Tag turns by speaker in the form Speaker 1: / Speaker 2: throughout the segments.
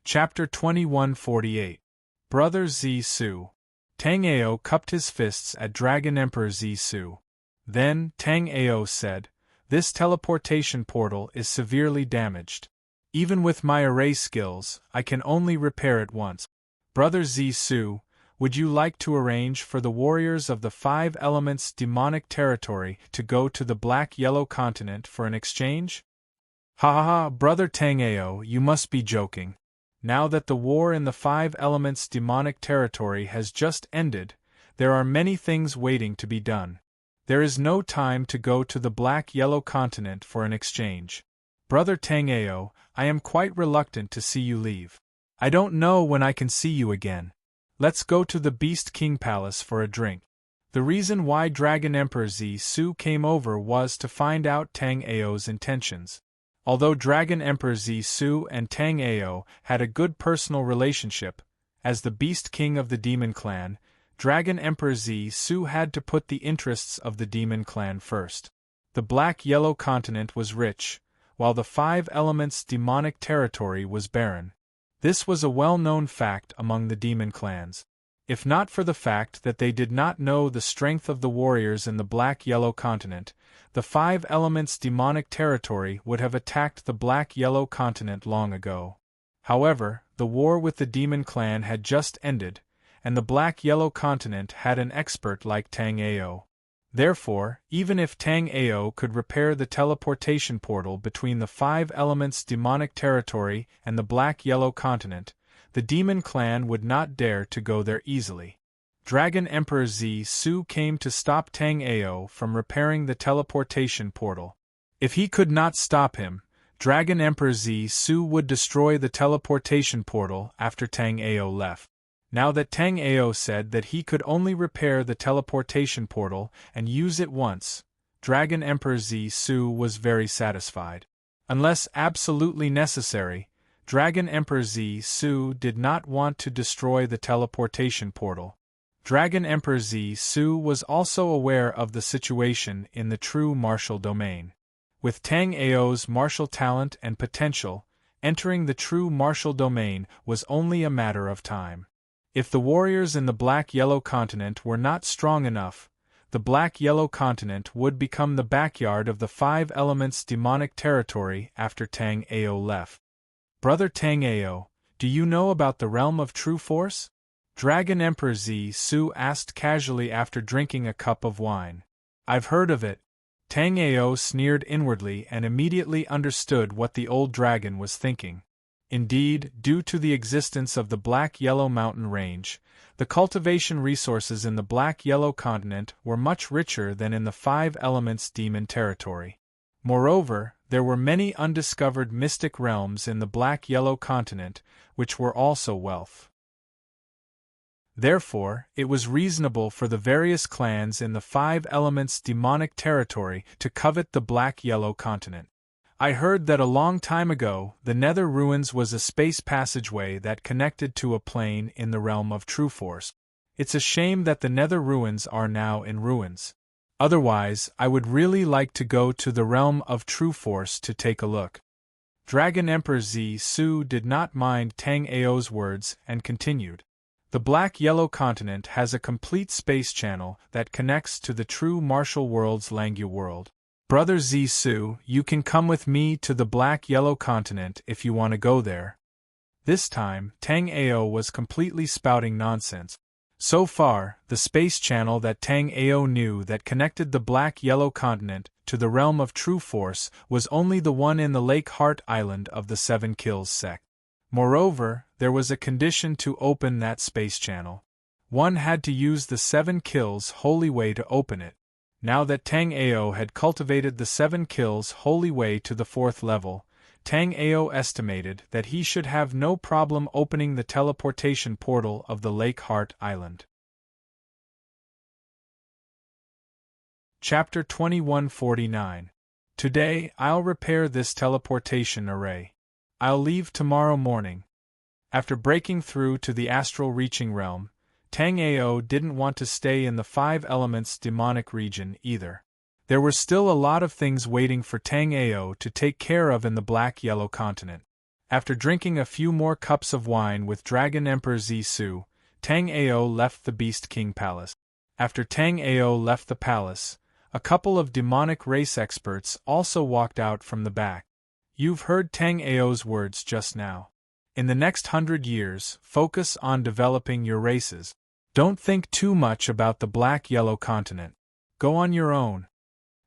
Speaker 1: Chapter 2148. Brother Zhi-Su. Tang Ao cupped his fists at Dragon Emperor Zhi-Su. Then, Tang Ao said, "This teleportation portal is severely damaged. Even with my array skills, I can only repair it once. Brother Zhi-Su, would you like to arrange for the warriors of the 5 Elements demonic territory to go to the Black-Yellow continent for an exchange?" "Ha ha ha, Brother Tang Ao, you must be joking. Now that the war in the 5 Elements demonic territory has just ended, there are many things waiting to be done. There is no time to go to the Black-Yellow continent for an exchange. Brother Tang Ao, I am quite reluctant to see you leave. I don't know when I can see you again. Let's go to the Beast King Palace for a drink." The reason why Dragon Emperor Zhi-Su came over was to find out Tang Ao's intentions. Although Dragon Emperor Zhi-Su and Tang Ao had a good personal relationship, as the Beast King of the Demon Clan, Dragon Emperor Zhi-Su had to put the interests of the Demon Clan first. The Black-Yellow continent was rich, while the 5 Elements demonic territory was barren. This was a well-known fact among the Demon Clans. If not for the fact that they did not know the strength of the warriors in the Black-Yellow continent, the 5 Elements demonic territory would have attacked the Black-Yellow continent long ago. However, the war with the Demon Clan had just ended, and the Black-Yellow continent had an expert like Tang Ao. Therefore, even if Tang Ao could repair the teleportation portal between the 5 Elements demonic territory and the Black-Yellow continent, the Demon Clan would not dare to go there easily. Dragon Emperor Zhi-Su came to stop Tang Ao from repairing the teleportation portal. If he could not stop him, Dragon Emperor Zhi-Su would destroy the teleportation portal after Tang Ao left. Now that Tang Ao said that he could only repair the teleportation portal and use it once, Dragon Emperor Zhi-Su was very satisfied. Unless absolutely necessary, Dragon Emperor Zhi-Su did not want to destroy the teleportation portal. Dragon Emperor Zhi-Su was also aware of the situation in the true martial domain. With Tang Ao's martial talent and potential, entering the true martial domain was only a matter of time. If the warriors in the Black-Yellow continent were not strong enough, the Black-Yellow continent would become the backyard of the 5 Elements demonic territory after Tang Ao left. "Brother Tang Ao, do you know about the realm of true force?" Dragon Emperor Zhi-Su asked casually after drinking a cup of wine. "I've heard of it." Tang Ao sneered inwardly and immediately understood what the old dragon was thinking. Indeed, due to the existence of the Black-Yellow mountain range, the cultivation resources in the Black-Yellow continent were much richer than in the 5 Elements demon territory. Moreover, there were many undiscovered mystic realms in the Black-Yellow continent, which were also wealth. Therefore, it was reasonable for the various clans in the 5 Elements demonic territory to covet the Black-Yellow continent. I heard that a long time ago, the Nether Ruins was a space passageway that connected to a plane in the realm of True Force. It's a shame that the Nether Ruins are now in ruins. Otherwise, I would really like to go to the realm of True Force to take a look. Dragon Emperor Zhi-Su did not mind Tang Ao's words and continued. The Black-Yellow continent has a complete space channel that connects to the true martial world's Langyu world. Brother Zhi-Su, you can come with me to the Black-Yellow continent if you want to go there. This time, Tang Ao was completely spouting nonsense. So far, the space channel that Tang Ao knew that connected the Black-Yellow continent to the realm of True Force was only the one in the Lake Heart Island of the 7 Kills sect. Moreover, there was a condition to open that space channel. One had to use the 7 Kills holy way to open it. Now that Tang Ao had cultivated the 7 Kills holy way to the 4th level, Tang Ao estimated that he should have no problem opening the teleportation portal of the Lake Heart Island. Chapter 2149. Today, I'll repair this teleportation array. I'll leave tomorrow morning. After breaking through to the astral reaching realm, Tang Ao didn't want to stay in the 5 Elements demonic region either. There were still a lot of things waiting for Tang Ao to take care of in the Black-Yellow continent. After drinking a few more cups of wine with Dragon Emperor Zisu, Tang Ao left the Beast King Palace. After Tang Ao left the palace, a couple of demonic race experts also walked out from the back. You've heard Tang Ao's words just now. In the next 100 years, focus on developing your races. Don't think too much about the Black-Yellow continent. Go on your own.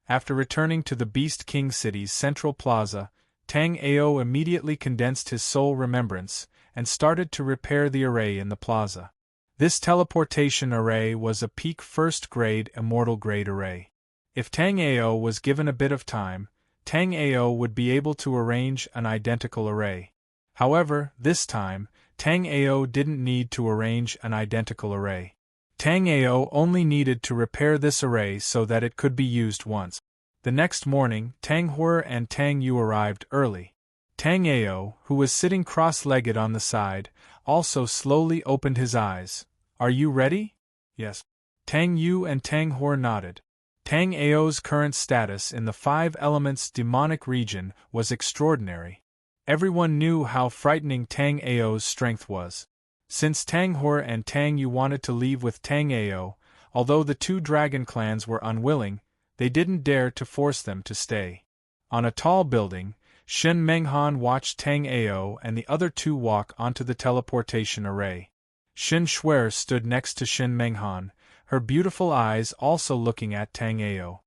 Speaker 1: After returning to the Beast King City's central plaza, Tang Ao immediately condensed his soul remembrance and started to repair the array in the plaza. This teleportation array was a peak first-grade immortal-grade array. If Tang Ao was given a bit of time, Tang Ao would be able to arrange an identical array. However, this time, Tang Ao didn't need to arrange an identical array. Tang Ao only needed to repair this array so that it could be used once. The next morning, Tang Hor and Tang Yu arrived early. Tang Ao, who was sitting cross-legged on the side, also slowly opened his eyes. Are you ready? Yes. Tang Yu and Tang Hor nodded. Tang Ao's current status in the Five Elements demonic region was extraordinary. Everyone knew how frightening Tang Ao's strength was. Since Tang Hor and Tang Yu wanted to leave with Tang Ao, although the two dragon clans were unwilling, they didn't dare to force them to stay. On a tall building, Shen Menghan watched Tang Ao and the other two walk onto the teleportation array. Shen Shuer stood next to Shen Menghan, her beautiful eyes also looking at Tang Ao.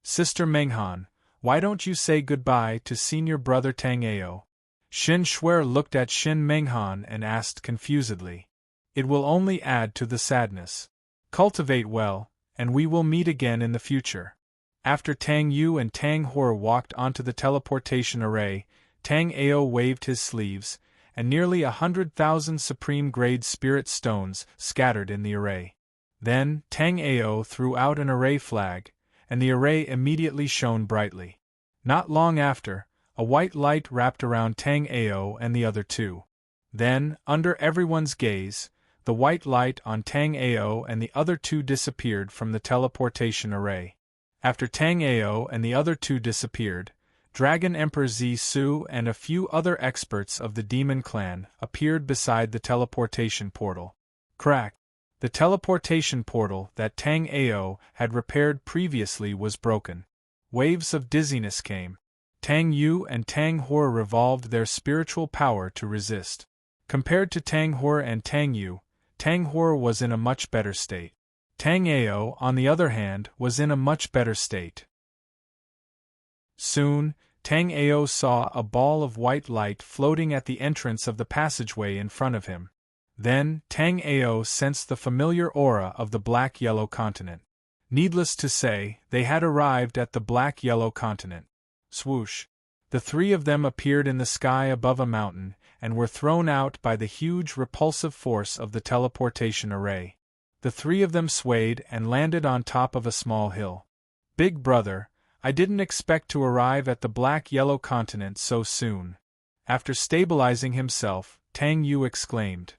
Speaker 1: Sister Menghan, why don't you say goodbye to senior brother Tang Ao? Shen Shuer looked at Shen Menghan and asked confusedly. It will only add to the sadness. Cultivate well, and we will meet again in the future. After Tang Yu and Tang Hor walked onto the teleportation array, Tang Ao waved his sleeves, and nearly 100,000 supreme-grade spirit stones scattered in the array. Then, Tang Ao threw out an array flag, and the array immediately shone brightly. Not long after, a white light wrapped around Tang Ao and the other two. Then, under everyone's gaze, the white light on Tang Ao and the other two disappeared from the teleportation array. After Tang Ao and the other two disappeared, Dragon Emperor Zisu and a few other experts of the Demon Clan appeared beside the teleportation portal. Crack! The teleportation portal that Tang Ao had repaired previously was broken. Waves of dizziness came. Tang Yu and Tang Hor revolved their spiritual power to resist. Compared to Tang Hor and Tang Yu, Tang Hor was in a much better state. Tang Ao, on the other hand, was in a much better state. Soon, Tang Ao saw a ball of white light floating at the entrance of the passageway in front of him. Then, Tang Ao sensed the familiar aura of the Black-Yellow continent. Needless to say, they had arrived at the Black-Yellow continent. Swoosh! The three of them appeared in the sky above a mountain, and were thrown out by the huge repulsive force of the teleportation array. The three of them swayed and landed on top of a small hill. Big brother, I didn't expect to arrive at the Black-Yellow continent so soon. After stabilizing himself, Tang Yu exclaimed.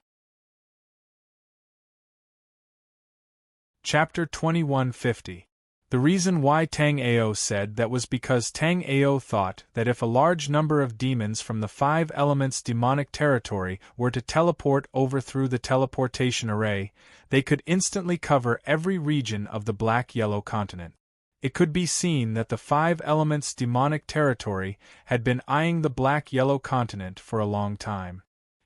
Speaker 1: Chapter 2150. The reason why Tang Ao said that was because Tang Ao thought that if a large number of demons from the Five Elements demonic territory were to teleport over through the teleportation array, they could instantly cover every region of the Black-Yellow continent. It could be seen that the Five Elements demonic territory had been eyeing the Black-Yellow continent for a long time.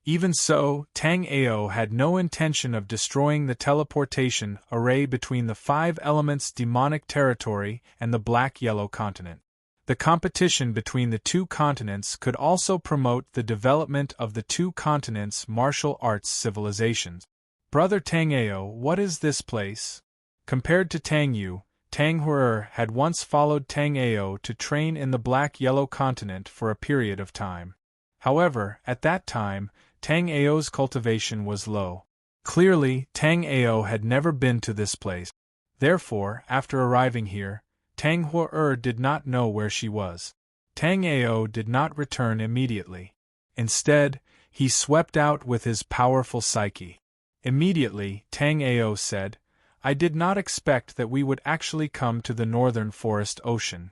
Speaker 1: Even so, Tang Ao had no intention of destroying the teleportation array between the Five Elements demonic territory and the Black-Yellow continent. The competition between the two continents could also promote the development of the two continents' martial arts civilizations. Brother Tang Ao, what is this place? Compared to Tang Yu, Tang Hor had once followed Tang Ao to train in the Black-Yellow continent for a period of time. However, at that time, Tang Ao's cultivation was low. Clearly, Tang Ao had never been to this place. Therefore, after arriving here, Tang Hor did not know where she was. Tang Ao did not return immediately. Instead, he swept out with his powerful psyche. Immediately, Tang Ao said, I did not expect that we would actually come to the northern forest ocean.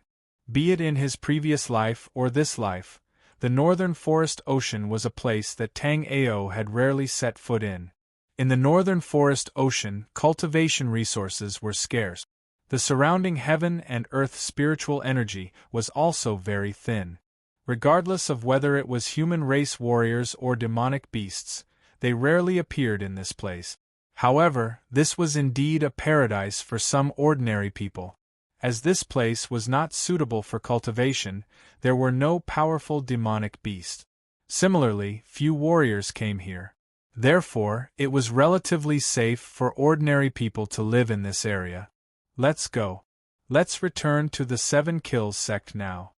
Speaker 1: Be it in his previous life or this life, The northern forest ocean was a place that Tang Ao had rarely set foot in. In the northern forest ocean, cultivation resources were scarce. The surrounding heaven and earth spiritual energy was also very thin. Regardless of whether it was human race warriors or demonic beasts, they rarely appeared in this place. However, this was indeed a paradise for some ordinary people. As this place was not suitable for cultivation, there were no powerful demonic beasts. Similarly, few warriors came here. Therefore, it was relatively safe for ordinary people to live in this area. Let's go. Let's return to the Seven Kills sect now.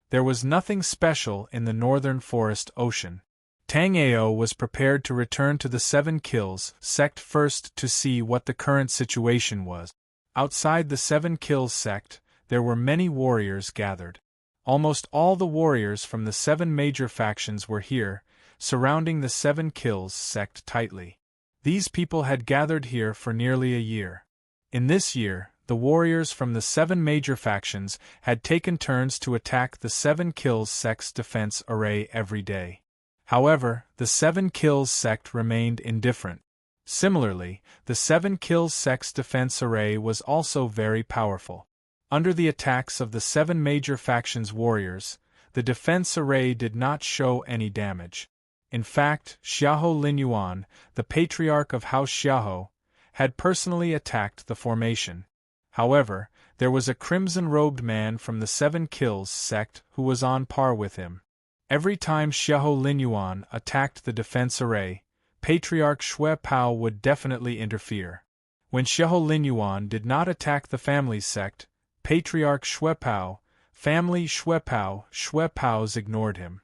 Speaker 1: There was nothing special in the northern forest ocean. Tang Ao was prepared to return to the Seven Kills sect first to see what the current situation was. Outside the Seven Kills sect, there were many warriors gathered. Almost all the warriors from the 7 major factions were here, surrounding the Seven Kills sect tightly. These people had gathered here for nearly a year. In this year, the warriors from the 7 major factions had taken turns to attack the Seven Kills sect's defense array every day. However, the Seven Kills sect remained indifferent. Similarly, the Seven Kills sect's defense array was also very powerful. Under the attacks of the 7 major factions' warriors, the defense array did not show any damage. In fact, Xiahou Linyuan, the patriarch of House Xiahou, had personally attacked the formation. However, there was a crimson-robed man from the Seven Kills sect who was on par with him. Every time Xiahou Linyuan attacked the defense array, Patriarch Xue Pao would definitely interfere. When Xiahou Linyuan did not attack the family sect, Patriarch Xue Pao, family Xue Pao's ignored him.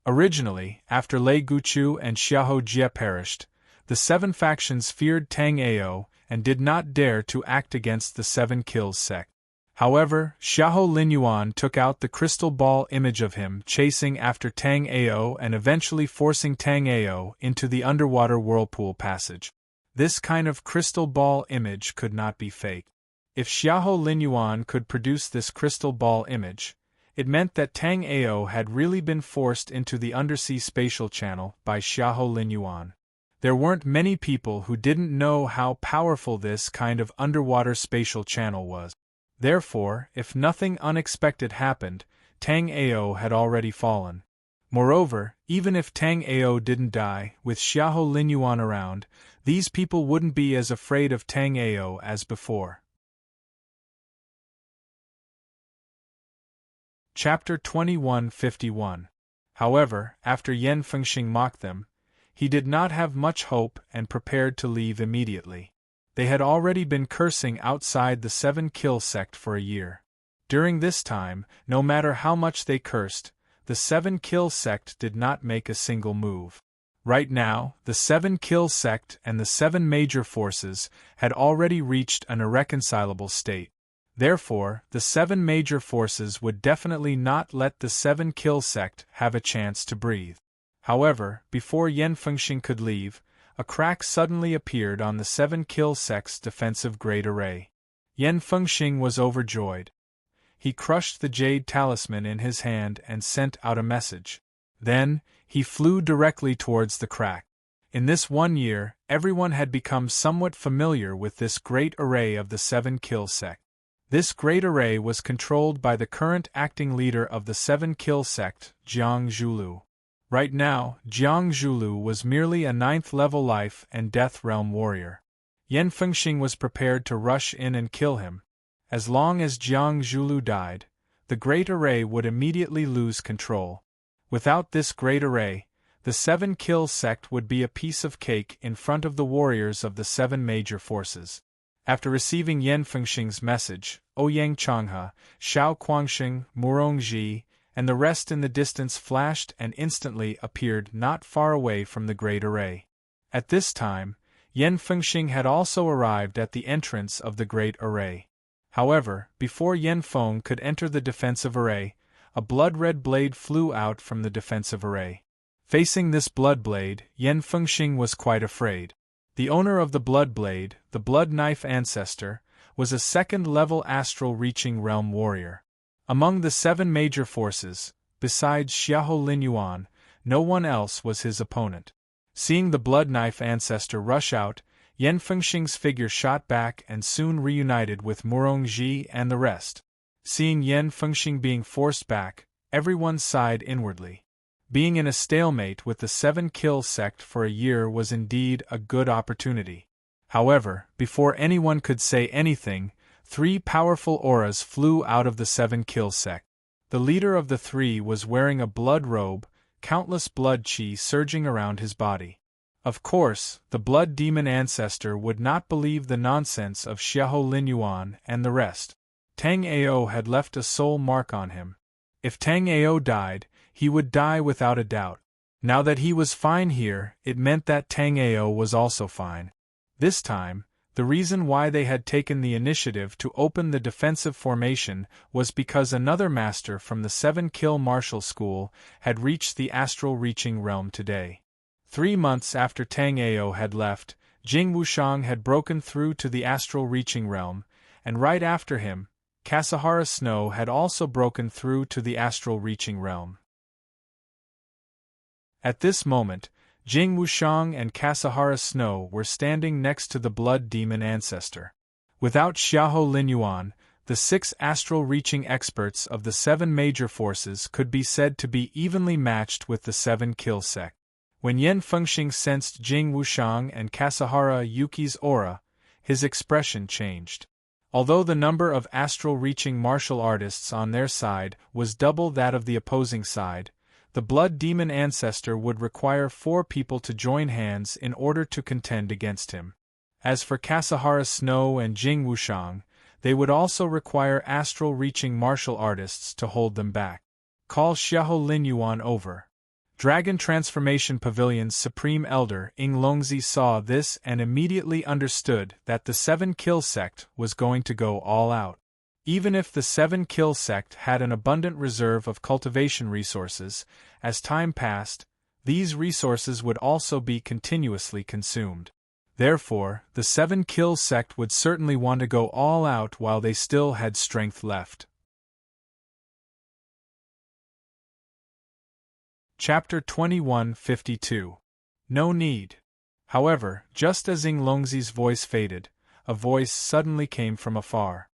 Speaker 1: Originally, after Lei Guchu and Xiahou Jie perished, the 7 factions feared Tang Ao and did not dare to act against the Seven Kills sect. However, Xiahou Linyuan took out the crystal ball image of him chasing after Tang Ao and eventually forcing Tang Ao into the underwater whirlpool passage. This kind of crystal ball image could not be faked. If Xiahou Linyuan could produce this crystal ball image, it meant that Tang Ao had really been forced into the undersea spatial channel by Xiahou Linyuan. There weren't many people who didn't know how powerful this kind of underwater spatial channel was. Therefore, if nothing unexpected happened, Tang Ao had already fallen. Moreover, even if Tang Ao didn't die, with Xiahou Linyuan around, these people wouldn't be as afraid of Tang Ao as before. Chapter 2151. However, after Yan Fengxing mocked them, he did not have much hope and prepared to leave immediately. They had already been cursing outside the Seven Kill sect for a year. During this time, no matter how much they cursed, the Seven Kill sect did not make a single move. Right now, the Seven Kill sect and the 7 major forces had already reached an irreconcilable state. Therefore, the 7 major forces would definitely not let the Seven Kill sect have a chance to breathe. However, before Yan Fengxing could leave, a crack suddenly appeared on the Seven Kill sect's defensive Great Array. Yan Fengxing was overjoyed. He crushed the jade talisman in his hand and sent out a message. Then, he flew directly towards the crack. In this 1 year, everyone had become somewhat familiar with this Great Array of the Seven Kill sect. This Great Array was controlled by the current acting leader of the Seven Kill sect, Jiang Zhulu. Right now, Jiang Zhulu was merely a 9th-level life and death realm warrior. Yan Fengxing was prepared to rush in and kill him. As long as Jiang Zhulu died, the Great Array would immediately lose control. Without this Great Array, the Seven Kill sect would be a piece of cake in front of the warriors of the 7 major forces. After receiving Yan Fengxing's message, Ouyang Changhe, Xiao Guangxing, Murongji, and the rest in the distance flashed and instantly appeared not far away from the Great Array. At this time, Yan Fengxing had also arrived at the entrance of the Great Array. However, before Yan Feng could enter the defensive array, a blood-red blade flew out from the defensive array. Facing this blood blade, Yan Fengxing was quite afraid. The owner of the blood blade, the Blood Knife Ancestor, was a 2nd-level astral-reaching realm warrior. Among the 7 major forces, besides Xiahou Linyuan, no one else was his opponent. Seeing the blood knife ancestor rush out, Yan Fengxing's figure shot back and soon reunited with Murongji and the rest. Seeing Yan Fengxing being forced back, everyone sighed inwardly. Being in a stalemate with the 7-kill sect for a year was indeed a good opportunity. However, before anyone could say anything, 3 powerful auras flew out of the 7-kill sect. The leader of the 3 was wearing a blood robe, countless blood qi surging around his body. Of course, the blood demon ancestor would not believe the nonsense of Xiahou Linyuan and the rest. Tang Ao had left a soul mark on him. If Tang Ao died, he would die without a doubt. Now that he was fine here, it meant that Tang Ao was also fine. This time, the reason why they had taken the initiative to open the defensive formation was because another master from the 7-kill martial school had reached the astral reaching realm today. 3 months after Tang Ao had left, Jing Wushang had broken through to the astral reaching realm, and right after him, Kasahara Snow had also broken through to the astral reaching realm. At this moment, Jing Wushang and Kasahara Snow were standing next to the blood demon ancestor. Without Xiahou Linyuan, the 6 astral-reaching experts of the 7 major forces could be said to be evenly matched with the 7-kill sect. When Yan Fengxing sensed Jing Wushang and Kasahara Yuki's aura, his expression changed. Although the number of astral-reaching martial artists on their side was double that of the opposing side, the blood demon ancestor would require 4 people to join hands in order to contend against him. As for Kasahara Snow and Jing Wushang, they would also require astral-reaching martial artists to hold them back. Call Xiahou Linyuan over. Dragon Transformation Pavilion's Supreme Elder Ing Longzi saw this and immediately understood that the 7-kill sect was going to go all out. Even if the 7-kill sect had an abundant reserve of cultivation resources, as time passed, these resources would also be continuously consumed. Therefore, the 7-kill sect would certainly want to go all out while they still had strength left. Chapter 2152. No need. However, just as Ing Longzi's voice faded, a voice suddenly came from afar.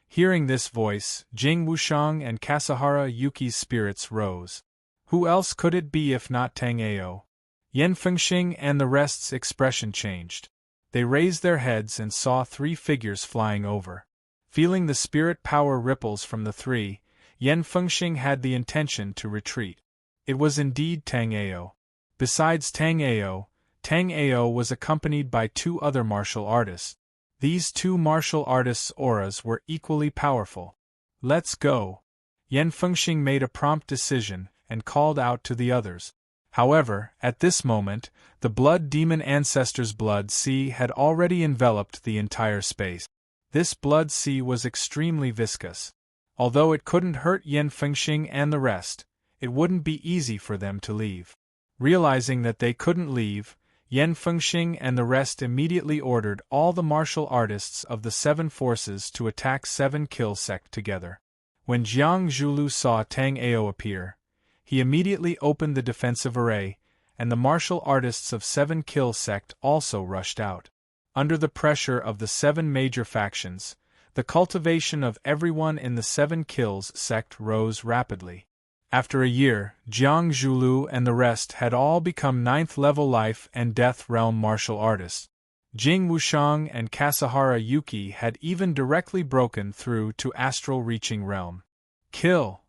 Speaker 1: Hearing this voice, Jing Wushang and Kasahara Yuki's spirits rose. Who else could it be if not Tang Ao? Yan Fengxing and the rest's expression changed. They raised their heads and saw 3 figures flying over. Feeling the spirit power ripples from the 3, Yan Fengxing had the intention to retreat. It was indeed Tang Ao. Besides Tang Ao was accompanied by 2 other martial artists. These 2 martial artists' auras were equally powerful. Let's go. Yan Fengxing made a prompt decision and called out to the others. However, at this moment, the blood demon ancestor's blood sea had already enveloped the entire space. This blood sea was extremely viscous. Although it couldn't hurt Yan Fengxing and the rest, it wouldn't be easy for them to leave. Realizing that they couldn't leave, Yan Fengxing and the rest immediately ordered all the martial artists of the 7 forces to attack 7-kill sect together. When Jiang Zhulu saw Tang Ao appear, he immediately opened the defensive array, and the martial artists of 7-kill sect also rushed out. Under the pressure of the 7 major factions, the cultivation of everyone in the 7 kills sect rose rapidly. After a year, Jiang Zhulu and the rest had all become 9th-level life and death realm martial artists. Jing Wushang and Kasahara Yuki had even directly broken through to astral reaching realm. Kill!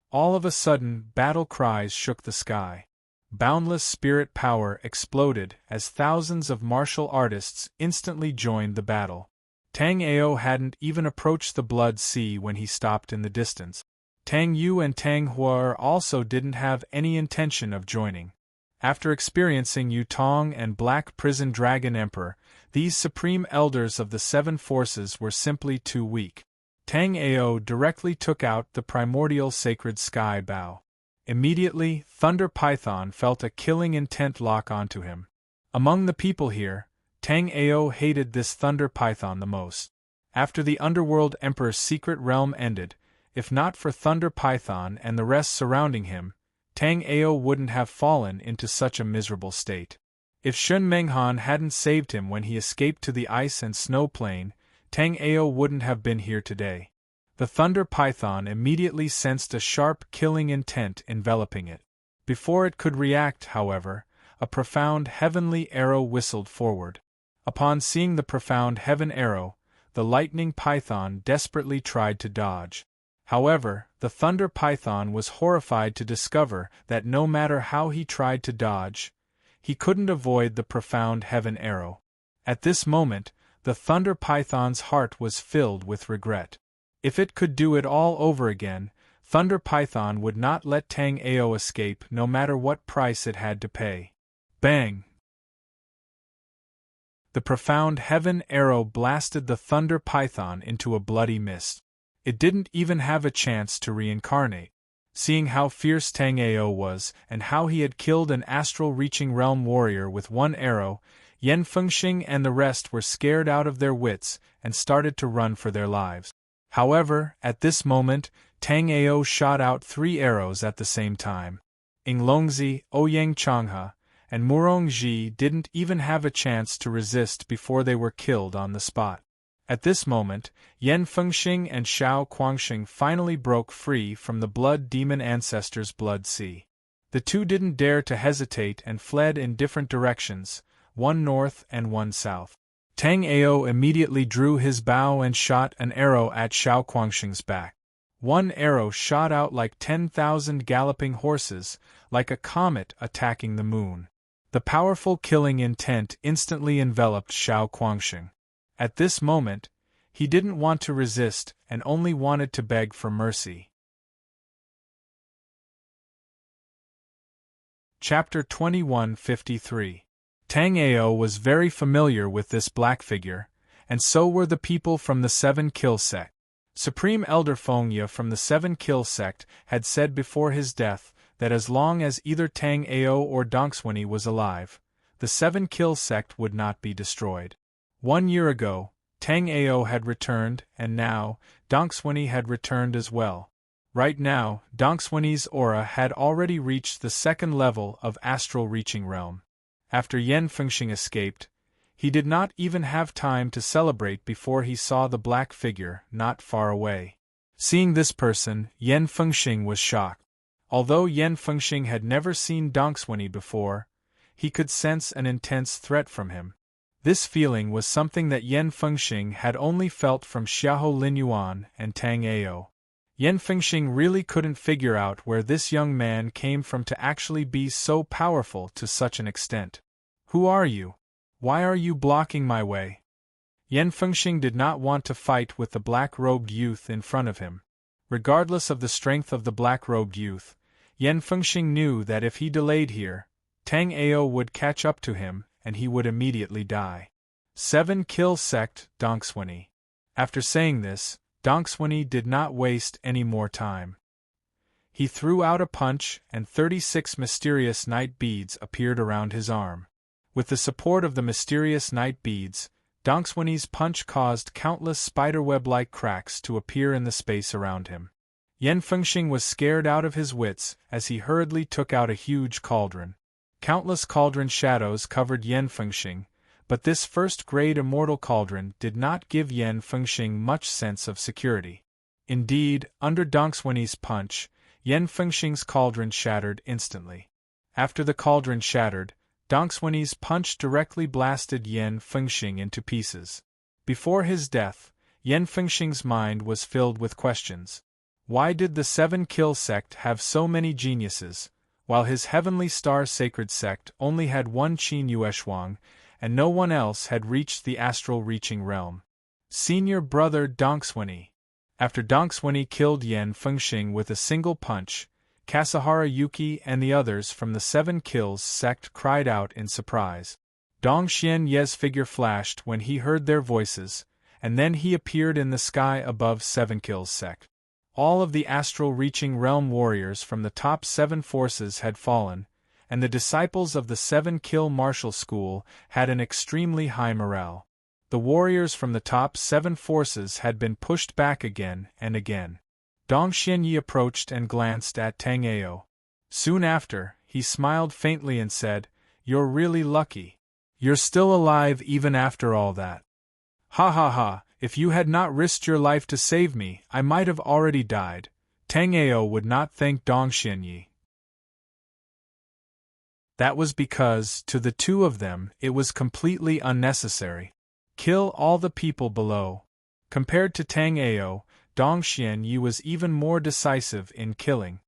Speaker 1: All of a sudden, battle cries shook the sky. Boundless spirit power exploded as thousands of martial artists instantly joined the battle. Tang Ao hadn't even approached the blood sea when he stopped in the distance. Tang Yu and Tang Hua also didn't have any intention of joining. After experiencing Yu Tong and Black Prison Dragon Emperor, these supreme elders of the 7 forces were simply too weak. Tang Ao directly took out the primordial sacred sky bow. Immediately, Thunder Python felt a killing intent lock onto him. Among the people here, Tang Ao hated this Thunder Python the most. After the Underworld Emperor's secret realm ended, If not for Thunder Python and the rest surrounding him, Tang Ao wouldn't have fallen into such a miserable state. If Shun Menghan hadn't saved him when he escaped to the ice and snow plain, Tang Ao wouldn't have been here today. The Thunder Python immediately sensed a sharp killing intent enveloping it. Before it could react, however, a profound heavenly arrow whistled forward. Upon seeing the profound heaven arrow, the lightning python desperately tried to dodge. However, the Thunder Python was horrified to discover that no matter how he tried to dodge, he couldn't avoid the profound heaven arrow. At this moment, the Thunder Python's heart was filled with regret. If it could do it all over again, Thunder Python would not let Tang Ao escape no matter what price it had to pay. Bang! The profound heaven arrow blasted the Thunder Python into a bloody mist. It didn't even have a chance to reincarnate. Seeing how fierce Tang Ao was and how he had killed an astral-reaching realm warrior with one arrow, Yen Fengxing and the rest were scared out of their wits and started to run for their lives. However, at this moment, Tang Ao shot out 3 arrows at the same time. Ing Longzi, Ouyang Changhe, and Murong Ji didn't even have a chance to resist before they were killed on the spot. At this moment, Yen Fengxing and Xiao Guangxing finally broke free from the blood demon ancestor's blood sea. The two didn't dare to hesitate and fled in different directions, one north and one south. Tang Ao immediately drew his bow and shot an arrow at Xiao Guangxing's back. One arrow shot out like 10,000 galloping horses, like a comet attacking the moon. The powerful killing intent instantly enveloped Xiao Guangxing. At this moment, he didn't want to resist and only wanted to beg for mercy. Chapter 2153. Tang Ao was very familiar with this black figure, and so were the people from the Seven Kill sect. Supreme Elder Fengye from the Seven Kill sect had said before his death that as long as either Tang Ao or Dongswini was alive, the Seven Kill sect would not be destroyed. 1 year ago, Tang Ao had returned, and now, Dongswini had returned as well. Right now, Dongswini's aura had already reached the 2nd level of astral reaching realm. After Yen Fengxing escaped, he did not even have time to celebrate before he saw the black figure not far away. Seeing this person, Yen Fengxing was shocked. Although Yen Fengxing had never seen Dongswini before, he could sense an intense threat from him. This feeling was something that Yen Fengxing had only felt from Xiahou Linyuan and Tang Ao. Yen Fengxing really couldn't figure out where this young man came from to actually be so powerful to such an extent. Who are you? Why are you blocking my way? Yen Fengxing did not want to fight with the black-robed youth in front of him. Regardless of the strength of the black-robed youth, Yen Fengxing knew that if he delayed here, Tang Ao would catch up to him and he would immediately die. 7 Kill Sect, Dongswini. After saying this, Dongswini did not waste any more time. He threw out a punch and 36 mysterious night beads appeared around his arm. With the support of the mysterious night beads, Dongswini's punch caused countless spiderweb-like cracks to appear in the space around him. Yen Fengxing was scared out of his wits as he hurriedly took out a huge cauldron. Countless cauldron shadows covered Yen Fengxing, but this first-grade immortal cauldron did not give Yen Fengxing much sense of security. Indeed, under Dongswini's punch, Yen Fengxing's cauldron shattered instantly. After the cauldron shattered, Dongswini's punch directly blasted Yen Fengxing into pieces. Before his death, Yen Fengxing's mind was filled with questions. Why did the 7 Kill sect have so many geniuses, while his Heavenly Star Sacred sect only had one Qin Yueshuang, and no one else had reached the astral reaching realm? Senior brother Dongswini. After Dongswini killed Yen Fengxing with a single punch, Kasahara Yuki and the others from the 7 Kills sect cried out in surprise. Dong Xian Ye's figure flashed when he heard their voices, and then he appeared in the sky above 7 Kills sect. All of the astral-reaching realm warriors from the top 7 forces had fallen, and the disciples of the 7 Kill martial school had an extremely high morale. The warriors from the top 7 forces had been pushed back again and again. Dong Xianyi approached and glanced at Tang Ao. Soon after, he smiled faintly and said, "You're really lucky. You're still alive even after all that. Ha ha ha, if you had not risked your life to save me, I might have already died." Tang Ao would not thank Dong Xianyi. That was because, to the two of them, it was completely unnecessary. Kill all the people below. Compared to Tang Ao, Dong Xianyi was even more decisive in killing.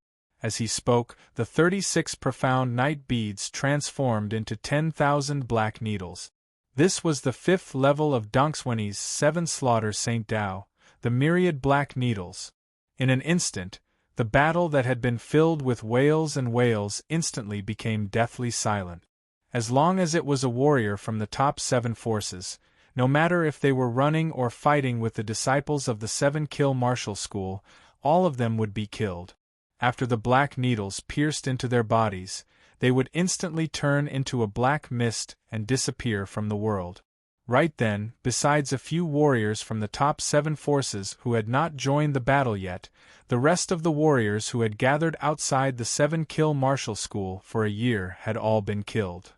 Speaker 1: As he spoke, the 36 profound night beads transformed into 10,000 black needles. This was the 5th level of Dongxuanyi's 7 Slaughter Saint Dao, the myriad black needles. In an instant, the battle that had been filled with wails and wails instantly became deathly silent. As long as it was a warrior from the top 7 forces, no matter if they were running or fighting with the disciples of the 7-kill martial school, all of them would be killed. After the black needles pierced into their bodies, they would instantly turn into a black mist and disappear from the world. Right then, besides a few warriors from the top 7 forces who had not joined the battle yet, the rest of the warriors who had gathered outside the 7-kill martial school for a year had all been killed.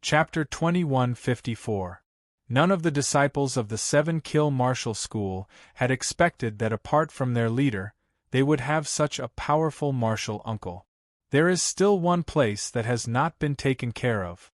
Speaker 1: Chapter 2154. None of the disciples of the 7-kill martial school had expected that apart from their leader, they would have such a powerful martial uncle. There is still one place that has not been taken care of.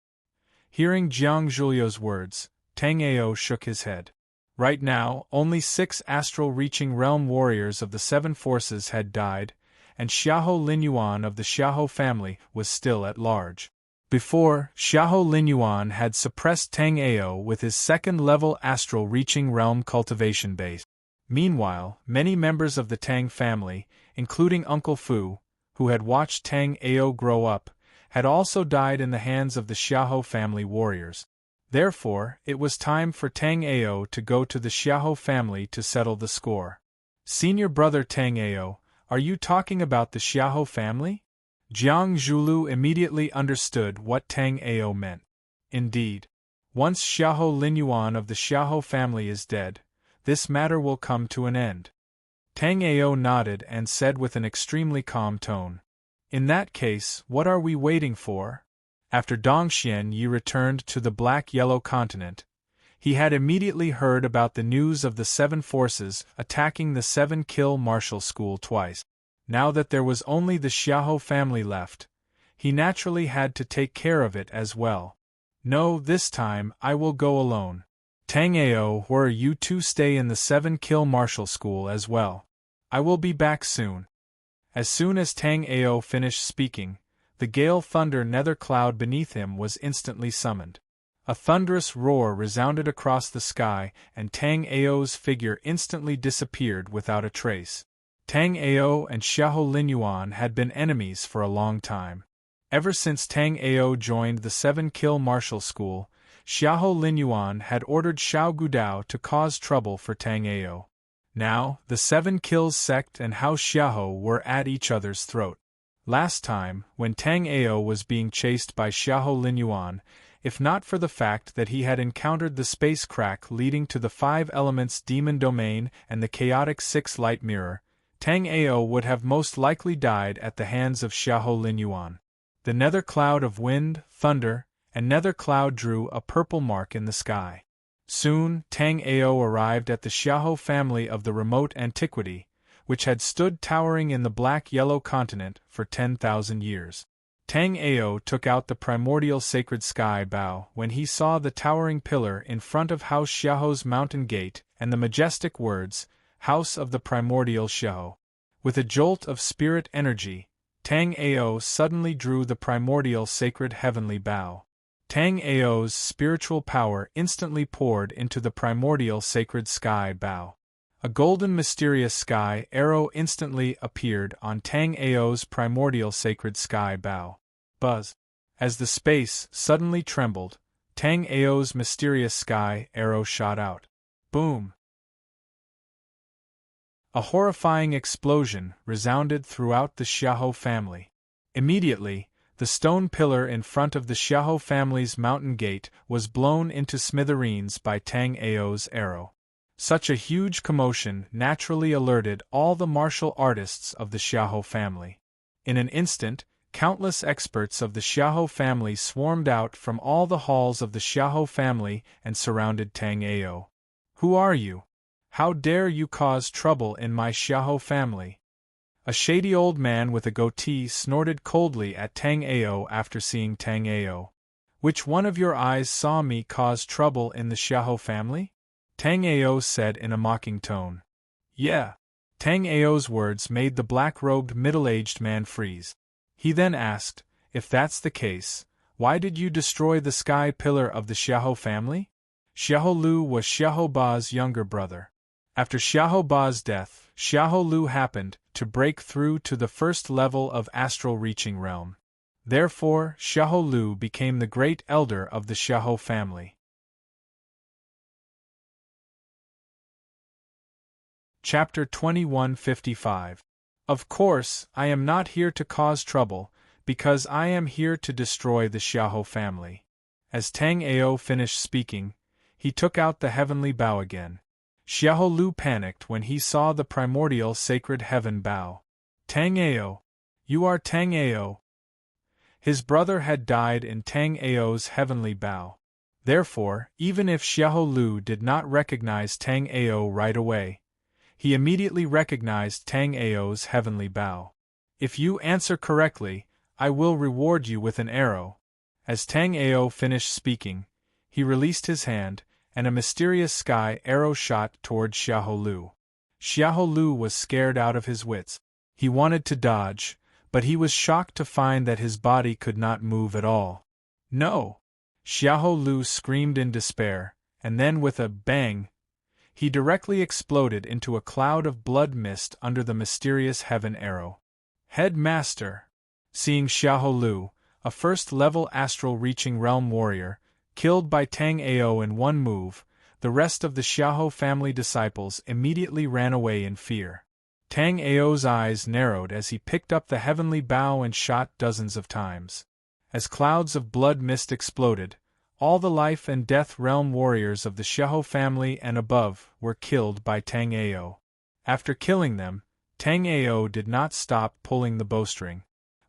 Speaker 1: Hearing Jiang Zhuliu's words, Tang Ao shook his head. Right now, only 6 astral-reaching realm warriors of the 7 forces had died, and Xiahou Linyuan of the Xiahou family was still at large. Before, Xiahou Linyuan had suppressed Tang Ao with his 2nd-level astral-reaching realm cultivation base. Meanwhile, many members of the Tang family, including Uncle Fu, who had watched Tang Ao grow up, had also died in the hands of the Xiahou family warriors. Therefore, it was time for Tang Ao to go to the Xiahou family to settle the score. "Senior brother Tang Ao, are you talking about the Xiahou family?" Jiang Zhulu immediately understood what Tang Ao meant. Indeed, once Xiahou Linyuan of the Xiahou family is dead, this matter will come to an end. Tang Ao nodded and said with an extremely calm tone, "In that case, what are we waiting for?" After Dong Xianyi returned to the Black-Yellow continent, he had immediately heard about the news of the 7 forces attacking the 7-kill martial school twice. Now that there was only the Xiahou family left, he naturally had to take care of it as well. "No, this time I will go alone. Tang Ao, where you two stay in the 7-kill martial school as well. I will be back soon." As soon as Tang Ao finished speaking, the gale thunder nether cloud beneath him was instantly summoned. A thunderous roar resounded across the sky, and Tang Ao's figure instantly disappeared without a trace. Tang Ao and Xiahou Linyuan had been enemies for a long time. Ever since Tang Ao joined the 7-kill martial school, Xiahou Linyuan had ordered Xiao Gudao to cause trouble for Tang Ao. Now, the 7-kills sect and House Xiahou were at each other's throat. Last time, when Tang Ao was being chased by Xiahou Linyuan, if not for the fact that he had encountered the space crack leading to the 5 elements demon domain and the chaotic 6 light mirror, Tang Ao would have most likely died at the hands of Xiahou Linyuan. The nether cloud of wind, thunder, and nether cloud drew a purple mark in the sky. Soon, Tang Ao arrived at the Xiahou family of the remote antiquity, which had stood towering in the Black-Yellow continent for 10,000 years. Tang Ao took out the primordial sacred sky bow when he saw the towering pillar in front of House Xiahou's mountain gate and the majestic words, "House of the Primordial Xiahou." With a jolt of spirit energy, Tang Ao suddenly drew the primordial sacred heavenly bow. Tang Ao's spiritual power instantly poured into the primordial sacred sky bow. A golden mysterious sky arrow instantly appeared on Tang Ao's primordial sacred sky bow. Buzz! As the space suddenly trembled, Tang Ao's mysterious sky arrow shot out. Boom! A horrifying explosion resounded throughout the Xiahou family. Immediately, The stone pillar in front of the Xiahou family's mountain gate was blown into smithereens by Tang Ao's arrow. Such a huge commotion naturally alerted all the martial artists of the Xiahou family. In an instant, countless experts of the Xiahou family swarmed out from all the halls of the Xiahou family and surrounded Tang Ao. "Who are you? How dare you cause trouble in my Xiahou family?" A shady old man with a goatee snorted coldly at Tang Ao after seeing Tang Ao. "Which one of your eyes saw me cause trouble in the Xiahou family?" Tang Ao said in a mocking tone. "Yeah." Tang Ao's words made the black-robed middle-aged man freeze. He then asked, "If that's the case, why did you destroy the sky pillar of the Xiahou family?" Xiahou Lu was Xiahou Ba's younger brother. After Xiahou Ba's death, Xiahou Lu happened to break through to the first level of astral reaching realm. Therefore, Xiahou Lu became the great elder of the Xiahou family. Chapter 2155. Of course, I am not here to cause trouble, because I am here to destroy the Xiahou family. As Tang Ao finished speaking, he took out the heavenly bow again. Xiahou Lu panicked when he saw the primordial sacred heaven bow. "Tang Ao! You are Tang Ao!" His brother had died in Tang Ao's heavenly bow. Therefore, even if Xiahou Lu did not recognize Tang Ao right away, he immediately recognized Tang Ao's heavenly bow. "If you answer correctly, I will reward you with an arrow." As Tang Ao finished speaking, he released his hand, and a mysterious sky arrow shot toward Xiahou Lu. Xiahou Lu was scared out of his wits. He wanted to dodge, but he was shocked to find that his body could not move at all. "No!" Xiahou Lu screamed in despair, and then with a bang, he directly exploded into a cloud of blood mist under the mysterious heaven arrow. "Headmaster!" Seeing Xiahou Lu, a first-level astral-reaching realm warrior, killed by Tang Ao in one move, the rest of the Xiahou family disciples immediately ran away in fear. Tang Ao's eyes narrowed as he picked up the heavenly bow and shot dozens of times. As clouds of blood mist exploded, all the life and death realm warriors of the Xiahou family and above were killed by Tang Ao. After killing them, Tang Ao did not stop pulling the bowstring.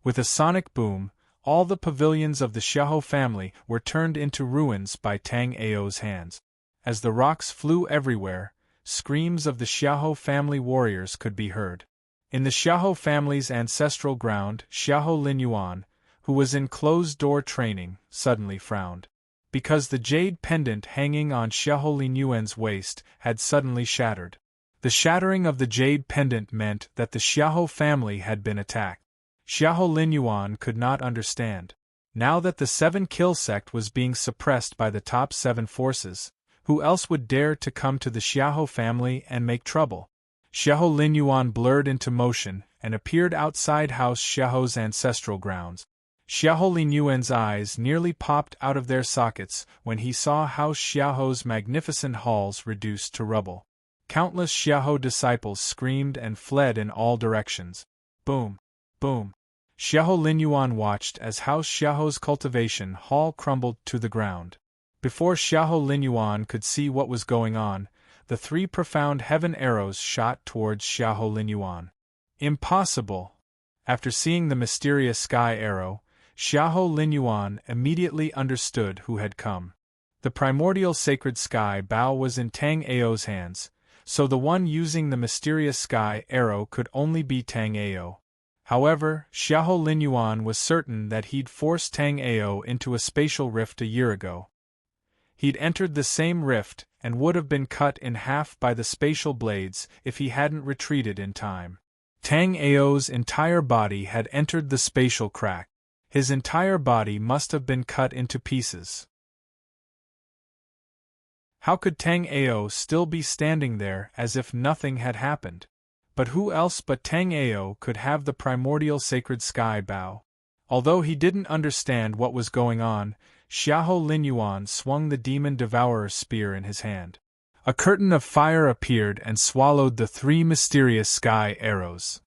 Speaker 1: With a sonic boom, all the pavilions of the Xiahou family were turned into ruins by Tang Ao's hands. As the rocks flew everywhere, screams of the Xiahou family warriors could be heard. In the Xiahou family's ancestral ground, Xiahou Linyuan, who was in closed-door training, suddenly frowned. Because the jade pendant hanging on Xiahou Linyuan's waist had suddenly shattered. The shattering of the jade pendant meant that the Xiahou family had been attacked. Xiahou Linyuan could not understand. Now that the 7-kill sect was being suppressed by the top 7 forces, who else would dare to come to the Xiahou family and make trouble? Xiahou Linyuan blurred into motion and appeared outside House Xiahou's ancestral grounds. Xiahou Linyuan's eyes nearly popped out of their sockets when he saw House Xiahou's magnificent halls reduced to rubble. Countless Xiahou disciples screamed and fled in all directions. Boom! Boom! Xiahou Linyuan watched as House Xiahou's cultivation hall crumbled to the ground. Before Xiahou Linyuan could see what was going on, the 3 profound heaven arrows shot towards Xiahou Linyuan. Impossible! After seeing the mysterious sky arrow, Xiahou Linyuan immediately understood who had come. The primordial sacred sky bow was in Tang Ao's hands, so the one using the mysterious sky arrow could only be Tang Ao. However, Xiahou Linyuan was certain that he'd forced Tang Ao into a spatial rift a year ago. He'd entered the same rift and would have been cut in half by the spatial blades if he hadn't retreated in time. Tang Ao's entire body had entered the spatial crack. His entire body must have been cut into pieces. How could Tang Ao still be standing there as if nothing had happened? But who else but Tang Ao could have the primordial sacred sky bow? Although he didn't understand what was going on, Xiahou Linyuan swung the demon devourer spear in his hand. A curtain of fire appeared and swallowed the 3 mysterious sky arrows.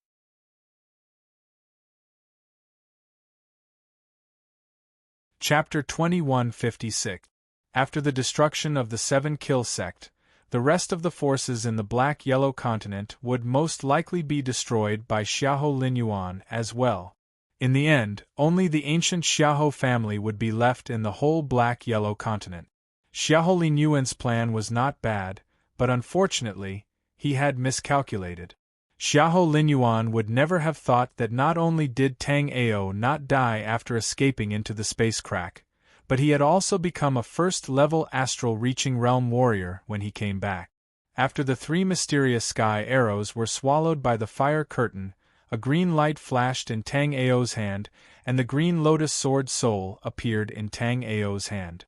Speaker 1: Chapter 2156. After the destruction of the Seven Kill sect, the rest of the forces in the Black-Yellow continent would most likely be destroyed by Xiahou Linyuan as well. In the end, only the ancient Xiahou family would be left in the whole Black-Yellow continent. Xiahou Linyuan's plan was not bad, but unfortunately, he had miscalculated. Xiahou Linyuan would never have thought that not only did Tang Ao not die after escaping into the space crack, but he had also become a first-level astral-reaching realm warrior when he came back. After the three mysterious sky arrows were swallowed by the fire curtain, a green light flashed in Tang Ao's hand, and the green lotus sword soul appeared in Tang Ao's hand.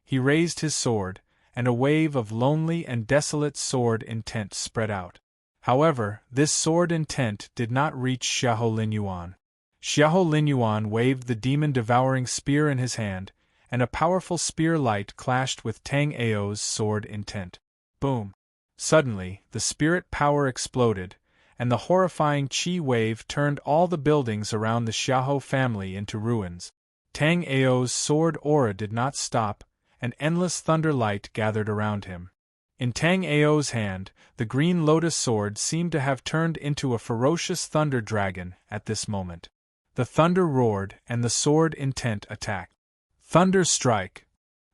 Speaker 1: He raised his sword, and a wave of lonely and desolate sword intent spread out. However, this sword intent did not reach Xiahou Linyuan. Xiahou Linyuan waved the demon-devouring spear in his hand, and a powerful spear light clashed with Tang Ao's sword intent. Boom! Suddenly, the spirit power exploded, and the horrifying chi wave turned all the buildings around the Xiahou family into ruins. Tang Ao's sword aura did not stop, and endless thunder light gathered around him. In Tang Ao's hand, the green lotus sword seemed to have turned into a ferocious thunder dragon at this moment. The thunder roared, and the sword intent attacked. Thunder strike!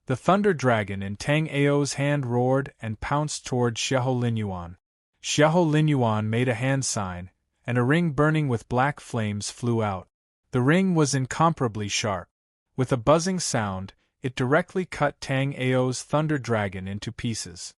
Speaker 1: The thunder dragon in Tang Ao's hand roared and pounced toward Xiahou Linyuan. Xiahou Linyuan made a hand sign, and a ring burning with black flames flew out. The ring was incomparably sharp. With a buzzing sound, it directly cut Tang Ao's thunder dragon into pieces.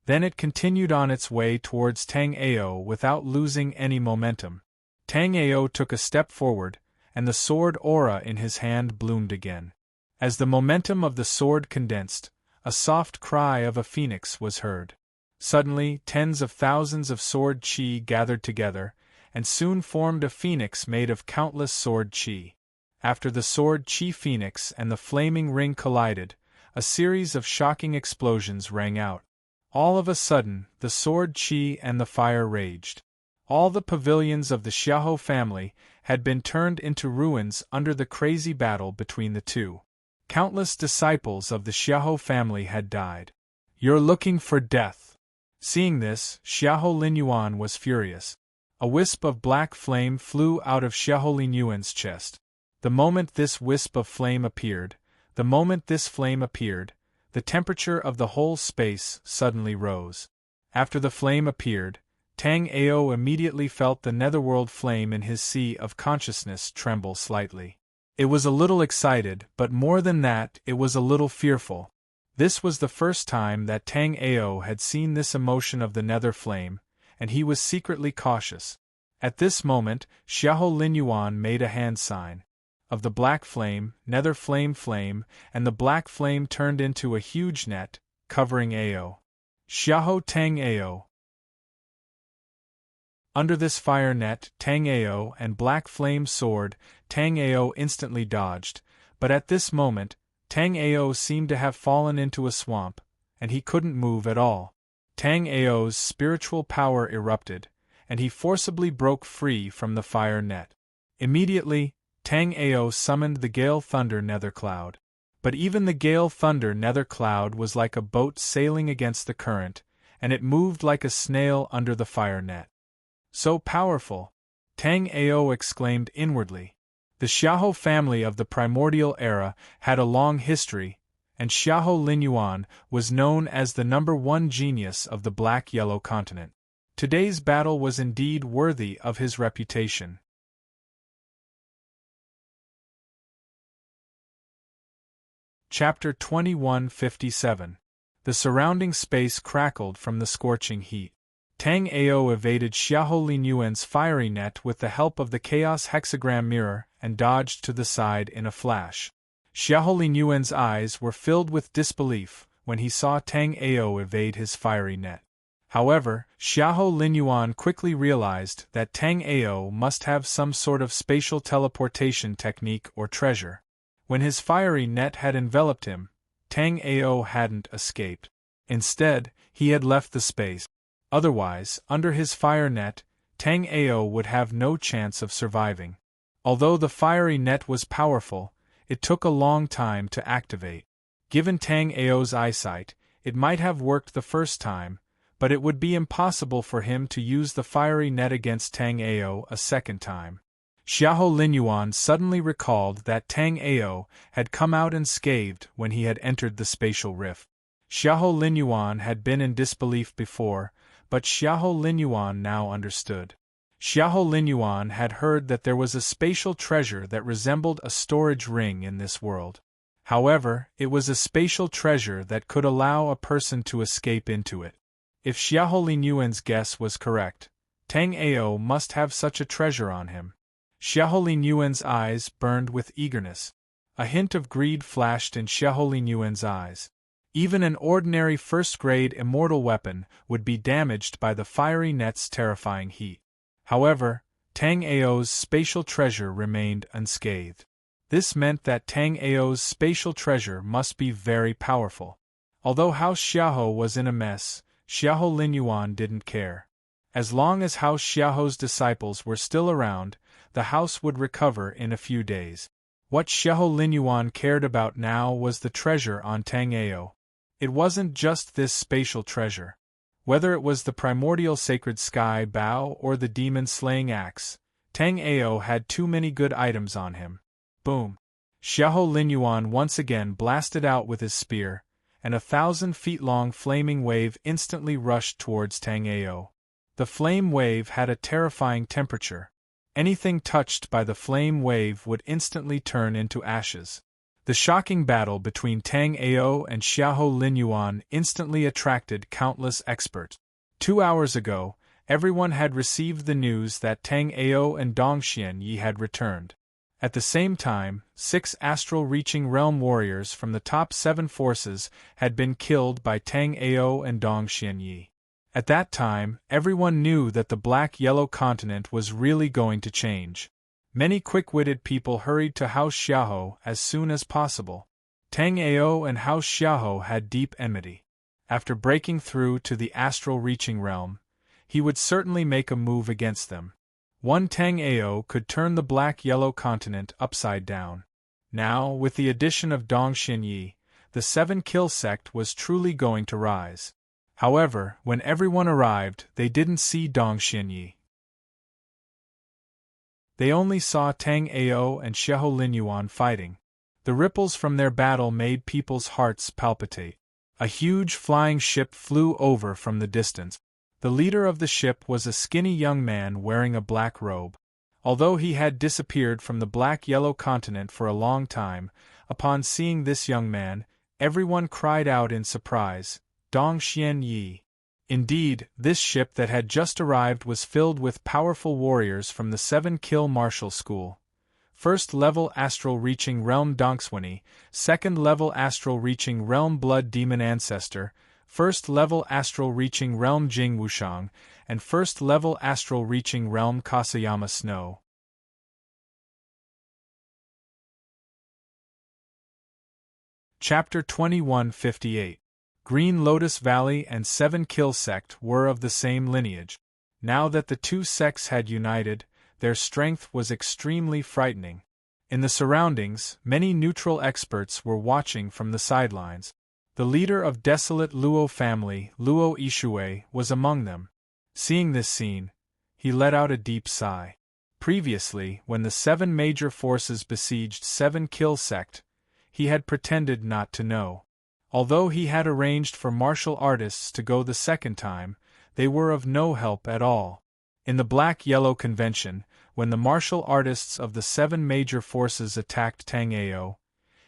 Speaker 1: Then it continued on its way towards Tang Ao without losing any momentum. Tang Ao took a step forward, and the sword aura in his hand bloomed again. As the momentum of the sword condensed, a soft cry of a phoenix was heard. Suddenly, tens of thousands of sword chi gathered together, and soon formed a phoenix made of countless sword chi. After the sword chi phoenix and the flaming ring collided, a series of shocking explosions rang out. All of a sudden, the sword chi and the fire raged. All the pavilions of the Xiahou family had been turned into ruins under the crazy battle between the two. Countless disciples of the Xiahou family had died. "You're looking for death." Seeing this, Xiahou Linyuan was furious. A wisp of black flame flew out of Xiahou Linyuan's chest. The moment this wisp of flame appeared, the temperature of the whole space suddenly rose. After the flame appeared, Tang Ao immediately felt the netherworld flame in his sea of consciousness tremble slightly. It was a little excited, but more than that, it was a little fearful. This was the first time that Tang Ao had seen this emotion of the nether flame, and he was secretly cautious. At this moment, Xiahou Linyuan made a hand sign. Of the black flame, nether flame, and the black flame turned into a huge net, covering Ao. Xiahou Tang Ao. Under this fire net, Tang Ao and black flame sword, Tang Ao instantly dodged, but at this moment, Tang Ao seemed to have fallen into a swamp, and he couldn't move at all. Tang Ao's spiritual power erupted, and he forcibly broke free from the fire net. Immediately, Tang Ao summoned the Gale Thunder Nether Cloud. But even the Gale Thunder Nether Cloud was like a boat sailing against the current, and it moved like a snail under the fire net. "So powerful!" Tang Ao exclaimed inwardly. The Xiahou family of the primordial era had a long history, and Xiahou Linyuan was known as the #1 genius of the Black-Yellow continent. Today's battle was indeed worthy of his reputation. Chapter 2157. The surrounding space crackled from the scorching heat. Tang Ao evaded Xiahou Linyuan's fiery net with the help of the Chaos Hexagram mirror and dodged to the side in a flash. Xiahou Linyuan's eyes were filled with disbelief when he saw Tang Ao evade his fiery net. However, Xiahou Linyuan quickly realized that Tang Ao must have some sort of spatial teleportation technique or treasure. When his fiery net had enveloped him, Tang Ao hadn't escaped. Instead, he had left the space. Otherwise, under his fire net, Tang Ao would have no chance of surviving. Although the fiery net was powerful, It took a long time to activate. Given Tang Ao's eyesight, it might have worked the first time, but it would be impossible for him to use the fiery net against Tang Ao a second time. Xiahou Linyuan suddenly recalled that Tang Ao had come out unscathed when he had entered the spatial rift. Xiahou Linyuan had been in disbelief before, but Xiahou Linyuan now understood. Xiahou Linyuan had heard that there was a spatial treasure that resembled a storage ring in this world. However, it was a spatial treasure that could allow a person to escape into it. If Xiahou Linyuan's guess was correct, Tang Ao must have such a treasure on him. Xiahou Linyuan's eyes burned with eagerness. A hint of greed flashed in Xiahou Linyuan's eyes. Even an ordinary first-grade immortal weapon would be damaged by the fiery net's terrifying heat. However, Tang Ao's spatial treasure remained unscathed. This meant that Tang Ao's spatial treasure must be very powerful. Although House Xiahou was in a mess, Xiahou Linyuan didn't care. As long as House Xiahou's disciples were still around, the house would recover in a few days. What Xiahou Linyuan cared about now was the treasure on Tang Ao. It wasn't just this spatial treasure. Whether it was the primordial sacred sky bow or the demon-slaying axe, Tang Ao had too many good items on him. Boom! Xiahou Linyuan once again blasted out with his spear, and a 1,000-feet-long flaming wave instantly rushed towards Tang Ao. The flame wave had a terrifying temperature. Anything touched by the flame wave would instantly turn into ashes. The shocking battle between Tang Ao and Xiahou Linyuan instantly attracted countless experts. 2 hours ago, everyone had received the news that Tang Ao and Dongxian Yi had returned. At the same time, 6 astral-reaching realm warriors from the top 7 forces had been killed by Tang Ao and Dongxian Yi. At that time, everyone knew that the black-yellow continent was really going to change. Many quick-witted people hurried to House Xiahou as soon as possible. Tang Ao and House Xiahou had deep enmity. After breaking through to the astral-reaching realm, he would certainly make a move against them. One Tang Ao could turn the black-yellow continent upside down. Now, with the addition of Dongxian Yi, the 7-kill sect was truly going to rise. However, when everyone arrived, they didn't see Dongxian Yi. They only saw Tang Ao and Xiahou Linyuan fighting. The ripples from their battle made people's hearts palpitate. A huge flying ship flew over from the distance. The leader of the ship was a skinny young man wearing a black robe. Although he had disappeared from the black-yellow continent for a long time, upon seeing this young man, everyone cried out in surprise, "Dongxian Yi!" Indeed, this ship that had just arrived was filled with powerful warriors from the 7-kill martial school. First-level astral-reaching realm Dongswani, second-level astral-reaching realm blood demon ancestor, first-level astral-reaching realm Jing Wushang, and first-level astral-reaching realm Kasayama Snow. Chapter 2158. Green Lotus Valley and 7-Kill Sect were of the same lineage. Now that the two sects had united, their strength was extremely frightening. In the surroundings, many neutral experts were watching from the sidelines. The leader of desolate Luo family, Luo Yishui, was among them. Seeing this scene, he let out a deep sigh. Previously, when the 7 major forces besieged 7-Kill Sect, he had pretended not to know. Although he had arranged for martial artists to go the second time, they were of no help at all. In the Black-Yellow Convention, when the martial artists of the 7 major forces attacked Tang Ao,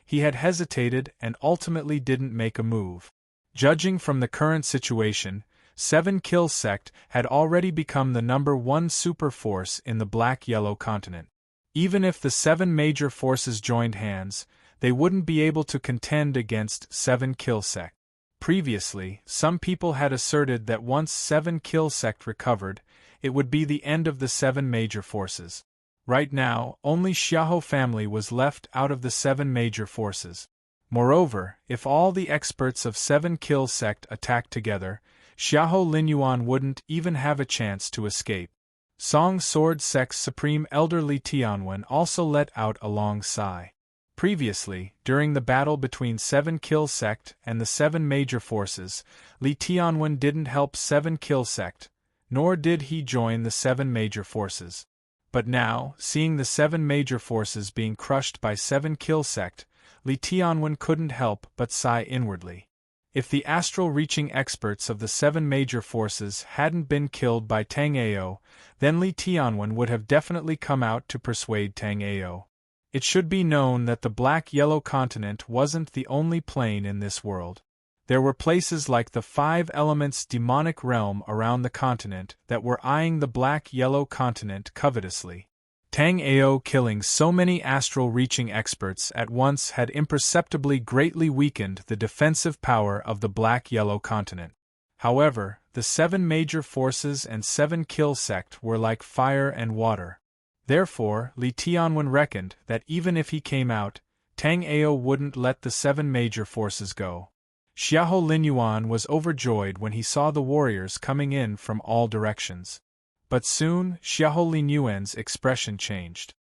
Speaker 1: he had hesitated and ultimately didn't make a move. Judging from the current situation, 7-Kill Sect had already become the #1 super force in the Black-Yellow continent. Even if the 7 major forces joined hands, they wouldn't be able to contend against 7-Kill Sect. Previously, some people had asserted that once 7-Kill Sect recovered, it would be the end of the 7 major forces. Right now, only Xiahou family was left out of the 7 major forces. Moreover, if all the experts of 7-Kill Sect attacked together, Xiahou Linyuan wouldn't even have a chance to escape. Song Sword Sect's Supreme Elder Li Tianwen also let out a long sigh. Previously, during the battle between Seven Kill Sect and the Seven Major Forces, Li Tianwen didn't help Seven Kill Sect, nor did he join the Seven Major Forces. But now, seeing the Seven Major Forces being crushed by Seven Kill Sect, Li Tianwen couldn't help but sigh inwardly. If the astral-reaching experts of the Seven Major Forces hadn't been killed by Tang Ao, then Li Tianwen would have definitely come out to persuade Tang Ao. It should be known that the Black-Yellow Continent wasn't the only plane in this world. There were places like the Five Elements demonic realm around the continent that were eyeing the Black-Yellow Continent covetously. Tang Ao killing so many astral-reaching experts at once had imperceptibly greatly weakened the defensive power of the Black-Yellow Continent. However, the Seven Major Forces and Seven Kill Sect were like fire and water. Therefore, Li Tianwen reckoned that even if he came out, Tang Ao wouldn't let the Seven Major Forces go. Xiahou Linyuan was overjoyed when he saw the warriors coming in from all directions. But soon, Xiahou Linyuan's expression changed.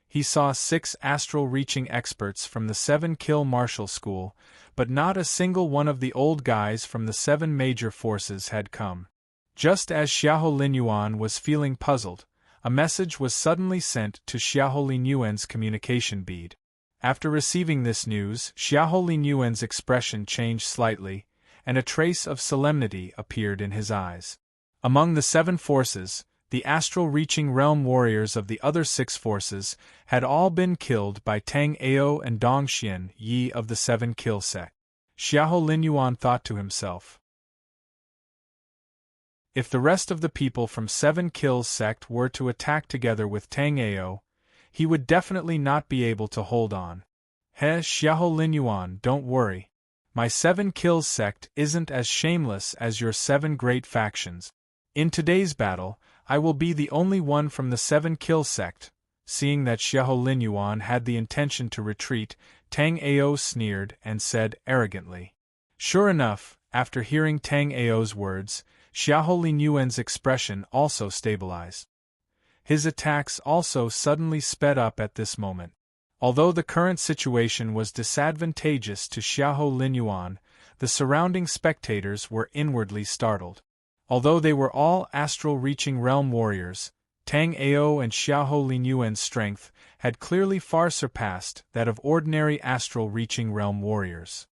Speaker 1: He saw 6 astral-reaching experts from the Seven Kill Martial School, but not a single one of the old guys from the Seven Major Forces had come. Just as Xiahou Linyuan was feeling puzzled, a message was suddenly sent to Xiahou Linyuan's communication bead. After receiving this news, Xiahou Linyuan's expression changed slightly, and a trace of solemnity appeared in his eyes. Among the 7 forces, the astral-reaching realm warriors of the other 6 forces had all been killed by Tang Ao and Dongxian Yi of the Seven Kill Sect. Xiahou Linyuan thought to himself, if the rest of the people from Seven Kills Sect were to attack together with Tang Ao, he would definitely not be able to hold on. Xiahou Linyuan, don't worry. My Seven Kills Sect isn't as shameless as your 7 great factions. In today's battle, I will be the only one from the Seven Kill Sect. Seeing that Xiahou Linyuan had the intention to retreat, Tang Ao sneered and said arrogantly. Sure enough, after hearing Tang Ao's words, Xiahou Linyuan's expression also stabilized. His attacks also suddenly sped up at this moment. Although the current situation was disadvantageous to Xiahou Linyuan, the surrounding spectators were inwardly startled. Although they were all astral-reaching realm warriors, Tang Ao and Xiahou Linyuan's strength had clearly far surpassed that of ordinary astral-reaching realm warriors.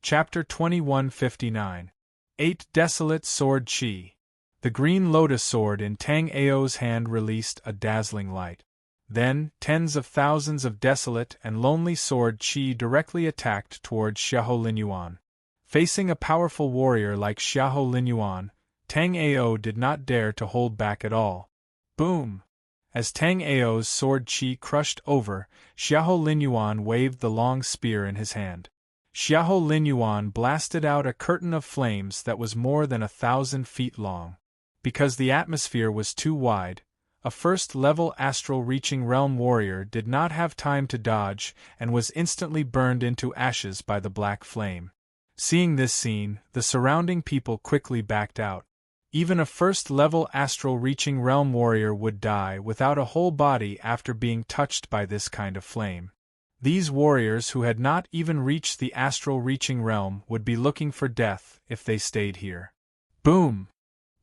Speaker 1: Chapter 2159. 8 Desolate Sword Chi. The green lotus sword in Tang Ao's hand released a dazzling light. Then, tens of thousands of desolate and lonely sword chi directly attacked towards Xiahou Linyuan. Facing a powerful warrior like Xiahou Linyuan, Tang Ao did not dare to hold back at all. Boom! As Tang Ao's sword chi crushed over, Xiahou Linyuan waved the long spear in his hand. Xiahou Linyuan blasted out a curtain of flames that was more than 1,000 feet long. Because the atmosphere was too wide, a first-level astral-reaching realm warrior did not have time to dodge and was instantly burned into ashes by the black flame. Seeing this scene, the surrounding people quickly backed out. Even a first-level astral-reaching realm warrior would die without a whole body after being touched by this kind of flame. These warriors who had not even reached the astral-reaching realm would be looking for death if they stayed here. Boom!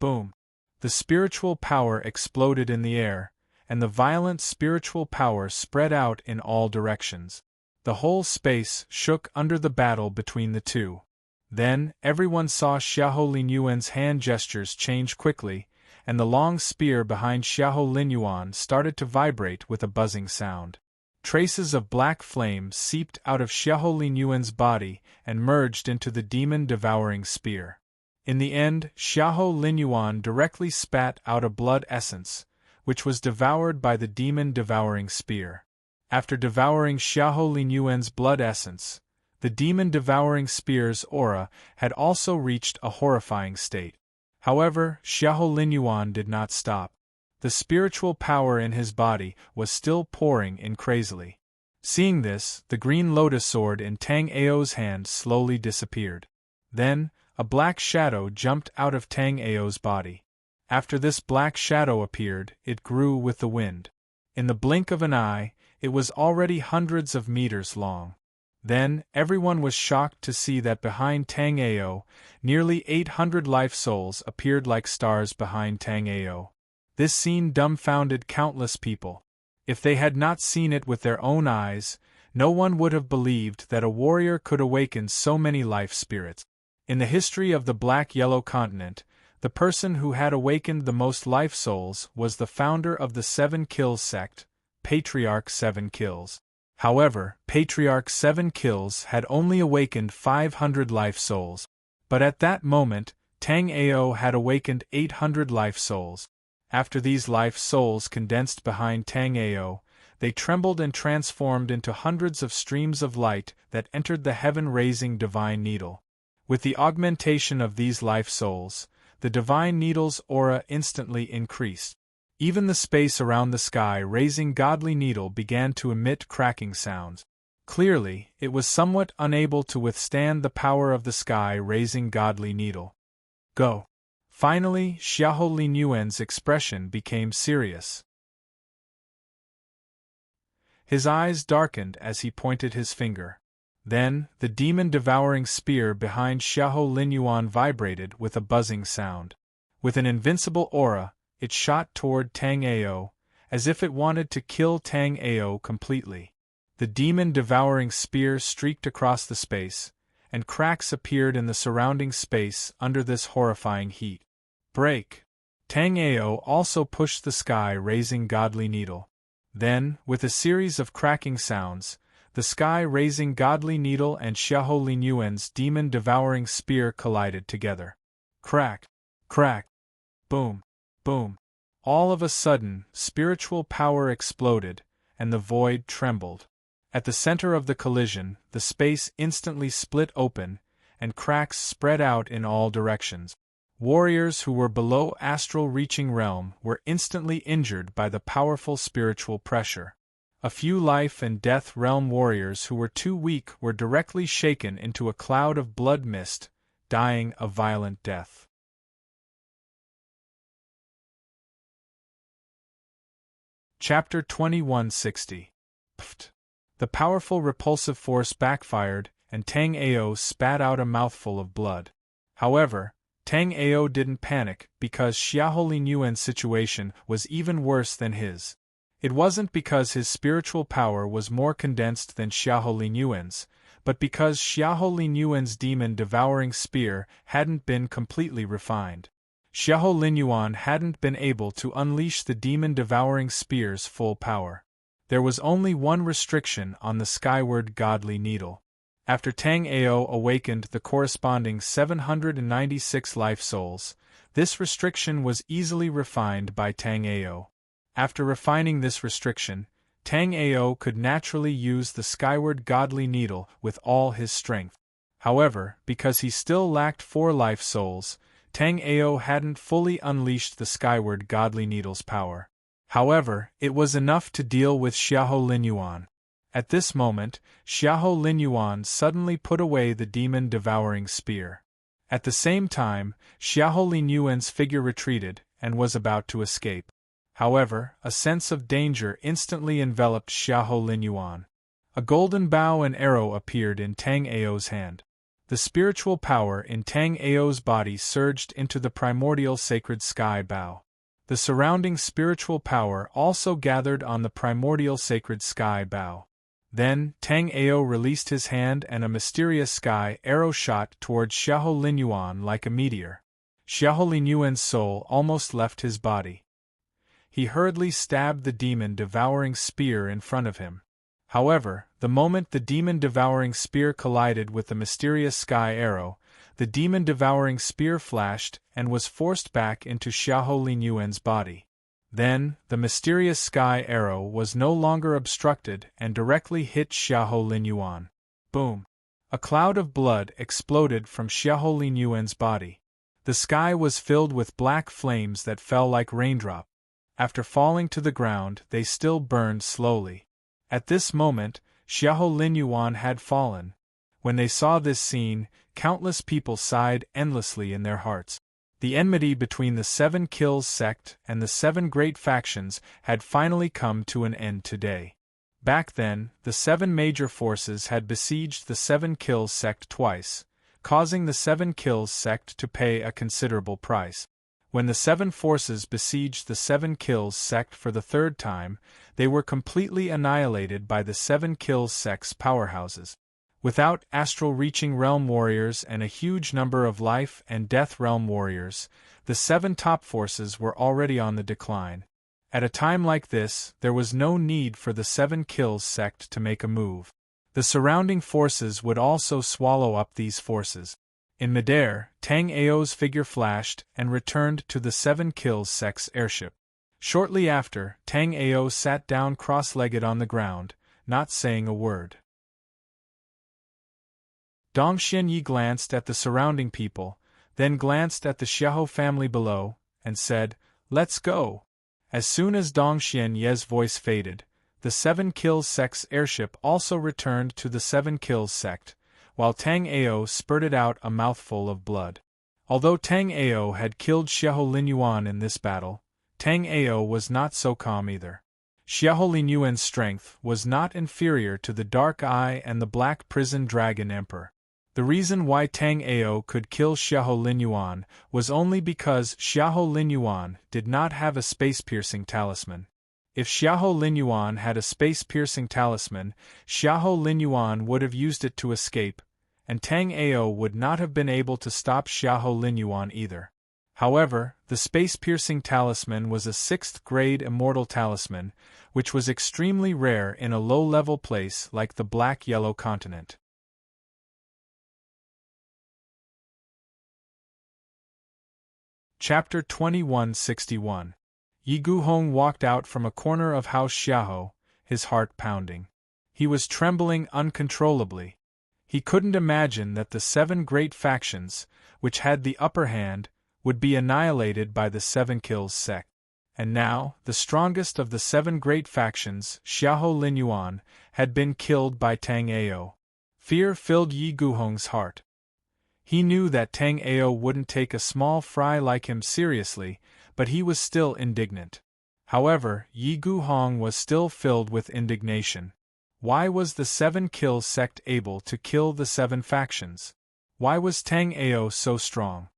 Speaker 1: Boom! The spiritual power exploded in the air, and the violent spiritual power spread out in all directions. The whole space shook under the battle between the two. Then, everyone saw Xiahou Linyuan's hand gestures change quickly, and the long spear behind Xiahou Linyuan started to vibrate with a buzzing sound. Traces of black flame seeped out of Xiahou Linyuan's body and merged into the demon-devouring spear. In the end, Xiahou Linyuan directly spat out a blood essence, which was devoured by the demon-devouring spear. After devouring Xiahou Linyuan's blood essence, the demon-devouring spear's aura had also reached a horrifying state. However, Xiahou Linyuan did not stop. The spiritual power in his body was still pouring in crazily. Seeing this, the green lotus sword in Tang Ao's hand slowly disappeared. Then, a black shadow jumped out of Tang Ao's body. After this black shadow appeared, it grew with the wind. In the blink of an eye, it was already hundreds of meters long. Then, everyone was shocked to see that behind Tang Ao, nearly 800 life souls appeared like stars behind Tang Ao. This scene dumbfounded countless people. If they had not seen it with their own eyes, no one would have believed that a warrior could awaken so many life spirits. In the history of the Black-Yellow Continent, the person who had awakened the most life souls was the founder of the Seven Kills sect, Patriarch Seven Kills. However, Patriarch Seven Kills had only awakened 500 life souls. But at that moment, Tang Ao had awakened 800 life souls. After these life souls condensed behind Tang Ao, they trembled and transformed into hundreds of streams of light that entered the heaven-raising divine needle. With the augmentation of these life souls, the divine needle's aura instantly increased. Even the space around the sky-raising godly needle began to emit cracking sounds. Clearly, it was somewhat unable to withstand the power of the sky-raising godly needle. Go! Finally, Xiahou Linyuan's expression became serious. His eyes darkened as he pointed his finger. Then, the demon-devouring spear behind Xiahou Linyuan vibrated with a buzzing sound. With an invincible aura, it shot toward Tang Ao, as if it wanted to kill Tang Ao completely. The demon-devouring spear streaked across the space, and cracks appeared in the surrounding space under this horrifying heat. Break! Tang Ao also pushed the sky-raising godly needle. Then, with a series of cracking sounds, the sky-raising godly needle and Xiahou Linyuan's demon-devouring spear collided together. Crack! Crack! Boom! Boom! All of a sudden, spiritual power exploded, and the void trembled. At the center of the collision, the space instantly split open, and cracks spread out in all directions. Warriors who were below astral reaching realm were instantly injured by the powerful spiritual pressure. A few life and death realm warriors who were too weak were directly shaken into a cloud of blood mist, dying a violent death. Chapter 2160. Pft! The powerful repulsive force backfired, and Tang Ao spat out a mouthful of blood. However, Tang Ao didn't panic because Xiahou Linyuan's situation was even worse than his. It wasn't because his spiritual power was more condensed than Xiahou Linyuan's, but because Xiahou Linyuan's demon-devouring spear hadn't been completely refined. Xiahou Linyuan hadn't been able to unleash the demon-devouring spear's full power. There was only one restriction on the skyward godly needle. After Tang Ao awakened the corresponding 796 life souls, this restriction was easily refined by Tang Ao. After refining this restriction, Tang Ao could naturally use the skyward godly needle with all his strength. However, because he still lacked 4 life souls, Tang Ao hadn't fully unleashed the skyward godly needle's power. However, it was enough to deal with Xiahou Linyuan. At this moment, Xiahou Linyuan suddenly put away the demon-devouring spear. At the same time, Xiahou Linyuan's figure retreated and was about to escape. However, a sense of danger instantly enveloped Xiahou Linyuan. A golden bow and arrow appeared in Tang Ao's hand. The spiritual power in Tang Ao's body surged into the primordial sacred sky bow. The surrounding spiritual power also gathered on the primordial sacred sky bow. Then, Tang Ao released his hand and a mysterious sky arrow shot towards Xiahou Linyuan like a meteor. Xiahou Linyuan's soul almost left his body. He hurriedly stabbed the demon-devouring spear in front of him. However, the moment the demon-devouring spear collided with the mysterious sky arrow, the demon-devouring spear flashed and was forced back into Xiahou Linyuan's body. Then, the mysterious sky arrow was no longer obstructed and directly hit Xiahou Linyuan. Boom! A cloud of blood exploded from Xiahou Linyuan's body. The sky was filled with black flames that fell like raindrops. After falling to the ground, they still burned slowly. At this moment, Xiahou Linyuan had fallen. When they saw this scene, countless people sighed endlessly in their hearts. The enmity between the Seven Kills sect and the seven great factions had finally come to an end today. Back then, the seven major forces had besieged the Seven Kills sect twice, causing the Seven Kills sect to pay a considerable price. When the seven forces besieged the Seven Kills sect for the third time, they were completely annihilated by the Seven Kills sect's powerhouses. Without astral-reaching realm warriors and a huge number of life and death realm warriors, the seven top forces were already on the decline. At a time like this, there was no need for the Seven Kills sect to make a move. The surrounding forces would also swallow up these forces. In midair, Tang Ao's figure flashed and returned to the Seven Kills sect's airship. Shortly after, Tang Ao sat down cross-legged on the ground, not saying a word. Dong Xianyi glanced at the surrounding people, then glanced at the Xiahou family below, and said, "Let's go." As soon as Dong Xianye's voice faded, the Seven Kills sect's airship also returned to the Seven Kills sect, while Tang Ao spurted out a mouthful of blood. Although Tang Ao had killed Xiahou Linyuan in this battle, Tang Ao was not so calm either. Xiahou Linyuan's strength was not inferior to the Dark Eye and the Black Prison Dragon Emperor. The reason why Tang Ao could kill Xiahou Linyuan was only because Xiahou Linyuan did not have a space-piercing talisman. If Xiahou Linyuan had a space-piercing talisman, Xiahou Linyuan would have used it to escape, and Tang Ao would not have been able to stop Xiahou Linyuan either. However, the space-piercing talisman was a 6th-grade immortal talisman, which was extremely rare in a low-level place like the Black-Yellow Continent. Chapter 2161. Yi Guhong walked out from a corner of House Xiahou, his heart pounding. He was trembling uncontrollably. He couldn't imagine that the seven great factions, which had the upper hand, would be annihilated by the Seven Kills sect. And now, the strongest of the seven great factions, Xiahou Linyuan, had been killed by Tang Ao. Fear filled Yi Guhong's heart. He knew that Tang Ao wouldn't take a small fry like him seriously, but he was still indignant. However, Yi Guhong was still filled with indignation. Why was the Seven Kills sect able to kill the seven factions? Why was Tang Ao so strong?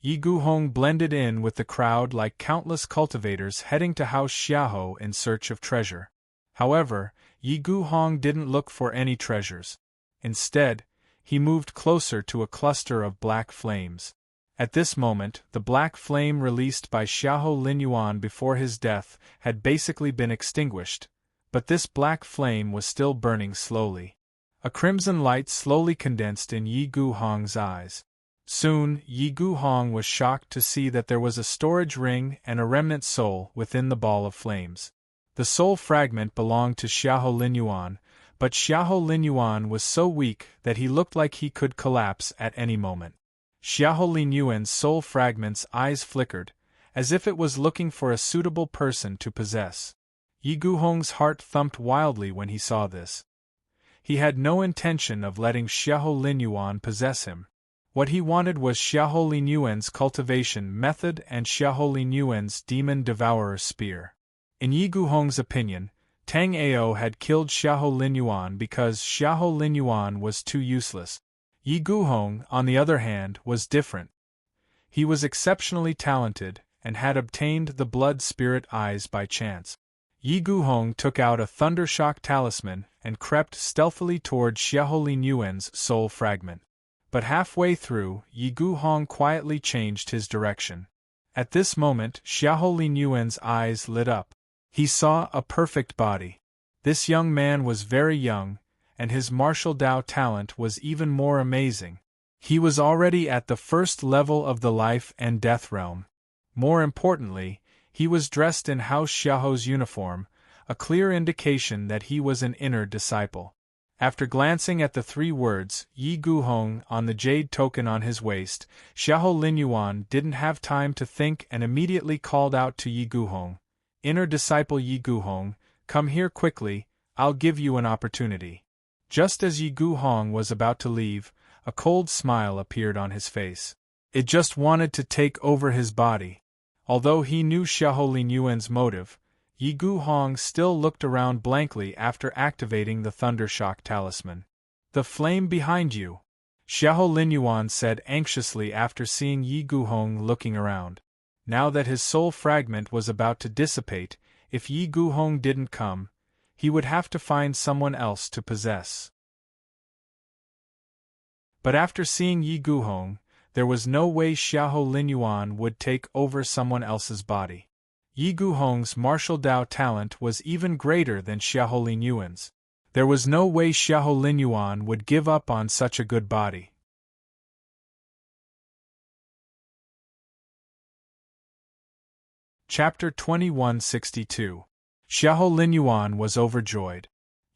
Speaker 1: Yi Guhong blended in with the crowd like countless cultivators heading to House Xiahou in search of treasure. However, Yi Guhong didn't look for any treasures. Instead, he moved closer to a cluster of black flames. At this moment, the black flame released by Xiahou Linyuan before his death had basically been extinguished, but this black flame was still burning slowly. A crimson light slowly condensed in Yi Guhong's eyes. Soon, Yi Guhong was shocked to see that there was a storage ring and a remnant soul within the ball of flames. The soul fragment belonged to Xiahou Linyuan, but Xiahou Linyuan was so weak that he looked like he could collapse at any moment. Xiahou Linyuan's soul fragment's eyes flickered, as if it was looking for a suitable person to possess. Yi Guhong's heart thumped wildly when he saw this. He had no intention of letting Xiahou Linyuan possess him. What he wanted was Xiahou Linyuan's cultivation method and Xiahou Linyuan's demon devourer spear. In Yi Guhong's opinion, Tang Ao had killed Xiahou Linyuan because Xiahou Linyuan was too useless. Yi Guhong, on the other hand, was different. He was exceptionally talented, and had obtained the blood spirit eyes by chance. Yi Guhong took out a Thundershock talisman and crept stealthily toward Xiahou Linyuan's soul fragment. But halfway through, Yi Guhong quietly changed his direction. At this moment, Xiahou Linyuan's eyes lit up. He saw a perfect body. This young man was very young, and his martial Dao talent was even more amazing. He was already at the first level of the life and death realm. More importantly, he was dressed in House Xiahou's uniform, a clear indication that he was an inner disciple. After glancing at the three words, Yi Guhong, on the jade token on his waist, Xiahou Linyuan didn't have time to think and immediately called out to Yi Guhong, "Inner disciple Yi Guhong, come here quickly, I'll give you an opportunity." Just as Yi Guhong was about to leave, a cold smile appeared on his face. It just wanted to take over his body. Although he knew Xiahou Linyuan's motive, Yi Guhong still looked around blankly after activating the Thundershock talisman. The flame behind you, Xiahou Linyuan said anxiously after seeing Yi Guhong looking around. Now that his soul fragment was about to dissipate, if Yi Guhong didn't come, he would have to find someone else to possess. But after seeing Yi Guhong, there was no way Xiahou Linyuan would take over someone else's body. Yi Guhong's martial Dao talent was even greater than Xiahou Linyuan's. There was no way Xiahou Linyuan would give up on such a good body. Chapter 2162. Xiahou Linyuan was overjoyed.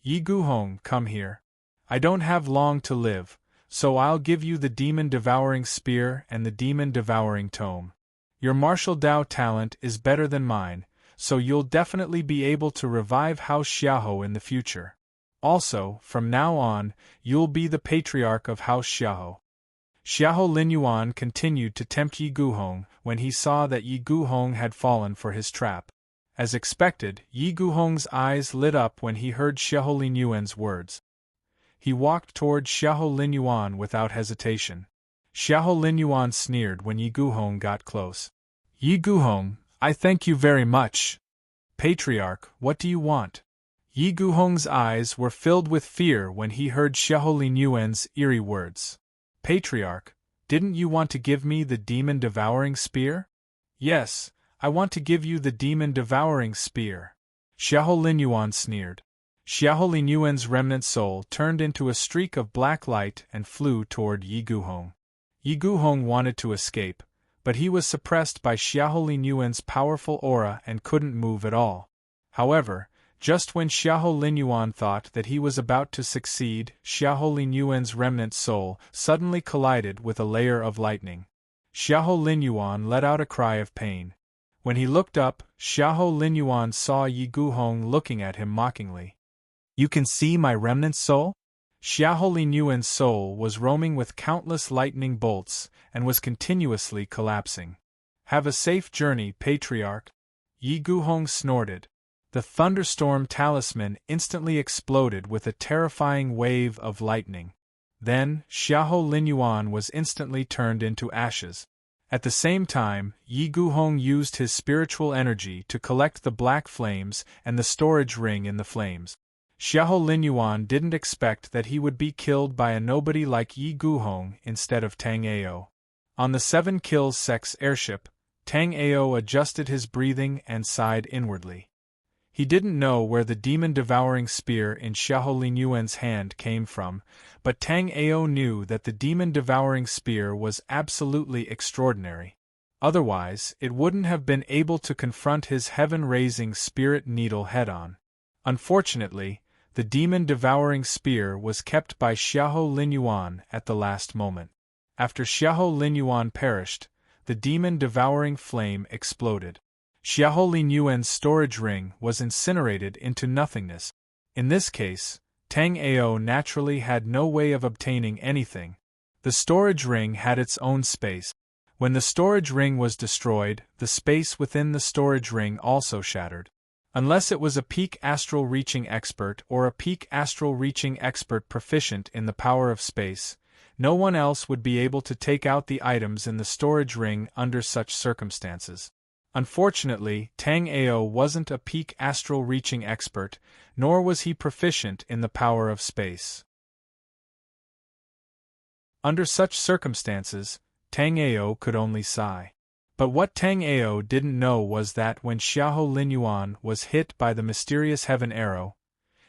Speaker 1: Yi Guhong, come here. I don't have long to live, so I'll give you the demon-devouring spear and the demon-devouring tome. Your martial Dao talent is better than mine, so you'll definitely be able to revive House Xiahou in the future. Also, from now on, you'll be the patriarch of House Xiahou. Xiahou Linyuan continued to tempt Yi Guhong when he saw that Yi Guhong had fallen for his trap. As expected, Yi Guhong's eyes lit up when he heard Xiahou Linyuan's words. He walked toward Xiahou Linyuan without hesitation. Xiahou Linyuan sneered when Yi Guhong got close. Yi Guhong, I thank you very much. Patriarch, what do you want? Yi Guhong's eyes were filled with fear when he heard Xiahou Linyuan's eerie words. Patriarch, didn't you want to give me the demon-devouring spear? Yes, I want to give you the demon-devouring spear. Xiahou Linyuan sneered. Xiahou Linyuan's remnant soul turned into a streak of black light and flew toward Yi Guhong. Yi Guhong wanted to escape, but he was suppressed by Xiahou Linyuan's powerful aura and couldn't move at all. However, just when Xiahou Linyuan thought that he was about to succeed, Xiahou Linyuan's remnant soul suddenly collided with a layer of lightning. Xiahou Linyuan let out a cry of pain. When he looked up, Xiahou Linyuan saw Yi Guhong looking at him mockingly. You can see my remnant soul? Xiahou Linyuan's soul was roaming with countless lightning bolts and was continuously collapsing. Have a safe journey, Patriarch. Yi Guhong snorted. The thunderstorm talisman instantly exploded with a terrifying wave of lightning. Then, Xiahou Linyuan was instantly turned into ashes. At the same time, Yi Guhong used his spiritual energy to collect the black flames and the storage ring in the flames. Xiahou Linyuan didn't expect that he would be killed by a nobody like Yi Guhong instead of Tang Ao. On the 7 Kills Sex airship, Tang Ao adjusted his breathing and sighed inwardly. He didn't know where the demon-devouring spear in Xiahou Linyuan's hand came from, but Tang Ao knew that the demon-devouring spear was absolutely extraordinary. Otherwise, it wouldn't have been able to confront his heaven-raising spirit needle head-on. Unfortunately, the demon-devouring spear was kept by Xiahou Linyuan at the last moment. After Xiahou Linyuan perished, the demon-devouring flame exploded. Xiahou Linyuan's storage ring was incinerated into nothingness. In this case, Tang Ao naturally had no way of obtaining anything. The storage ring had its own space. When the storage ring was destroyed, the space within the storage ring also shattered. Unless it was a peak astral reaching expert or a peak astral reaching expert proficient in the power of space, no one else would be able to take out the items in the storage ring under such circumstances. Unfortunately, Tang Ao wasn't a peak astral reaching expert, nor was he proficient in the power of space. Under such circumstances, Tang Ao could only sigh. But what Tang Ao didn't know was that when Xiahou Linyuan was hit by the mysterious heaven arrow,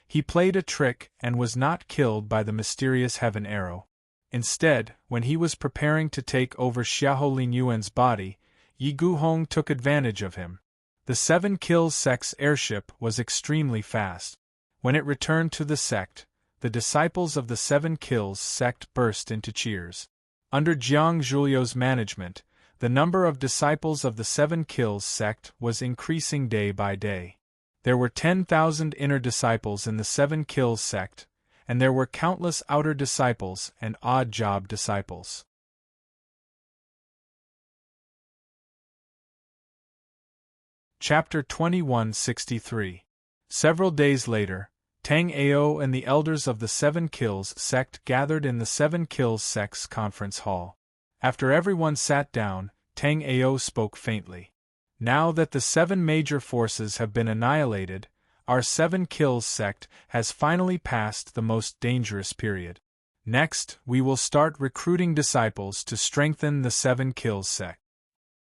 Speaker 1: he played a trick and was not killed by the mysterious heaven arrow. Instead, when he was preparing to take over Xiahou Linyuan's body, Yi Guhong took advantage of him. The 7 Kills Sex airship was extremely fast. When it returned to the sect, the disciples of the 7 Kills sect burst into cheers. Under Jiang Zhuliu's management, the number of disciples of the 7 Kills sect was increasing day by day. There were 10,000 inner disciples in the 7 Kills sect, and there were countless outer disciples and odd job disciples. Chapter 2163. Several days later, Tang Ao and the elders of the Seven Kills sect gathered in the Seven Kills sect's conference hall. After everyone sat down, Tang Ao spoke faintly. Now that the 7 major forces have been annihilated, our Seven Kills sect has finally passed the most dangerous period. Next, we will start recruiting disciples to strengthen the Seven Kills sect.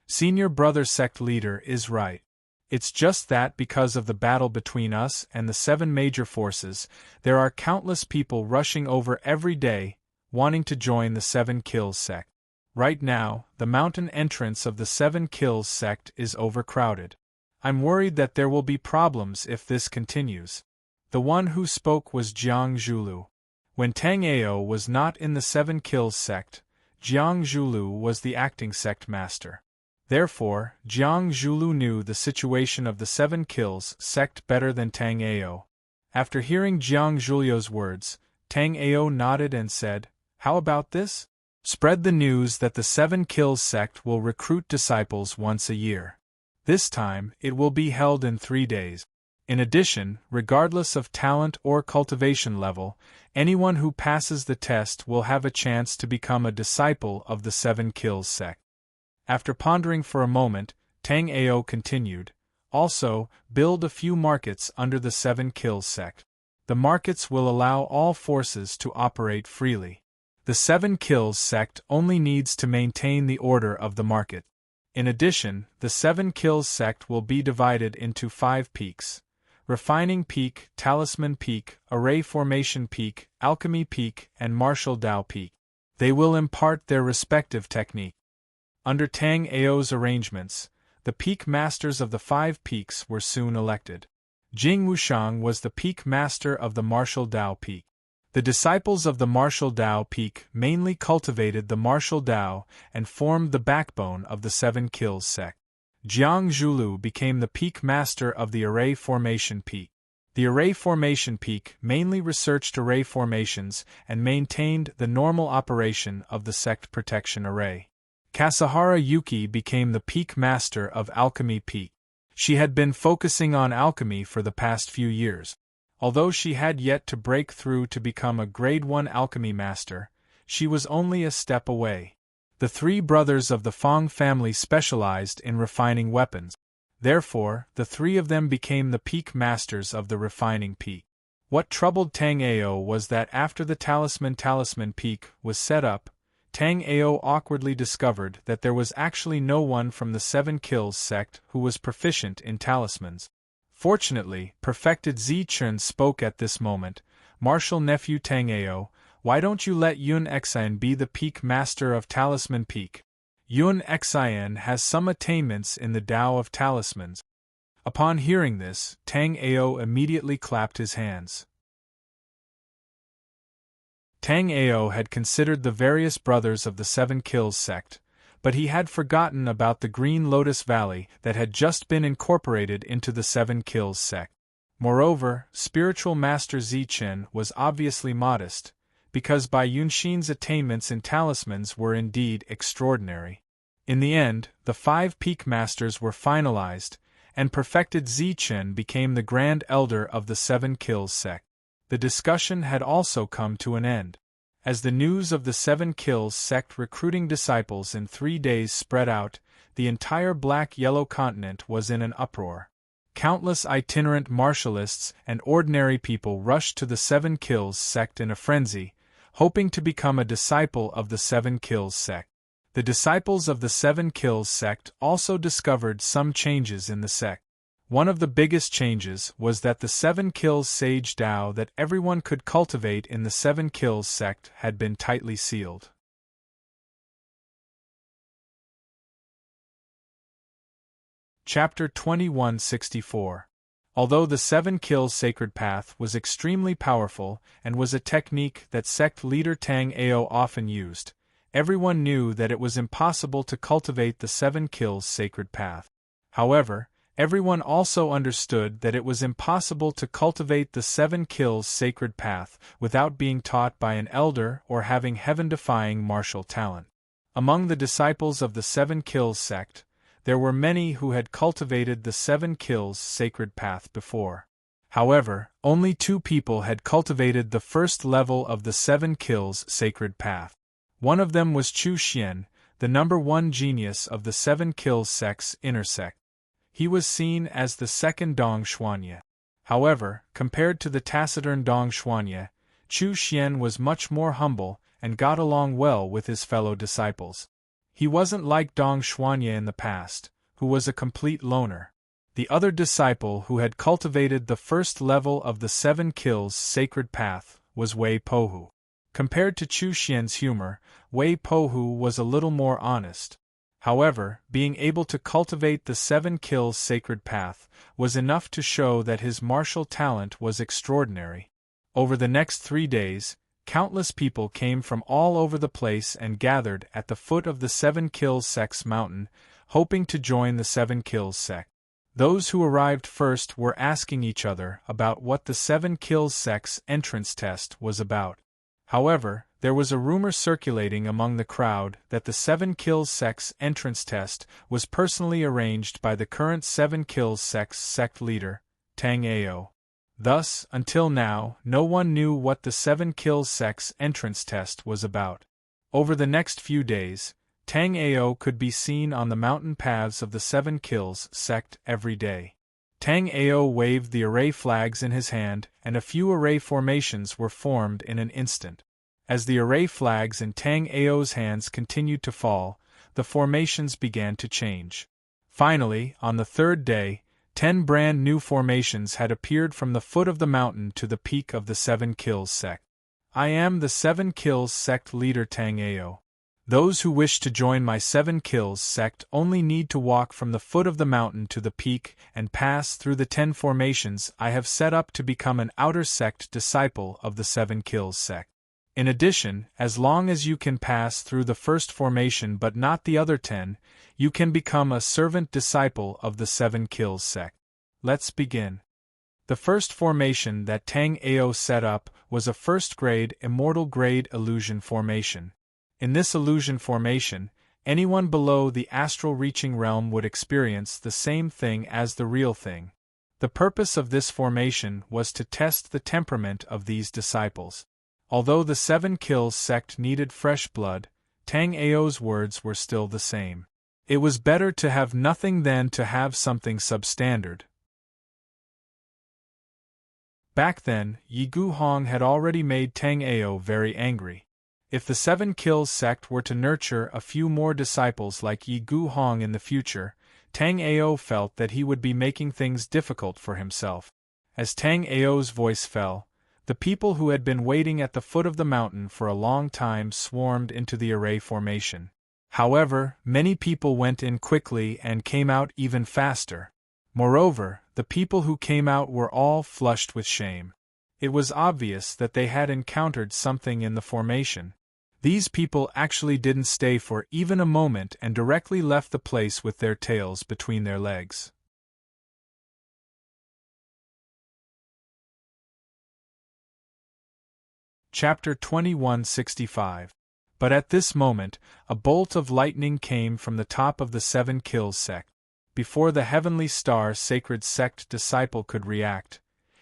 Speaker 1: Senior brother sect leader is right. It's just that because of the battle between us and the 7 major forces, there are countless people rushing over every day, wanting to join the Seven Kills sect. Right now, the mountain entrance of the Seven Kills sect is overcrowded. I'm worried that there will be problems if this continues. The one who spoke was Jiang Zhulu. When Tang Ao was not in the Seven Kills sect, Jiang Zhulu was the acting sect master. Therefore, Jiang Zhulu knew the situation of the Seven Kills sect better than Tang Ao. After hearing Jiang Zhulu's words, Tang Ao nodded and said, "How about this? Spread the news that the Seven Kills sect will recruit disciples once a year. This time, it will be held in 3 days. In addition, regardless of talent or cultivation level, anyone who passes the test will have a chance to become a disciple of the Seven Kills sect." After pondering for a moment, Tang Ao continued, "Also, build a few markets under the Seven Kills sect. The markets will allow all forces to operate freely. The Seven Kills sect only needs to maintain the order of the market. In addition, the Seven Kills sect will be divided into 5 peaks: Refining Peak, Talisman Peak, Array Formation Peak, Alchemy Peak, and Martial Dao Peak. They will impart their respective technique. Under Tang Ao's arrangements, the peak masters of the 5 peaks were soon elected. Jing Wushang was the peak master of the Martial Dao Peak. The disciples of the Martial Dao Peak mainly cultivated the Martial Dao and formed the backbone of the Seven Kills sect. Jiang Zhulu became the peak master of the Array Formation Peak. The Array Formation Peak mainly researched array formations and maintained the normal operation of the sect protection array. Kasahara Yuki became the peak master of Alchemy Peak. She had been focusing on alchemy for the past few years. Although she had yet to break through to become a Grade 1 alchemy master, she was only a step away. The 3 brothers of the Fong family specialized in refining weapons. Therefore, the 3 of them became the peak masters of the refining peak. What troubled Tang Ao was that after the Talisman Peak was set up, Tang Ao awkwardly discovered that there was actually no one from the Seven Kills sect who was proficient in talismans. Fortunately, perfected Zichun spoke at this moment. "Martial nephew Tang Ao, why don't you let Yun Xian be the peak master of Talisman Peak? Yun Xian has some attainments in the Tao of talismans." Upon hearing this, Tang Ao immediately clapped his hands. Tang Ao had considered the various brothers of the Seven Kills sect, but he had forgotten about the Green Lotus Valley that had just been incorporated into the Seven Kills sect. Moreover, spiritual master Zichen was obviously modest, because Bai Yunxin's attainments in talismans were indeed extraordinary. In the end, the 5 peak masters were finalized, and perfected Zichen became the Grand Elder of the Seven Kills sect. The discussion had also come to an end. As the news of the Seven Kills sect recruiting disciples in 3 days spread out, the entire black-yellow continent was in an uproar. Countless itinerant martialists and ordinary people rushed to the Seven Kills sect in a frenzy, hoping to become a disciple of the Seven Kills sect. The disciples of the Seven Kills sect also discovered some changes in the sect. One of the biggest changes was that the Seven Kills Sage Dao that everyone could cultivate in the Seven Kills sect had been tightly sealed. Chapter 2164. Although the Seven Kills Sacred Path was extremely powerful and was a technique that sect leader Tang Ao often used, everyone knew that it was impossible to cultivate the Seven Kills Sacred Path. However, everyone also understood that it was impossible to cultivate the Seven Kills Sacred Path without being taught by an elder or having heaven-defying martial talent. Among the disciples of the Seven Kills sect, there were many who had cultivated the 7 kills sacred path before. However, only 2 people had cultivated the first level of the 7 kills sacred path. One of them was Chu Xian, the number 1 genius of the 7 kills sect's inner sect. He was seen as the second Dong Xuanye. However, compared to the taciturn Dong Xuanye, Chu Xian was much more humble and got along well with his fellow disciples. He wasn't like Dong Xuanye in the past, who was a complete loner. The other disciple who had cultivated the first level of the 7 kills sacred path was Wei Pohu. Compared to Chu Xian's humor, Wei Pohu was a little more honest. However, being able to cultivate the 7 kills sacred path was enough to show that his martial talent was extraordinary. Over the next 3 days, countless people came from all over the place and gathered at the foot of the 7 kills sect's mountain, hoping to join the 7 kills sect. Those who arrived first were asking each other about what the 7 kills sect's entrance test was about. However, there was a rumor circulating among the crowd that the 7 kills sect's entrance test was personally arranged by the current 7 kills sect's sect leader, Tang Ao. Thus, until now, no one knew what the 7 kills sect's entrance test was about. Over the next few days, Tang Ao could be seen on the mountain paths of the 7 kills sect every day. Tang Ao waved the array flags in his hand, and a few array formations were formed in an instant. As the array flags in Tang Ao's hands continued to fall, the formations began to change. Finally, on the 3rd day, 10 brand new formations had appeared from the foot of the mountain to the peak of the 7 kills sect. I am the 7 kills sect leader Tang Ao. Those who wish to join my 7 kills sect only need to walk from the foot of the mountain to the peak and pass through the 10 formations I have set up to become an outer sect disciple of the 7 kills sect. In addition, as long as you can pass through the first formation but not the other 10, you can become a servant disciple of the 7 kills sect. Let's begin. The first formation that Tang Ao set up was a first-grade, immortal-grade illusion formation. In this illusion formation, anyone below the astral reaching realm would experience the same thing as the real thing. The purpose of this formation was to test the temperament of these disciples. Although the 7 kills sect needed fresh blood, Tang Ao's words were still the same. It was better to have nothing than to have something substandard. Back then, Yi Gu Hong had already made Tang Ao very angry. If the 7 kills sect were to nurture a few more disciples like Yi Gu Hong in the future, Tang Ao felt that he would be making things difficult for himself. As Tang Ao's voice fell, the people who had been waiting at the foot of the mountain for a long time swarmed into the array formation. However, many people went in quickly and came out even faster. Moreover, the people who came out were all flushed with shame. It was obvious that they had encountered something in the formation. These people actually didn't stay for even a moment and directly left the place with their tails between their legs. Chapter 2165. But at this moment, a bolt of lightning came from the top of the 7 kills sect. Before the heavenly star sacred sect disciple could react,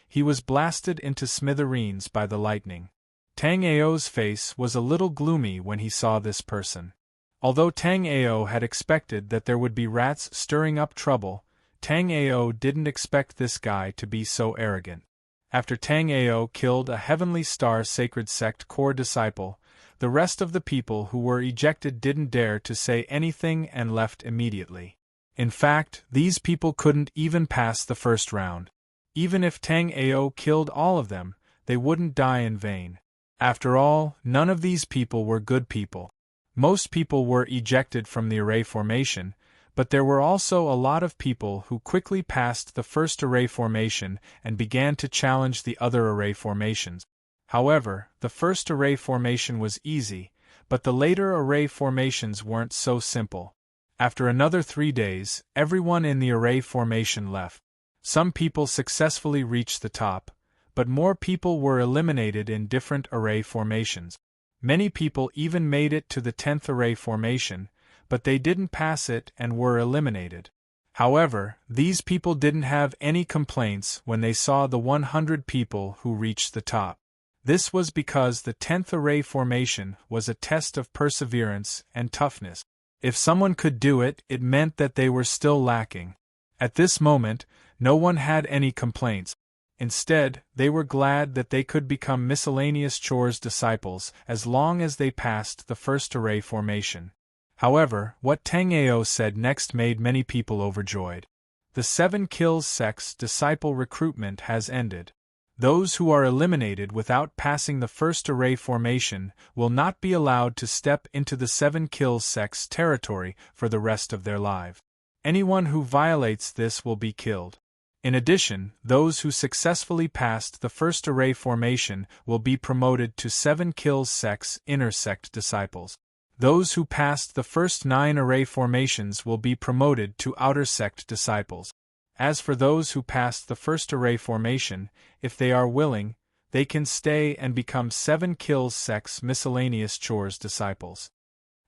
Speaker 1: he was blasted into smithereens by the lightning. Tang Ao's face was a little gloomy when he saw this person. Although Tang Ao had expected that there would be rats stirring up trouble, Tang Ao didn't expect this guy to be so arrogant. After Tang Ao killed a heavenly star sacred sect core disciple, the rest of the people who were ejected didn't dare to say anything and left immediately. In fact, these people couldn't even pass the first round. Even if Tang Ao killed all of them, they wouldn't die in vain. After all, none of these people were good people. Most people were ejected from the array formation, but there were also a lot of people who quickly passed the first array formation and began to challenge the other array formations. However, the first array formation was easy, but the later array formations weren't so simple. After another 3 days, everyone in the array formation left. Some people successfully reached the top, but more people were eliminated in different array formations. Many people even made it to the 10th array formation, but they didn't pass it and were eliminated. However, these people didn't have any complaints when they saw the 100 people who reached the top. This was because the 10th array formation was a test of perseverance and toughness. If someone could do it, it meant that they were still lacking. At this moment, no one had any complaints. Instead, they were glad that they could become miscellaneous chores disciples as long as they passed the first array formation. However, what Tang Ao said next made many people overjoyed. The 7 kills sect's disciple recruitment has ended. Those who are eliminated without passing the first array formation will not be allowed to step into the 7 kills sect's territory for the rest of their lives. Anyone who violates this will be killed. In addition, those who successfully passed the first array formation will be promoted to 7 kills sect's inner sect disciples. Those who passed the first 9 array formations will be promoted to outer sect disciples. As for those who passed the first array formation, if they are willing, they can stay and become 7 kills sect's miscellaneous chores disciples.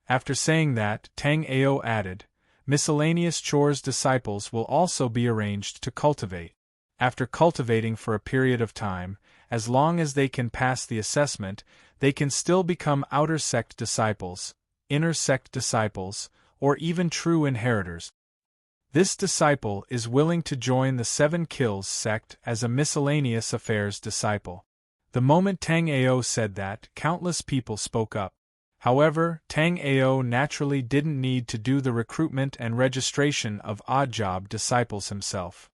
Speaker 1: After saying that, Tang Ao added, miscellaneous chores disciples will also be arranged to cultivate. After cultivating for a period of time, as long as they can pass the assessment, they can still become outer sect disciples, inner sect disciples, or even true inheritors. This disciple is willing to join the 7 kills sect as a miscellaneous affairs disciple. The moment Tang Ao said that, countless people spoke up. However, Tang Ao naturally didn't need to do the recruitment and registration of odd job disciples himself.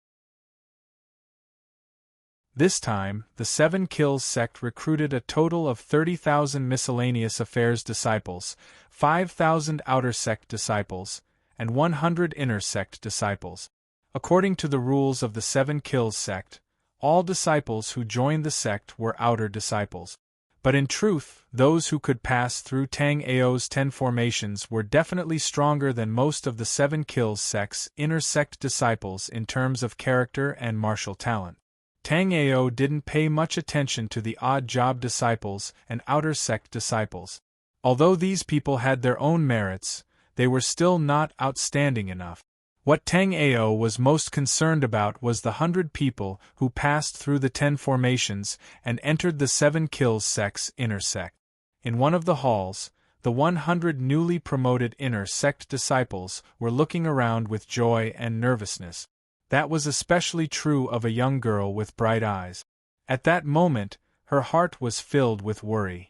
Speaker 1: This time, the 7 kills sect recruited a total of 30,000 miscellaneous affairs disciples, 5,000 outer sect disciples, and 100 inner sect disciples. According to the rules of the 7 kills sect, all disciples who joined the sect were outer disciples. But in truth, those who could pass through Tang Ao's 10 formations were definitely stronger than most of the 7 kills sect's inner sect disciples in terms of character and martial talent. Tang Ao didn't pay much attention to the odd job disciples and outer sect disciples. Although these people had their own merits, they were still not outstanding enough. What Tang Ao was most concerned about was the 100 people who passed through the 10 formations and entered the 7 kills sect's inner sect. In one of the halls, the 100 newly promoted inner sect disciples were looking around with joy and nervousness. That was especially true of a young girl with bright eyes. At that moment, her heart was filled with worry.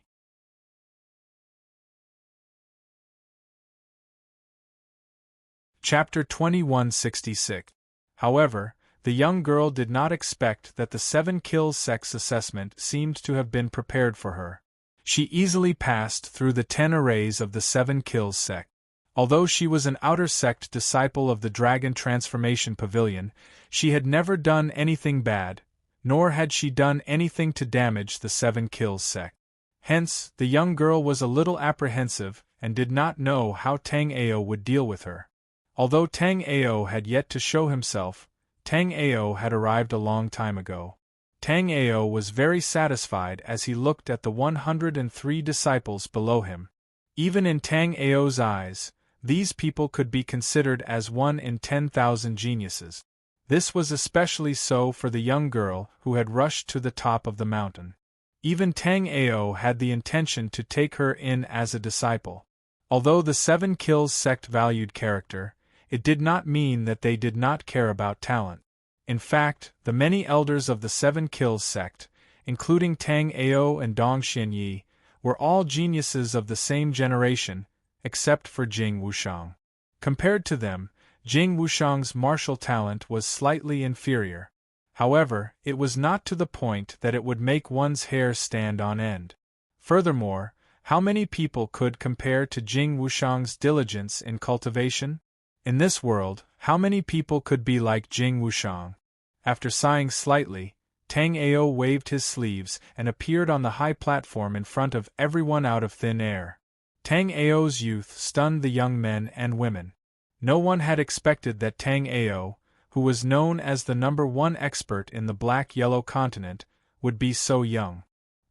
Speaker 1: Chapter 2166. However, the young girl did not expect that the 7 kills sect's assessment seemed to have been prepared for her. She easily passed through the 10 arrays of the 7 kills sect. Although she was an outer sect disciple of the Dragon Transformation Pavilion, she had never done anything bad, nor had she done anything to damage the 7 kills sect. Hence, the young girl was a little apprehensive and did not know how Tang Ao would deal with her. Although Tang Ao had yet to show himself, Tang Ao had arrived a long time ago. Tang Ao was very satisfied as he looked at the 103 disciples below him. Even in Tang Ao's eyes, these people could be considered as 1 in 10,000 geniuses. This was especially so for the young girl who had rushed to the top of the mountain. Even Tang Ao had the intention to take her in as a disciple. Although the 7 kills sect valued character, it did not mean that they did not care about talent. In fact, the many elders of the 7 kills sect, including Tang Ao and Dong Xianyi, were all geniuses of the same generation, except for Jing Wushang. Compared to them, Jing Wushang's martial talent was slightly inferior. However, it was not to the point that it would make one's hair stand on end. Furthermore, how many people could compare to Jing Wushang's diligence in cultivation? In this world, how many people could be like Jing Wushang? After sighing slightly, Tang Ao waved his sleeves and appeared on the high platform in front of everyone out of thin air. Tang Ao's youth stunned the young men and women. No one had expected that Tang Ao, who was known as the #1 expert in the Black-Yellow continent, would be so young.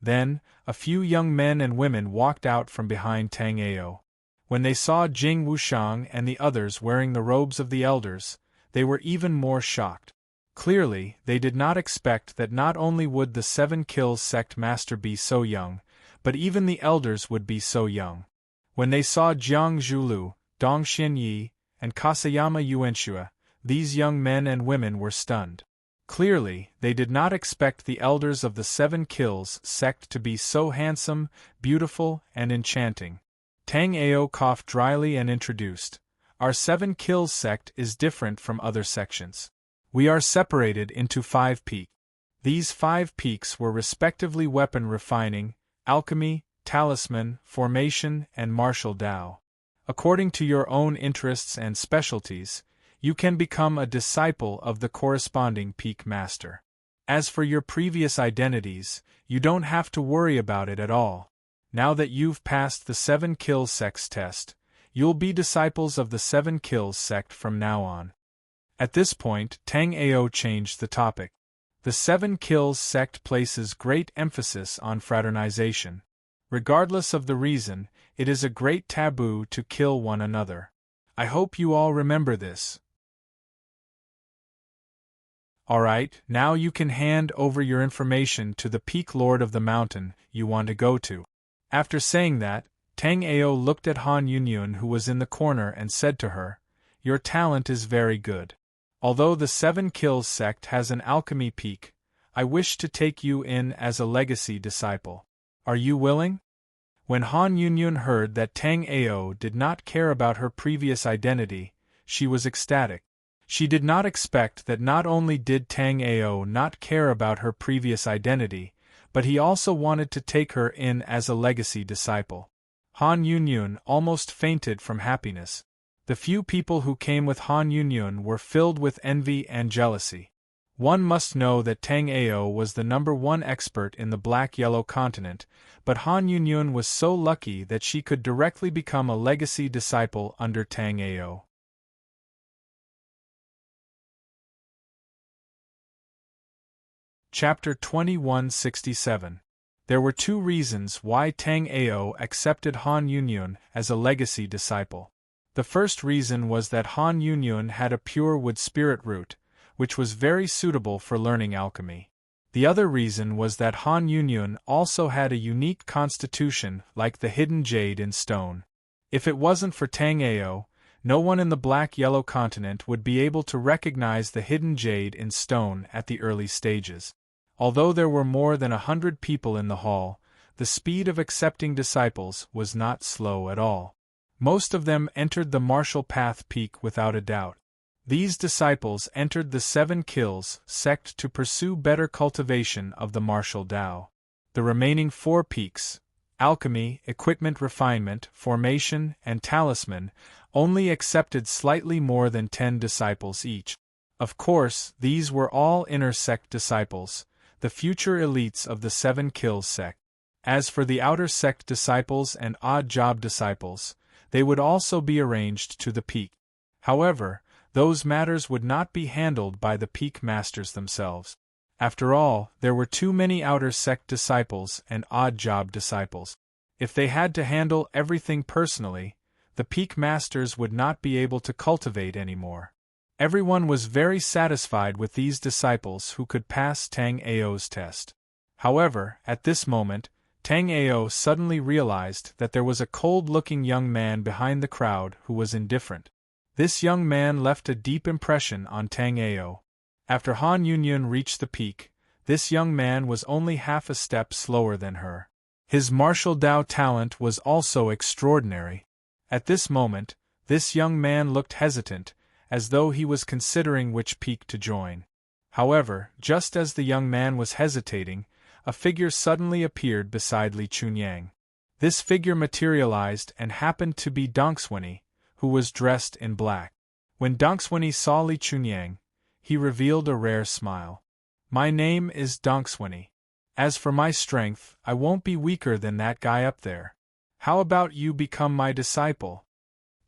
Speaker 1: Then, a few young men and women walked out from behind Tang Ao. When they saw Jing Wushang and the others wearing the robes of the elders, they were even more shocked. Clearly, they did not expect that not only would the 7 Kills sect master be so young, but even the elders would be so young. When they saw Jiang Zhulu, Dong Xinyi, and Kasayama Yuanxue, these young men and women were stunned. Clearly, they did not expect the elders of the 7 Kills sect to be so handsome, beautiful, and enchanting. Tang Ao coughed dryly and introduced, "Our 7 Kills sect is different from other sections. We are separated into 5 peaks. These 5 peaks were respectively weapon refining, alchemy, talisman, formation, and martial Tao. According to your own interests and specialties, you can become a disciple of the corresponding peak master. As for your previous identities, you don't have to worry about it at all. Now that you've passed the 7 Kills sect's test, you'll be disciples of the 7 Kills sect from now on." At this point, Tang Ao changed the topic. The 7 Kills sect places great emphasis on fraternization. Regardless of the reason, it is a great taboo to kill one another. I hope you all remember this. Alright, now you can hand over your information to the peak lord of the mountain you want to go to. After saying that, Tang Ao looked at Han Yunyun, who was in the corner, and said to her, "Your talent is very good. Although the 7 Kills sect has an alchemy peak, I wish to take you in as a legacy disciple. Are you willing?" When Han Yunyun heard that Tang Ao did not care about her previous identity, she was ecstatic. She did not expect that not only did Tang Ao not care about her previous identity, but he also wanted to take her in as a legacy disciple. Han Yunyun almost fainted from happiness. The few people who came with Han Yunyun were filled with envy and jealousy. One must know that Tang Ao was the #1 expert in the Black-Yellow continent, but Han Yunyun was so lucky that she could directly become a legacy disciple under Tang Ao. Chapter 2167. There were 2 reasons why Tang Ao accepted Han Yunyun as a legacy disciple. The first reason was that Han Yunyun had a pure wood spirit root, which was very suitable for learning alchemy. The other reason was that Han Yunyun also had a unique constitution like the hidden jade in stone. If it wasn't for Tang Ao, no one in the Black-Yellow continent would be able to recognize the hidden jade in stone at the early stages. Although there were more than 100 people in the hall, the speed of accepting disciples was not slow at all. Most of them entered the martial path peak without a doubt. These disciples entered the 7 Kills sect to pursue better cultivation of the martial Tao. The remaining 4 peaks, alchemy, equipment refinement, formation, and talisman, only accepted slightly more than 10 disciples each. Of course, these were all inner sect disciples, the future elites of the 7 Kills sect. As for the outer sect disciples and odd job disciples, they would also be arranged to the peak. However, those matters would not be handled by the peak masters themselves. After all, there were too many outer sect disciples and odd job disciples. If they had to handle everything personally, the peak masters would not be able to cultivate anymore. Everyone was very satisfied with these disciples who could pass Tang Ao's test. However, at this moment, Tang Ao suddenly realized that there was a cold-looking young man behind the crowd who was indifferent. This young man left a deep impression on Tang Ao. After Han Yunyun reached the peak, this young man was only half a step slower than her. His martial Tao talent was also extraordinary. At this moment, this young man looked hesitant, as though he was considering which peak to join. However, just as the young man was hesitating, a figure suddenly appeared beside Li Chunyang. This figure materialized and happened to be Dongswini, who was dressed in black. When Dongswini saw Li Chunyang, he revealed a rare smile. "My name is Dongswini. As for my strength, I won't be weaker than that guy up there. How about you become my disciple?"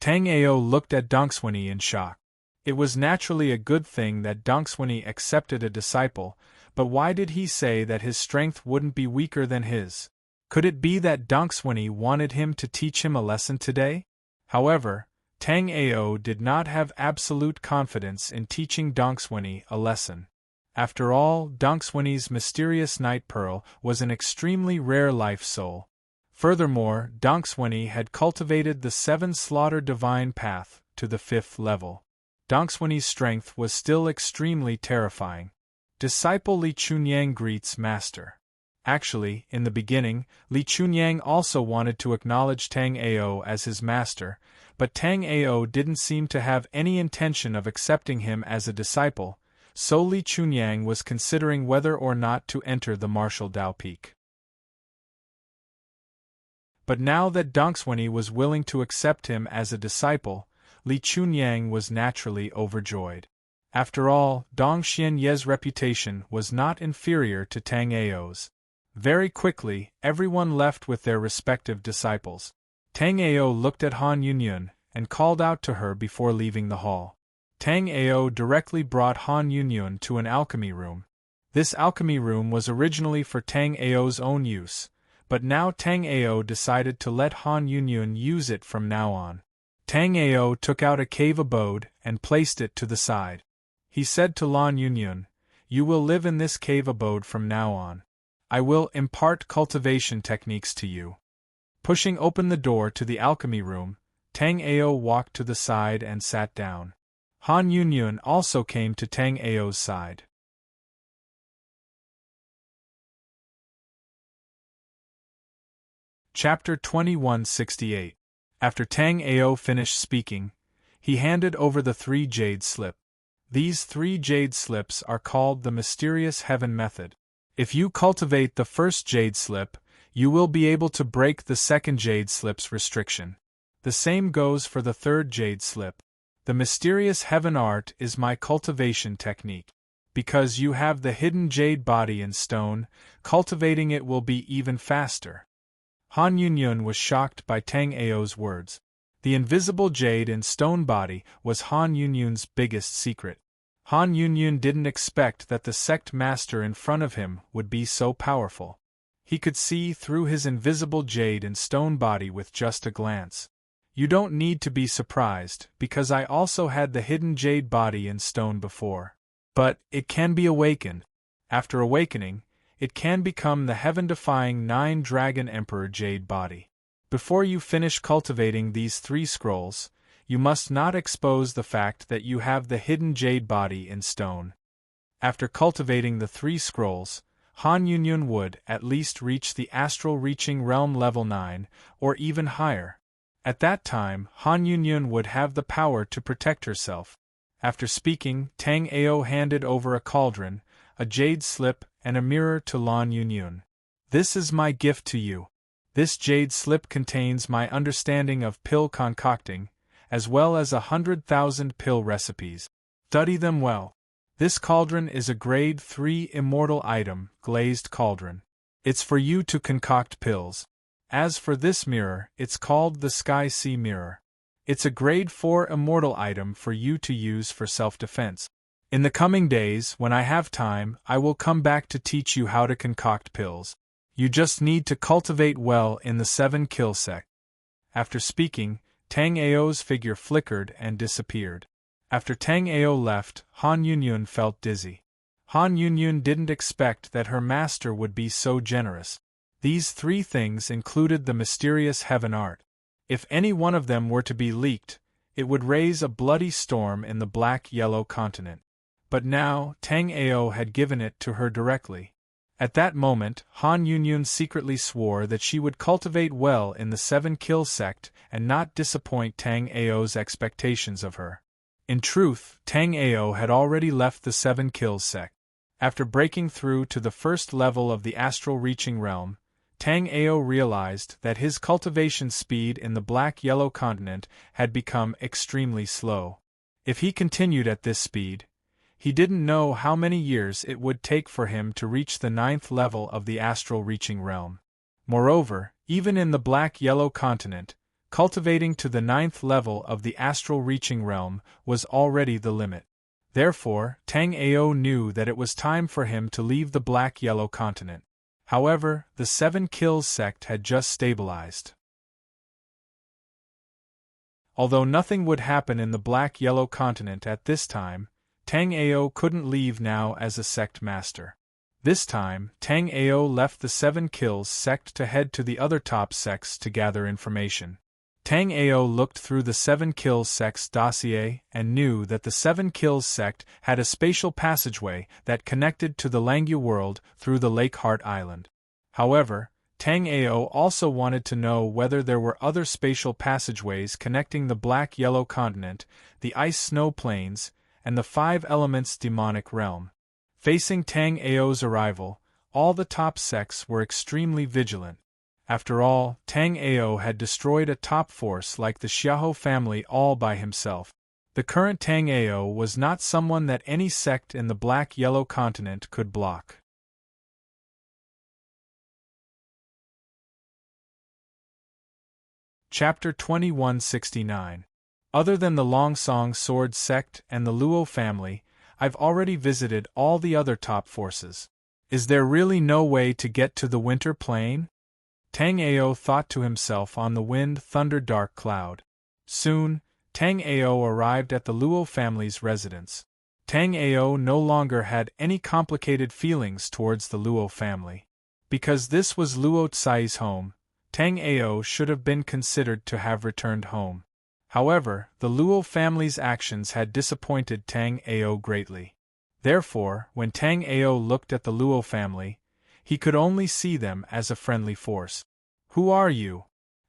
Speaker 1: Tang Ao looked at Dongswini in shock. It was naturally a good thing that Dongswini accepted a disciple, but why did he say that his strength wouldn't be weaker than his? Could it be that Dongswini wanted him to teach him a lesson today? However, Tang Ao did not have absolute confidence in teaching Dongswini a lesson. After all, Dongswini's mysterious night pearl was an extremely rare life soul. Furthermore, Dongswini had cultivated the 7 slaughter divine path to the 5th level. Dongswini's strength was still extremely terrifying. Disciple Li Chunyang greets Master. Actually, in the beginning, Li Chunyang also wanted to acknowledge Tang Ao as his master, but Tang Ao didn't seem to have any intention of accepting him as a disciple, so Li Chunyang was considering whether or not to enter the martial Dao Peak. But now that Dongswini was willing to accept him as a disciple, Li Chunyang was naturally overjoyed. After all, Dong Xianye's reputation was not inferior to Tang Ao's. Very quickly, everyone left with their respective disciples. Tang Ao looked at Han Yunyun and called out to her before leaving the hall. Tang Ao directly brought Han Yunyun to an alchemy room. This alchemy room was originally for Tang Ao's own use, but now Tang Ao decided to let Han Yunyun use it from now on. Tang Ao took out a cave abode and placed it to the side. He said to Lan Yunyun, "You will live in this cave abode from now on. I will impart cultivation techniques to you." Pushing open the door to the alchemy room, Tang Ao walked to the side and sat down. Han Yunyun also came to Tang Ao's side. Chapter 2168. After Tang Ao finished speaking, he handed over the 3 jade slip. These 3 jade slips are called the Mysterious Heaven Method. If you cultivate the first jade slip, you will be able to break the second jade slip's restriction. The same goes for the third jade slip. The Mysterious Heaven Art is my cultivation technique. Because you have the hidden jade body in stone, cultivating it will be even faster. Han Yunyun was shocked by Tang Ao's words. The invisible jade in stone body was Han Yunyun's biggest secret. Han Yunyun didn't expect that the sect master in front of him would be so powerful. He could see through his invisible jade and stone body with just a glance. You don't need to be surprised, because I also had the hidden jade body in stone before. But it can be awakened. After awakening, it can become the heaven-defying 9-dragon emperor jade body. Before you finish cultivating these 3 scrolls, you must not expose the fact that you have the hidden jade body in stone. After cultivating the 3 scrolls, Han Yunyun would at least reach the astral reaching realm level 9, or even higher. At that time, Han Yunyun would have the power to protect herself. After speaking, Tang Ao handed over a cauldron, a jade slip, and a mirror to Lan Yunyun. "This is my gift to you. This jade slip contains my understanding of pill concocting, as well as 100,000 pill recipes. Study them well. This cauldron is a grade 3 immortal item, glazed cauldron. It's for you to concoct pills. As for this mirror, it's called the Sky Sea Mirror. It's a grade 4 immortal item for you to use for self-defense. In the coming days, when I have time, I will come back to teach you how to concoct pills. You just need to cultivate well in the 7 kill sect." After speaking, Tang Ao's figure flickered and disappeared. After Tang Ao left, Han Yunyun felt dizzy. Han Yunyun didn't expect that her master would be so generous. These 3 things included the Mysterious Heaven Art. If any one of them were to be leaked, it would raise a bloody storm in the Black-Yellow continent. But now, Tang Ao had given it to her directly. At that moment, Han Yunyun secretly swore that she would cultivate well in the 7 kill sect and not disappoint Tang Ao's expectations of her. In truth, Tang Ao had already left the 7 kill sect. After breaking through to the first level of the astral reaching realm, Tang Ao realized that his cultivation speed in the Black-Yellow continent had become extremely slow. If he continued at this speed, he didn't know how many years it would take for him to reach the 9th level of the astral reaching realm. Moreover, even in the Black-Yellow continent, cultivating to the 9th level of the astral reaching realm was already the limit. Therefore, Tang Ao knew that it was time for him to leave the Black-Yellow continent. However, the 7 kills sect had just stabilized. Although nothing would happen in the black-yellow continent at this time, Tang Ao couldn't leave now as a sect master. This time, Tang Ao left the 7 Kills sect to head to the other top sects to gather information. Tang Ao looked through the 7 Kills sect's dossier and knew that the 7 Kills sect had a spatial passageway that connected to the Langyu world through the Lake Heart Island. However, Tang Ao also wanted to know whether there were other spatial passageways connecting the black-yellow continent, the ice-snow plains, and the 5 elements demonic realm. Facing Tang Ao's arrival, all the top sects were extremely vigilant. After all, Tang Ao had destroyed a top force like the Xiahou family all by himself. The current Tang Ao was not someone that any sect in the black-yellow continent could block. Chapter 2169. Other than the Longsong Sword sect and the Luo family, I've already visited all the other top forces. Is there really no way to get to the Winter Plain? Tang Ao thought to himself on the wind thundered dark cloud. Soon, Tang Ao arrived at the Luo family's residence. Tang Ao no longer had any complicated feelings towards the Luo family. Because this was Luo Tsai's home, Tang Ao should have been considered to have returned home. However, the Luo family's actions had disappointed Tang Ao greatly. Therefore, when Tang Ao looked at the Luo family, he could only see them as a friendly force. Who are you?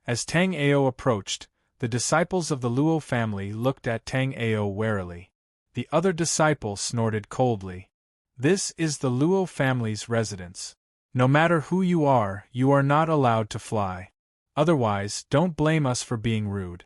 Speaker 1: As Tang Ao approached, the disciples of the Luo family looked at Tang Ao warily. The other disciple snorted coldly. This is the Luo family's residence. No matter who you are not allowed to fly. Otherwise, don't blame us for being rude.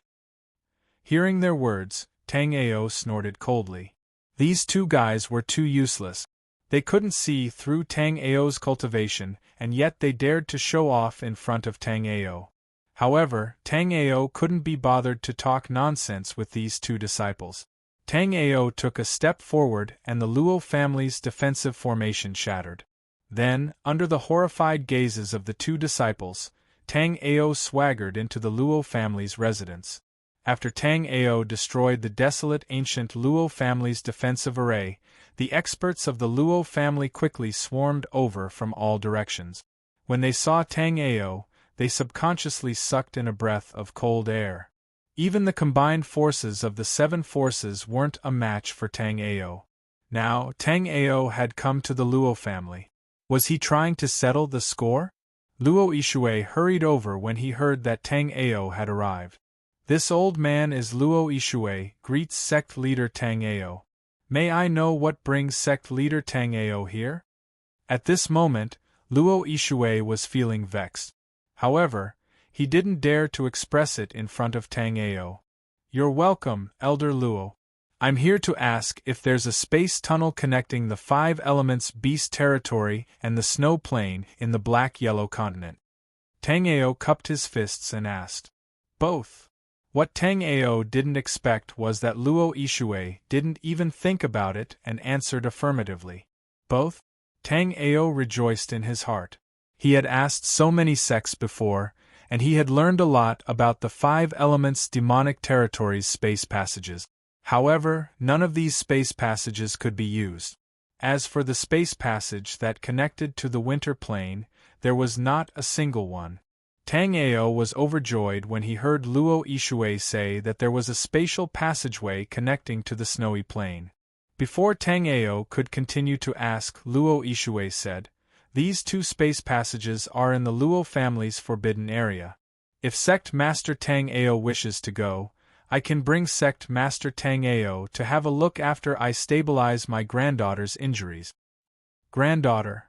Speaker 1: Hearing their words, Tang Ao snorted coldly. These 2 guys were too useless. They couldn't see through Tang Ao's cultivation, and yet they dared to show off in front of Tang Ao. However, Tang Ao couldn't be bothered to talk nonsense with these 2 disciples. Tang Ao took a step forward and the Luo family's defensive formation shattered. Then, under the horrified gazes of the 2 disciples, Tang Ao swaggered into the Luo family's residence. After Tang Ao destroyed the desolate ancient Luo family's defensive array, the experts of the Luo family quickly swarmed over from all directions. When they saw Tang Ao, they subconsciously sucked in a breath of cold air. Even the combined forces of the 7 forces weren't a match for Tang Ao. Now, Tang Ao had come to the Luo family. Was he trying to settle the score? Luo Yishui hurried over when he heard that Tang Ao had arrived. This old man is Luo Yishui, greets sect leader Tang Ao. May I know what brings sect leader Tang Ao here? At this moment, Luo Yishui was feeling vexed. However, he didn't dare to express it in front of Tang Ao. You're welcome, Elder Luo. I'm here to ask if there's a space tunnel connecting the 5 elements beast territory and the snow plain in the black-yellow continent. Tang Ao cupped his fists and asked. Both. What Tang Ao didn't expect was that Luo Yishui didn't even think about it and answered affirmatively. Both? Tang Ao rejoiced in his heart. He had asked so many sects before, and he had learned a lot about the 5 elements demonic territories' space passages. However, none of these space passages could be used. As for the space passage that connected to the Winter Plain, there was not a single one. Tang Ao was overjoyed when he heard Luo Yishui say that there was a spatial passageway connecting to the snowy plain. Before Tang Ao could continue to ask, Luo Yishui said, "These 2 space passages are in the Luo family's forbidden area. If Sect Master Tang Ao wishes to go, I can bring Sect Master Tang Ao to have a look after I stabilize my granddaughter's injuries." Granddaughter.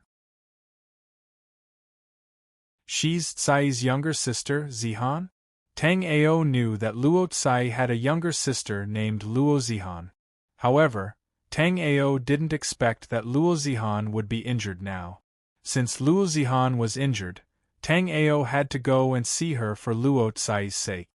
Speaker 1: She's Tsai's younger sister, Zihan? Tang Ao knew that Luo Tsai had a younger sister named Luo Zihan. However, Tang Ao didn't expect that Luo Zihan would be injured now. Since Luo Zihan was injured, Tang Ao had to go and see her for Luo Tsai's sake.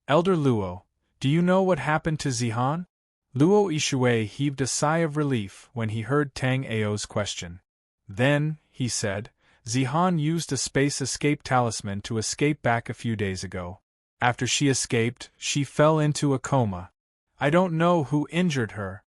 Speaker 1: Elder Luo, do you know what happened to Zihan? Luo Yishui heaved a sigh of relief when he heard Tang Ao's question. Then, he said, Zihan used a space escape talisman to escape back a few days ago. After she escaped, she fell into a coma. I don't know who injured her.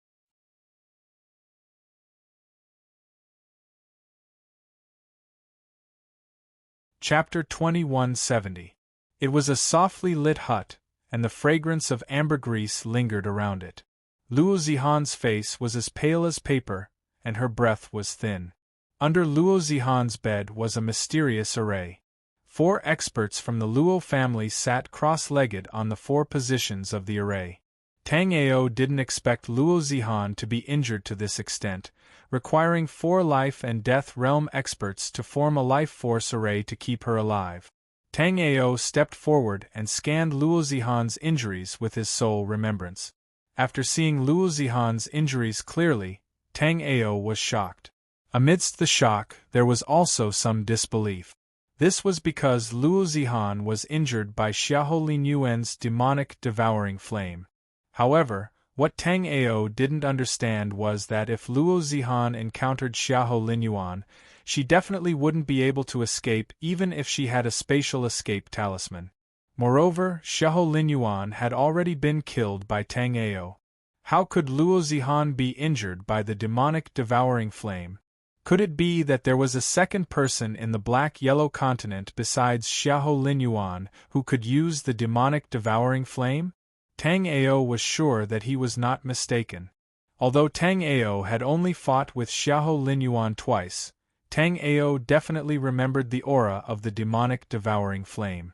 Speaker 1: Chapter 2170. It was a softly lit hut, and the fragrance of ambergris lingered around it. Luo Zihan's face was as pale as paper, and her breath was thin. Under Luo Zihan's bed was a mysterious array. 4 experts from the Luo family sat cross-legged on the 4 positions of the array. Tang Ao didn't expect Luo Zihan to be injured to this extent, requiring 4 life and death realm experts to form a life force array to keep her alive. Tang Ao stepped forward and scanned Luo Zihan's injuries with his soul remembrance. After seeing Luo Zihan's injuries clearly, Tang Ao was shocked. Amidst the shock, there was also some disbelief. This was because Luo Zihan was injured by Xiahou Linyuan's demonic devouring flame. However, what Tang Ao didn't understand was that if Luo Zihan encountered Xiahou Linyuan, she definitely wouldn't be able to escape even if she had a spatial escape talisman. Moreover, Xiahou Linyuan had already been killed by Tang Ao. How could Luo Zihan be injured by the demonic devouring flame? Could it be that there was a second person in the black-yellow continent besides Xiahou Linyuan who could use the demonic devouring flame? Tang Ao was sure that he was not mistaken. Although Tang Ao had only fought with Xiahou Linyuan twice, Tang Ao definitely remembered the aura of the demonic devouring flame.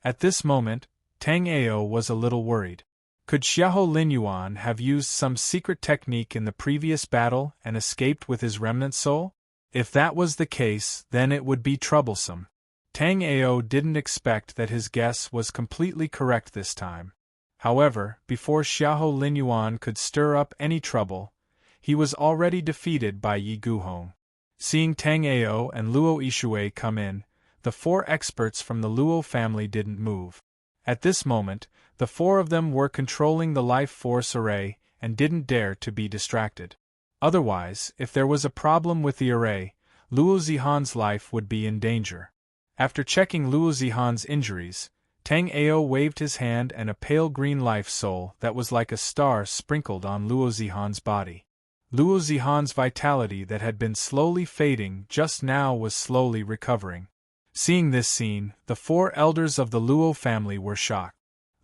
Speaker 1: At this moment, Tang Ao was a little worried. Could Xiahou Linyuan have used some secret technique in the previous battle and escaped with his remnant soul? If that was the case, then it would be troublesome. Tang Ao didn't expect that his guess was completely correct this time. However, before Xiahou Linyuan could stir up any trouble, he was already defeated by Yi Guhong. Seeing Tang Ao and Luo Yishui come in, the 4 experts from the Luo family didn't move. At this moment, the 4 of them were controlling the life force array and didn't dare to be distracted. Otherwise, if there was a problem with the array, Luo Zihan's life would be in danger. After checking Luo Zihan's injuries, Tang Ao waved his hand and a pale green life soul that was like a star sprinkled on Luo Zihan's body. Luo Zihan's vitality that had been slowly fading just now was slowly recovering. Seeing this scene, the 4 elders of the Luo family were shocked.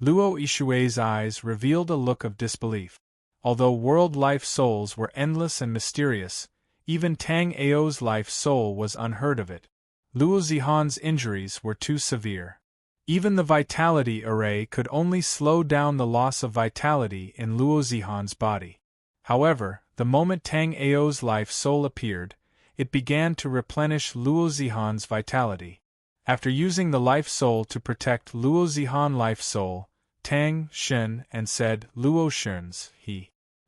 Speaker 1: Luo Yishui's eyes revealed a look of disbelief. Although world life souls were endless and mysterious, even Tang Ao's life soul was unheard of it. Luo Zihan's injuries were too severe. Even the vitality array could only slow down the loss of vitality in Luo Zihan's body. However, the moment Tang Ao's life soul appeared, it began to replenish Luo Zihan's vitality. After using the life soul to protect Luo Zihan life soul, Tang Shen and said Luo Shen's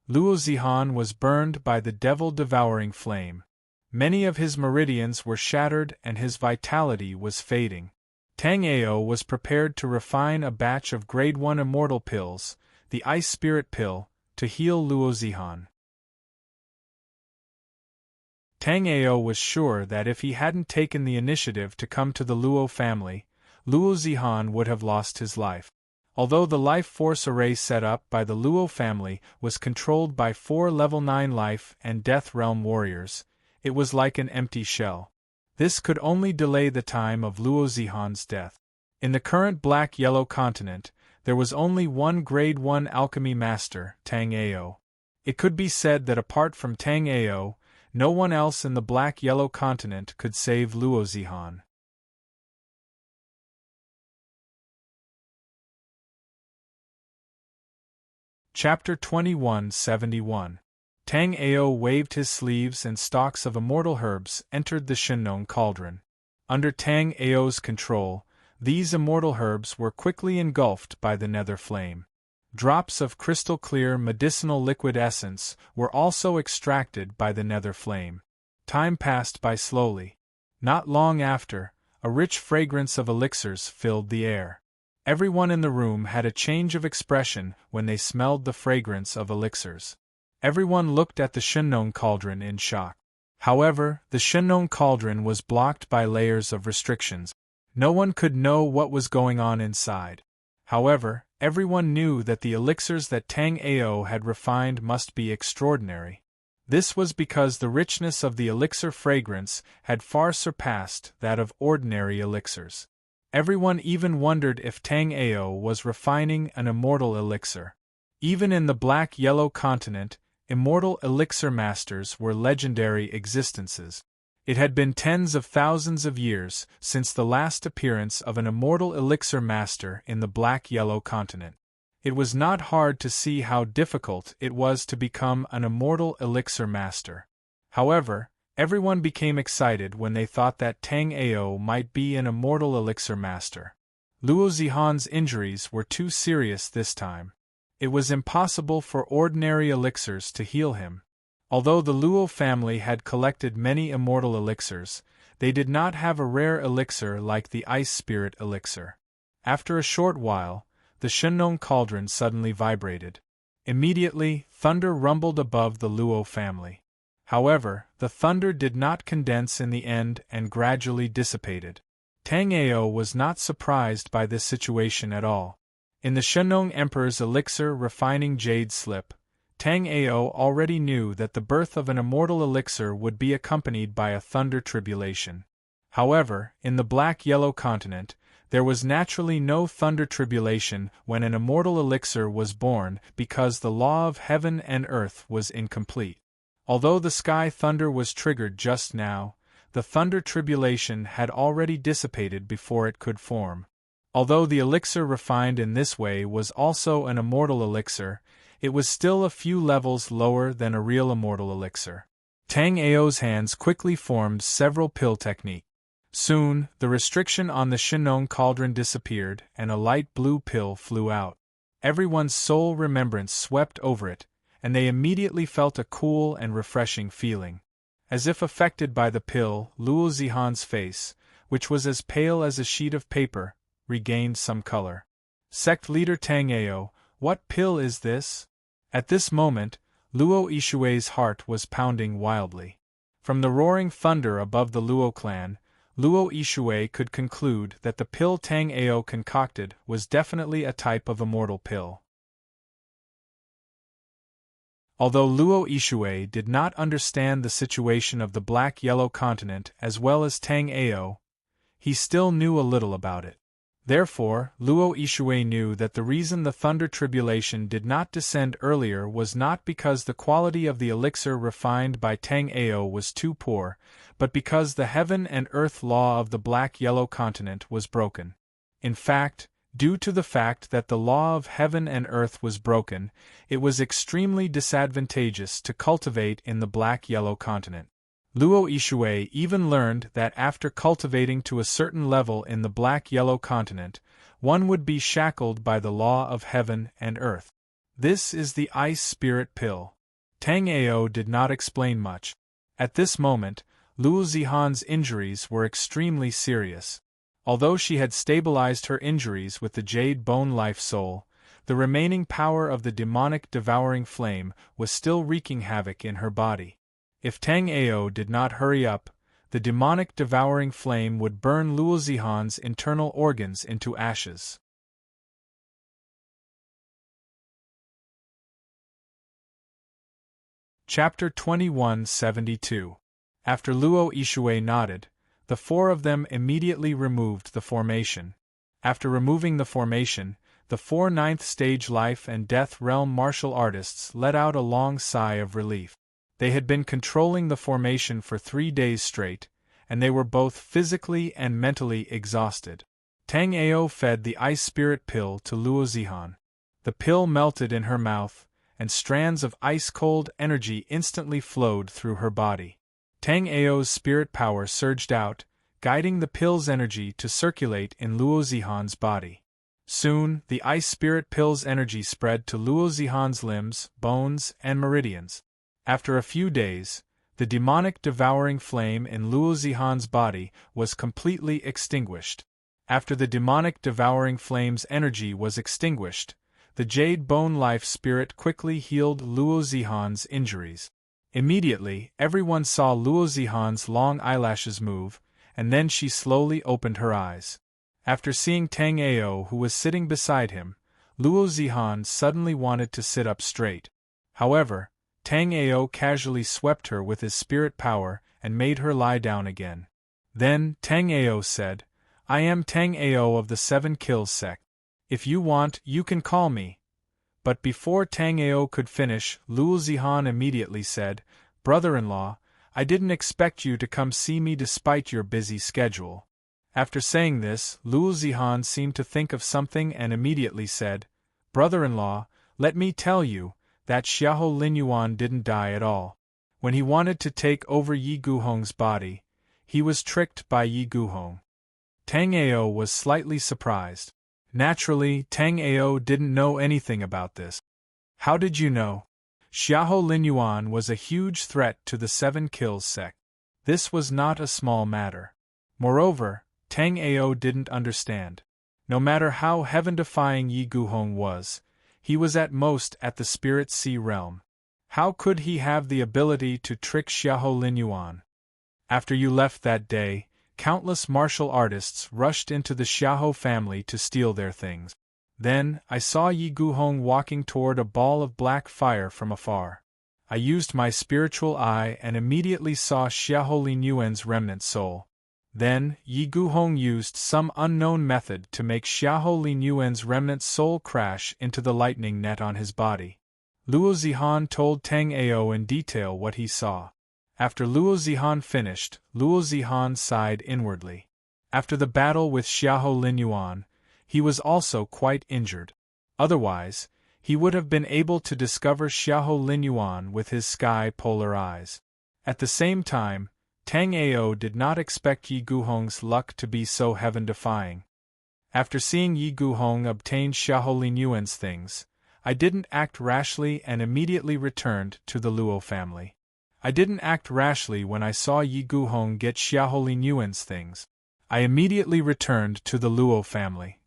Speaker 1: Luo Zihan was burned by the devil-devouring flame. Many of his meridians were shattered and his vitality was fading. Tang Ao was prepared to refine a batch of Grade 1 immortal pills, the Ice Spirit Pill, to heal Luo Zihan. Tang Ao was sure that if he hadn't taken the initiative to come to the Luo family, Luo Zihan would have lost his life. Although the life force array set up by the Luo family was controlled by 4 level 9 life and death realm warriors, it was like an empty shell. This could only delay the time of Luo Zihan's death. In the current black-yellow continent, there was only one Grade 1 alchemy master, Tang Ao. It could be said that apart from Tang Ao, no one else in the black-yellow continent could save Luo Zihan. Chapter 2171. Tang Ao waved his sleeves and stalks of immortal herbs entered the Shinnon cauldron. Under Tang Ao's control, these immortal herbs were quickly engulfed by the nether flame. Drops of crystal-clear medicinal liquid essence were also extracted by the nether flame. Time passed by slowly. Not long after, a rich fragrance of elixirs filled the air. Everyone in the room had a change of expression when they smelled the fragrance of elixirs. Everyone looked at the Shinnon cauldron in shock. However, the Shinnon cauldron was blocked by layers of restrictions. No one could know what was going on inside. However, everyone knew that the elixirs that Tang Ao had refined must be extraordinary. This was because the richness of the elixir fragrance had far surpassed that of ordinary elixirs. Everyone even wondered if Tang Ao was refining an immortal elixir. Even in the black-yellow continent, immortal elixir masters were legendary existences. It had been tens of thousands of years since the last appearance of an immortal elixir master in the black-yellow continent. It was not hard to see how difficult it was to become an immortal elixir master. However, everyone became excited when they thought that Tang Ao might be an immortal elixir master. Luo Zihan's injuries were too serious this time. It was impossible for ordinary elixirs to heal him. Although the Luo family had collected many immortal elixirs, they did not have a rare elixir like the Ice Spirit elixir. After a short while, the Shenong cauldron suddenly vibrated. Immediately, thunder rumbled above the Luo family. However, the thunder did not condense in the end and gradually dissipated. Tang Ao was not surprised by this situation at all. In the Shenong Emperor's elixir refining jade slip, Tang Ao already knew that the birth of an immortal elixir would be accompanied by a thunder tribulation. However, in the black-yellow continent, there was naturally no thunder tribulation when an immortal elixir was born because the law of heaven and earth was incomplete. Although the sky thunder was triggered just now, the thunder tribulation had already dissipated before it could form. Although the elixir refined in this way was also an immortal elixir, it was still a few levels lower than a real immortal elixir. Tang Ao's hands quickly formed several pill techniques. Soon, the restriction on the Shenong cauldron disappeared and a light blue pill flew out. Everyone's soul remembrance swept over it, and they immediately felt a cool and refreshing feeling. As if affected by the pill, Luo Zihan's face, which was as pale as a sheet of paper, regained some color. Sect leader Tang Ao, what pill is this? At this moment, Luo Yishui's heart was pounding wildly. From the roaring thunder above the Luo clan, Luo Yishui could conclude that the pill Tang Ao concocted was definitely a type of immortal pill. Although Luo Yishui did not understand the situation of the black-yellow continent as well as Tang Ao, he still knew a little about it. Therefore, Luo Yishui knew that the reason the thunder tribulation did not descend earlier was not because the quality of the elixir refined by Tang Ao was too poor, but because the heaven and earth law of the black-yellow continent was broken. In fact, due to the fact that the law of heaven and earth was broken, it was extremely disadvantageous to cultivate in the black-yellow continent. Luo Yishui even learned that after cultivating to a certain level in the black-yellow continent, one would be shackled by the law of heaven and earth. This is the Ice Spirit pill. Tang Ao did not explain much. At this moment, Luo Zihan's injuries were extremely serious. Although she had stabilized her injuries with the Jade Bone Life Soul, the remaining power of the demonic devouring flame was still wreaking havoc in her body. If Tang Ao did not hurry up, the demonic devouring flame would burn Luo Zihan's internal organs into ashes. Chapter 2172. After Luo Yishui nodded, the four of them immediately removed the formation. After removing the formation, the four ninth-stage life and death realm martial artists let out a long sigh of relief. They had been controlling the formation for 3 days straight, and they were both physically and mentally exhausted. Tang Ao fed the Ice Spirit pill to Luo Zihan. The pill melted in her mouth, and strands of ice-cold energy instantly flowed through her body. Tang Ao's spirit power surged out, guiding the pill's energy to circulate in Luo Zihan's body. Soon, the Ice Spirit pill's energy spread to Luo Zihan's limbs, bones, and meridians. After a few days, the demonic devouring flame in Luo Zihan's body was completely extinguished. After the demonic devouring flame's energy was extinguished, the Jade Bone Life Spirit quickly healed Luo Zihan's injuries. Immediately, everyone saw Luo Zihan's long eyelashes move, and then she slowly opened her eyes. After seeing Tang Ao, who was sitting beside him, Luo Zihan suddenly wanted to sit up straight. However, Tang Ao casually swept her with his spirit power and made her lie down again. Then, Tang Ao said, "I am Tang Ao of the Seven Kills sect. If you want, you can call me." But before Tang Ao could finish, Luo Zihan immediately said, "Brother-in-law, I didn't expect you to come see me despite your busy schedule." After saying this, Luo Zihan seemed to think of something and immediately said, "Brother-in-law, let me tell you, that Xiahou Linyuan didn't die at all. When he wanted to take over Yi Guhong's body, he was tricked by Yi Guhong." Tang Ao was slightly surprised. Naturally, Tang Ao didn't know anything about this. "How did you know?" Xiahou Linyuan was a huge threat to the Seven Kills sect. This was not a small matter. Moreover, Tang Ao didn't understand. No matter how heaven-defying Yi Guhong was, he was at most at the Spirit Sea realm. How could he have the ability to trick Xiahou Linyuan? After you left that day, countless martial artists rushed into the Xiahou family to steal their things. Then, I saw Yi Guhong walking toward a ball of black fire from afar. I used my spiritual eye and immediately saw Xiahou Linyuan's remnant soul. Then, Yi Guhong used some unknown method to make Xiahou Linyuan's remnant soul crash into the lightning net on his body. Luo Zihan told Tang Ao in detail what he saw. After Luo Zihan finished, Luo Zihan sighed inwardly. After the battle with Xiahou Linyuan, he was also quite injured. Otherwise, he would have been able to discover Xiahou Linyuan with his sky polar eyes. At the same time, Tang Ao did not expect Yi Guhong's luck to be so heaven-defying. After seeing Yi Guhong obtain Xiahou Linyuan's things, I didn't act rashly and immediately returned to the Luo family. I didn't act rashly when I saw Yi Guhong get Xiahou Linyuan's things. I immediately returned to the Luo family.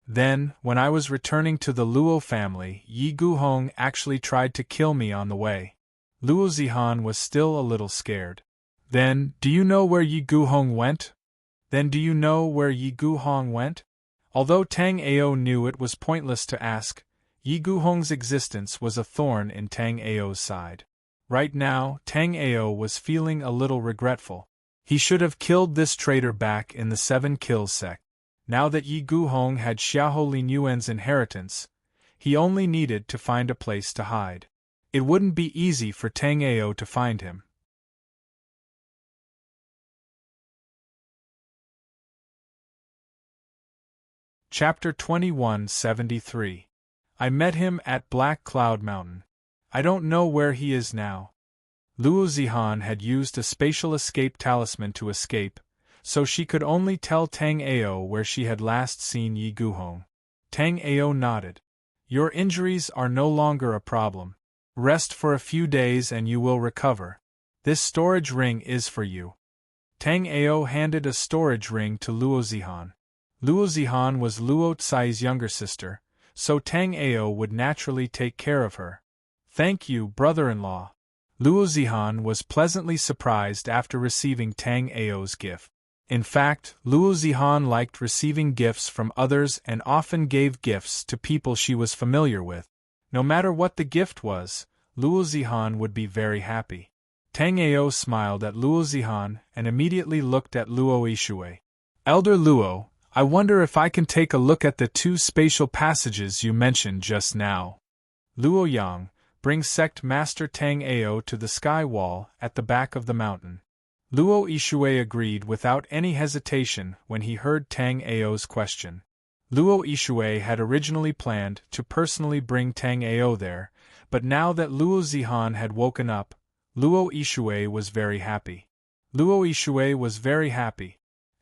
Speaker 1: Then, when I was returning to the Luo family, Yi Guhong actually tried to kill me on the way. Luo Zihan was still a little scared. "Then, do you know where Yi Guhong went?" Although Tang Ao knew it was pointless to ask, Yi Guhong's existence was a thorn in Tang Ao's side. Right now, Tang Ao was feeling a little regretful. He should have killed this traitor back in the Seven Kills sect. Now that Yi Guhong had Xiahou Linyuan's inheritance, he only needed to find a place to hide. It wouldn't be easy for Tang Ao to find him. Chapter 2173. I met him at Black Cloud Mountain. I don't know where he is now. Luo Zihan had used a spatial escape talisman to escape, so she could only tell Tang Ao where she had last seen Yi Guhong. Tang Ao nodded. "Your injuries are no longer a problem. Rest for a few days and you will recover. This storage ring is for you." Tang Ao handed a storage ring to Luo Zihan. Luo Zihan was Luo Tsai's younger sister, so Tang Ao would naturally take care of her. "Thank you, brother-in-law." Luo Zihan was pleasantly surprised after receiving Tang Ao's gift. In fact, Luo Zihan liked receiving gifts from others and often gave gifts to people she was familiar with. No matter what the gift was, Luo Zihan would be very happy. Tang Ao smiled at Luo Zihan and immediately looked at Luo Yishui. "Elder Luo, I wonder if I can take a look at the 2 spatial passages you mentioned just now." Luo Yang, bring Sect Master Tang Ao to the sky wall at the back of the mountain. Luo Yishui agreed without any hesitation when he heard Tang Ao's question. Luo Yishui had originally planned to personally bring Tang Ao there, but now that Luo Zihan had woken up, Luo Yishui was very happy.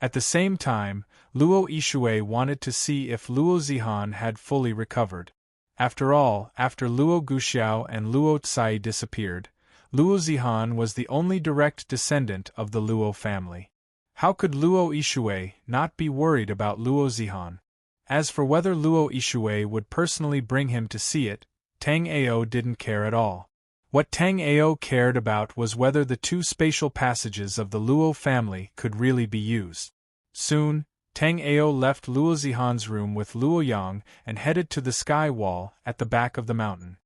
Speaker 1: At the same time, Luo Yishui wanted to see if Luo Zihan had fully recovered. After all, after Luo Guxiao and Luo Tsai disappeared, Luo Zihan was the only direct descendant of the Luo family. How could Luo Yishui not be worried about Luo Zihan? As for whether Luo Yishui would personally bring him to see it, Tang Ao didn't care at all. What Tang Ao cared about was whether the two spatial passages of the Luo family could really be used. Soon, Tang Ao left Luo Zihan's room with Luo Yang and headed to the sky wall at the back of the mountain.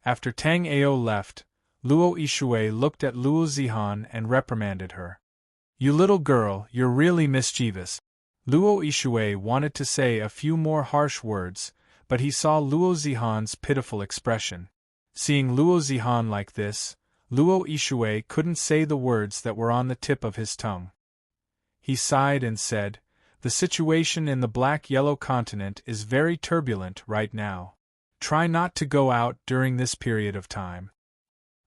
Speaker 1: After Tang Ao left, Luo Yishui looked at Luo Zihan and reprimanded her. "You little girl, you're really mischievous." Luo Yishui wanted to say a few more harsh words, but he saw Luo Zihan's pitiful expression. Seeing Luo Zihan like this, Luo Yishui couldn't say the words that were on the tip of his tongue. He sighed and said, "The situation in the black-yellow continent is very turbulent right now. Try not to go out during this period of time."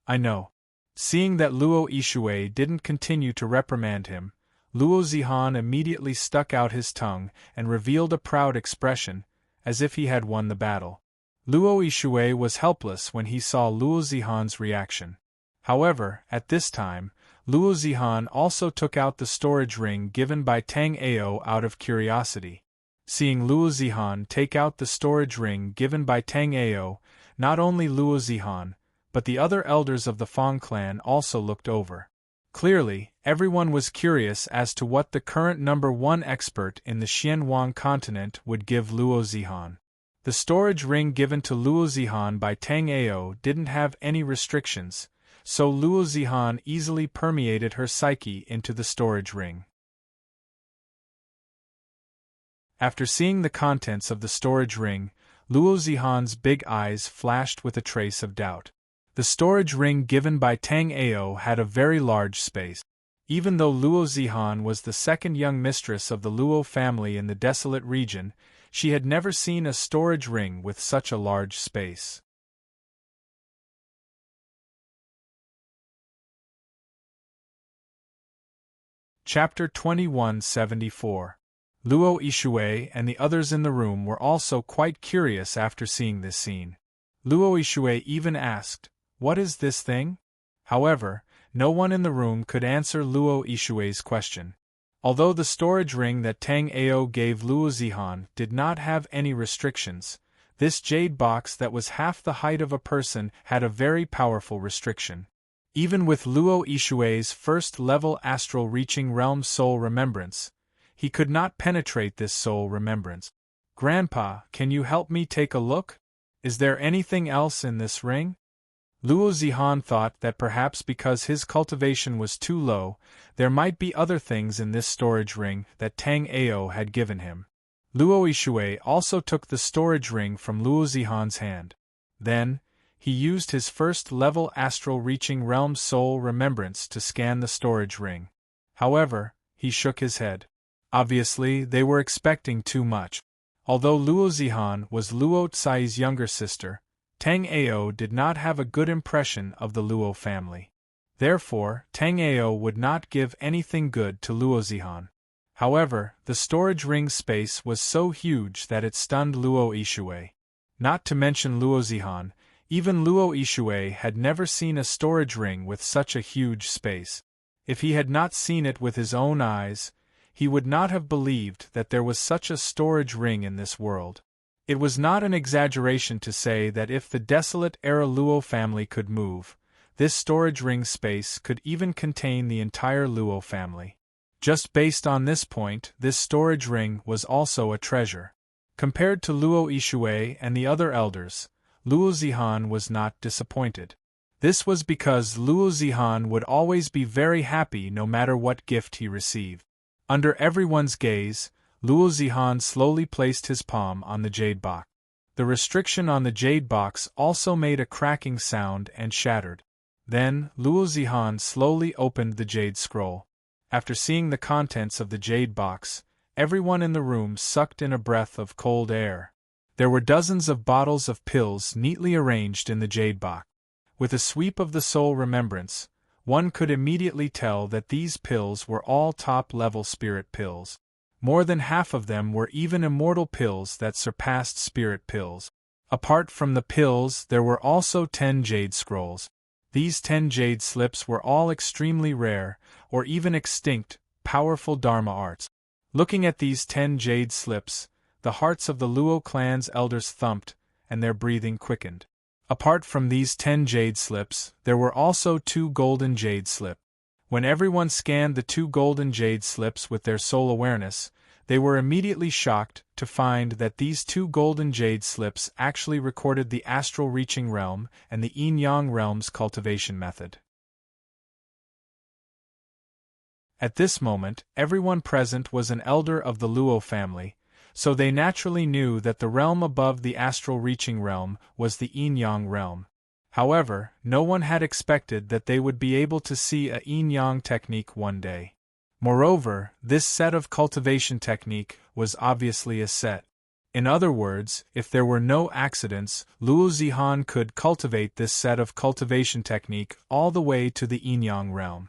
Speaker 1: "I know." Seeing that Luo Yishui didn't continue to reprimand him, Luo Zihan immediately stuck out his tongue and revealed a proud expression, as if he had won the battle. Luo Yishui was helpless when he saw Luo Zihan's reaction. However, at this time, Luo Zihan also took out the storage ring given by Tang Ao out of curiosity. Seeing Luo Zihan take out the storage ring given by Tang Ao, not only Luo Zihan, but the other elders of the Fang clan also looked over. Clearly, everyone was curious as to what the current number 1 expert in the Xianwang continent would give Luo Zihan. The storage ring given to Luo Zihan by Tang Ao didn't have any restrictions, so Luo Zihan easily permeated her psyche into the storage ring. After seeing the contents of the storage ring, Luo Zihan's big eyes flashed with a trace of doubt. The storage ring given by Tang Ao had a very large space. Even though Luo Zihan was the second young mistress of the Luo family in the desolate region, she had never seen a storage ring with such a large space. Chapter 2174. Luo Yishui and the others in the room were also quite curious after seeing this scene. Luo Yishui even asked, "What is this thing?" However, no one in the room could answer Luo Yishui's question. Although the storage ring that Tang Ao gave Luo Zihan did not have any restrictions, this jade box that was half the height of a person had a very powerful restriction. Even with Luo Yishui's first-level astral-reaching realm soul remembrance, he could not penetrate this soul remembrance. "Grandpa, can you help me take a look? Is there anything else in this ring?" Luo Zihan thought that perhaps because his cultivation was too low, there might be other things in this storage ring that Tang Ao had given him. Luo Yishui also took the storage ring from Luo Zihan's hand. Then, he used his first-level astral-reaching realm soul remembrance to scan the storage ring. However, he shook his head. Obviously, they were expecting too much. Although Luo Zihan was Luo Tsai's younger sister, Tang Ao did not have a good impression of the Luo family. Therefore, Tang Ao would not give anything good to Luo Zihan. However, the storage ring space was so huge that it stunned Luo Yishui. Not to mention Luo Zihan, even Luo Yishui had never seen a storage ring with such a huge space. If he had not seen it with his own eyes, he would not have believed that there was such a storage ring in this world. It was not an exaggeration to say that if the desolate-era Luo family could move, this storage ring space could even contain the entire Luo family. Just based on this point, this storage ring was also a treasure. Compared to Luo Yishui and the other elders, Luo Zihan was not disappointed. This was because Luo Zihan would always be very happy no matter what gift he received. Under everyone's gaze, Luo Zihan slowly placed his palm on the jade box. The restriction on the jade box also made a cracking sound and shattered. Then, Luo Zihan slowly opened the jade scroll. After seeing the contents of the jade box, everyone in the room sucked in a breath of cold air. There were dozens of bottles of pills neatly arranged in the jade box. With a sweep of the soul remembrance, one could immediately tell that these pills were all top-level spirit pills. More than half of them were even immortal pills that surpassed spirit pills. Apart from the pills, there were also 10 jade scrolls. These 10 jade slips were all extremely rare, or even extinct, powerful Dharma arts. Looking at these 10 jade slips, the hearts of the Luo clan's elders thumped, and their breathing quickened. Apart from these 10 jade slips, there were also 2 golden jade slips. When everyone scanned the 2 golden jade slips with their soul awareness, they were immediately shocked to find that these 2 golden jade slips actually recorded the astral reaching realm and the yin-yang realm's cultivation method. At this moment, everyone present was an elder of the Luo family, so they naturally knew that the realm above the astral reaching realm was the yin-yang realm. However, no one had expected that they would be able to see a yin-yang technique one day. Moreover, this set of cultivation technique was obviously a set. In other words, if there were no accidents, Luo Zihan could cultivate this set of cultivation technique all the way to the yin-yang realm.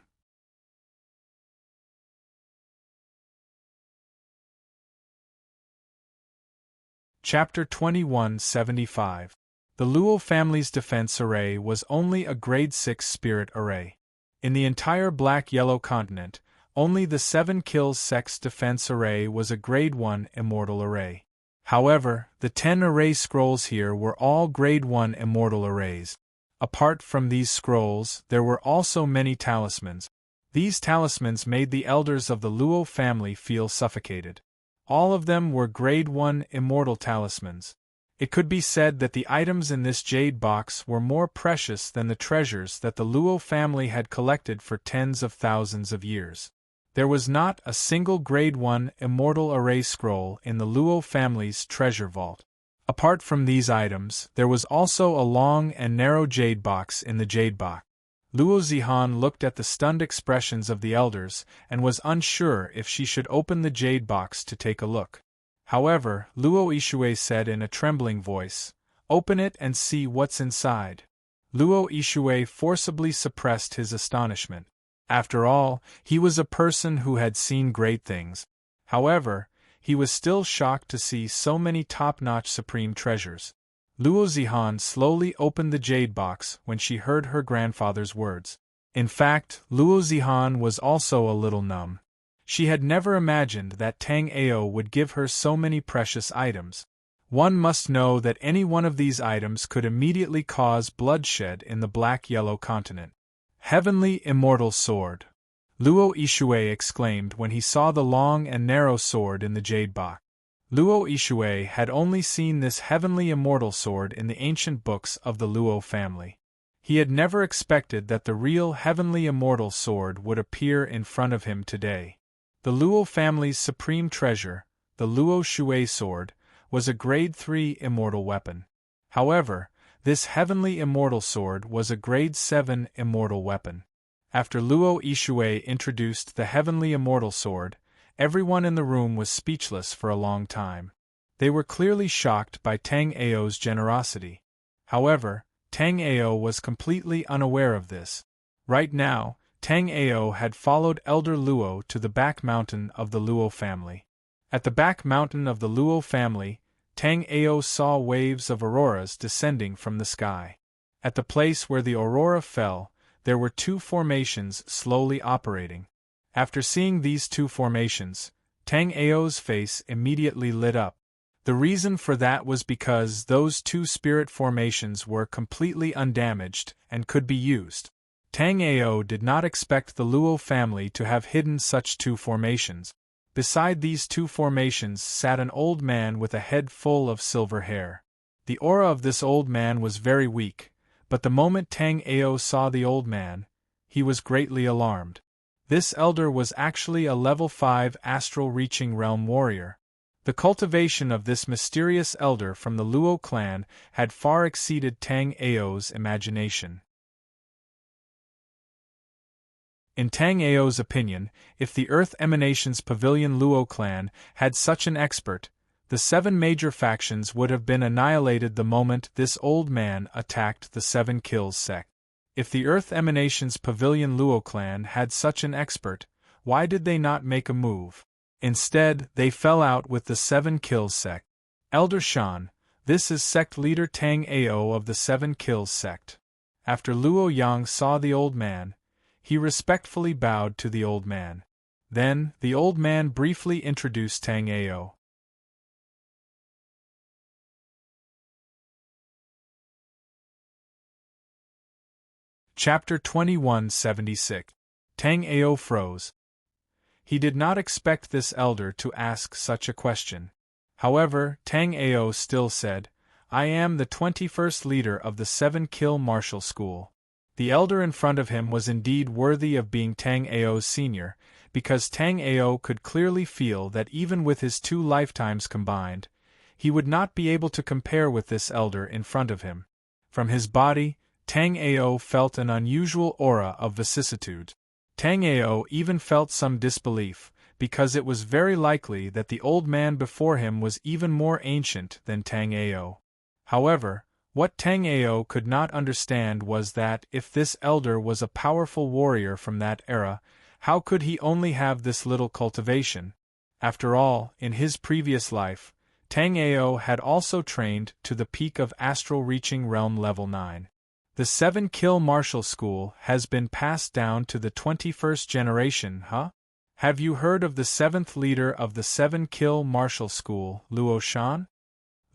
Speaker 1: Chapter 2175. The Luo family's defense array was only a grade 6 spirit array. In the entire black-yellow continent, only the 7 kills sect's defense array was a grade 1 immortal array. However, the 10 array scrolls here were all grade 1 immortal arrays. Apart from these scrolls, there were also many talismans. These talismans made the elders of the Luo family feel suffocated. All of them were grade 1 immortal talismans. It could be said that the items in this jade box were more precious than the treasures that the Luo family had collected for tens of thousands of years. There was not a single grade 1 immortal array scroll in the Luo family's treasure vault. Apart from these items, there was also a long and narrow jade box in the jade box. Luo Zihan looked at the stunned expressions of the elders and was unsure if she should open the jade box to take a look. However, Luo Yixue said in a trembling voice, "Open it and see what's inside." Luo Yixue forcibly suppressed his astonishment. After all, he was a person who had seen great things. However, he was still shocked to see so many top-notch supreme treasures. Luo Zihan slowly opened the jade box when she heard her grandfather's words. In fact, Luo Zihan was also a little numb. She had never imagined that Tang Ao would give her so many precious items. One must know that any one of these items could immediately cause bloodshed in the black-yellow continent. Heavenly Immortal Sword! Luo Yixue exclaimed when he saw the long and narrow sword in the jade box. Luo Yixue had only seen this heavenly immortal sword in the ancient books of the Luo family. He had never expected that the real heavenly immortal sword would appear in front of him today. The Luo family's supreme treasure, the Luo Shui sword, was a grade 3 immortal weapon. However, this heavenly immortal sword was a grade 7 immortal weapon. After Luo Yixue introduced the heavenly immortal sword, everyone in the room was speechless for a long time. They were clearly shocked by Tang Ao's generosity. However, Tang Ao was completely unaware of this. Right now, Tang Ao had followed Elder Luo to the back mountain of the Luo family. At the back mountain of the Luo family, Tang Ao saw waves of auroras descending from the sky. At the place where the aurora fell, there were 2 formations slowly operating. After seeing these 2 formations, Tang Ao's face immediately lit up. The reason for that was because those 2 spirit formations were completely undamaged and could be used. Tang Ao did not expect the Luo family to have hidden such 2 formations. Beside these 2 formations sat an old man with a head full of silver hair. The aura of this old man was very weak, but the moment Tang Ao saw the old man, he was greatly alarmed. This elder was actually a level 5 astral reaching realm warrior. The cultivation of this mysterious elder from the Luo clan had far exceeded Tang Ao's imagination. In Tang Ao's opinion, if the Earth Emanations Pavilion Luo clan had such an expert, the 7 major factions would have been annihilated the moment this old man attacked the 7 kills sect. If the Earth Emanations Pavilion Luo clan had such an expert, why did they not make a move? Instead, they fell out with the 7 kills sect. Elder Shan, this is sect leader Tang Ao of the 7 kills sect. After Luo Yang saw the old man, he respectfully bowed to the old man. Then, the old man briefly introduced Tang Ao. Chapter 2176. Tang Ao froze. He did not expect this elder to ask such a question. However, Tang Ao still said, "I am the 21st leader of the 7-kill martial school." The elder in front of him was indeed worthy of being Tang Ao's senior, because Tang Ao could clearly feel that even with his 2 lifetimes combined, he would not be able to compare with this elder in front of him. From his body, Tang Ao felt an unusual aura of vicissitude. Tang Ao even felt some disbelief, because it was very likely that the old man before him was even more ancient than Tang Ao. However, what Tang Ao could not understand was that if this elder was a powerful warrior from that era, how could he only have this little cultivation? After all, in his previous life, Tang Ao had also trained to the peak of astral reaching realm level 9. The 7-kill martial school has been passed down to the 21st generation, huh? Have you heard of the 7th leader of the 7-kill martial school, Luo Shan?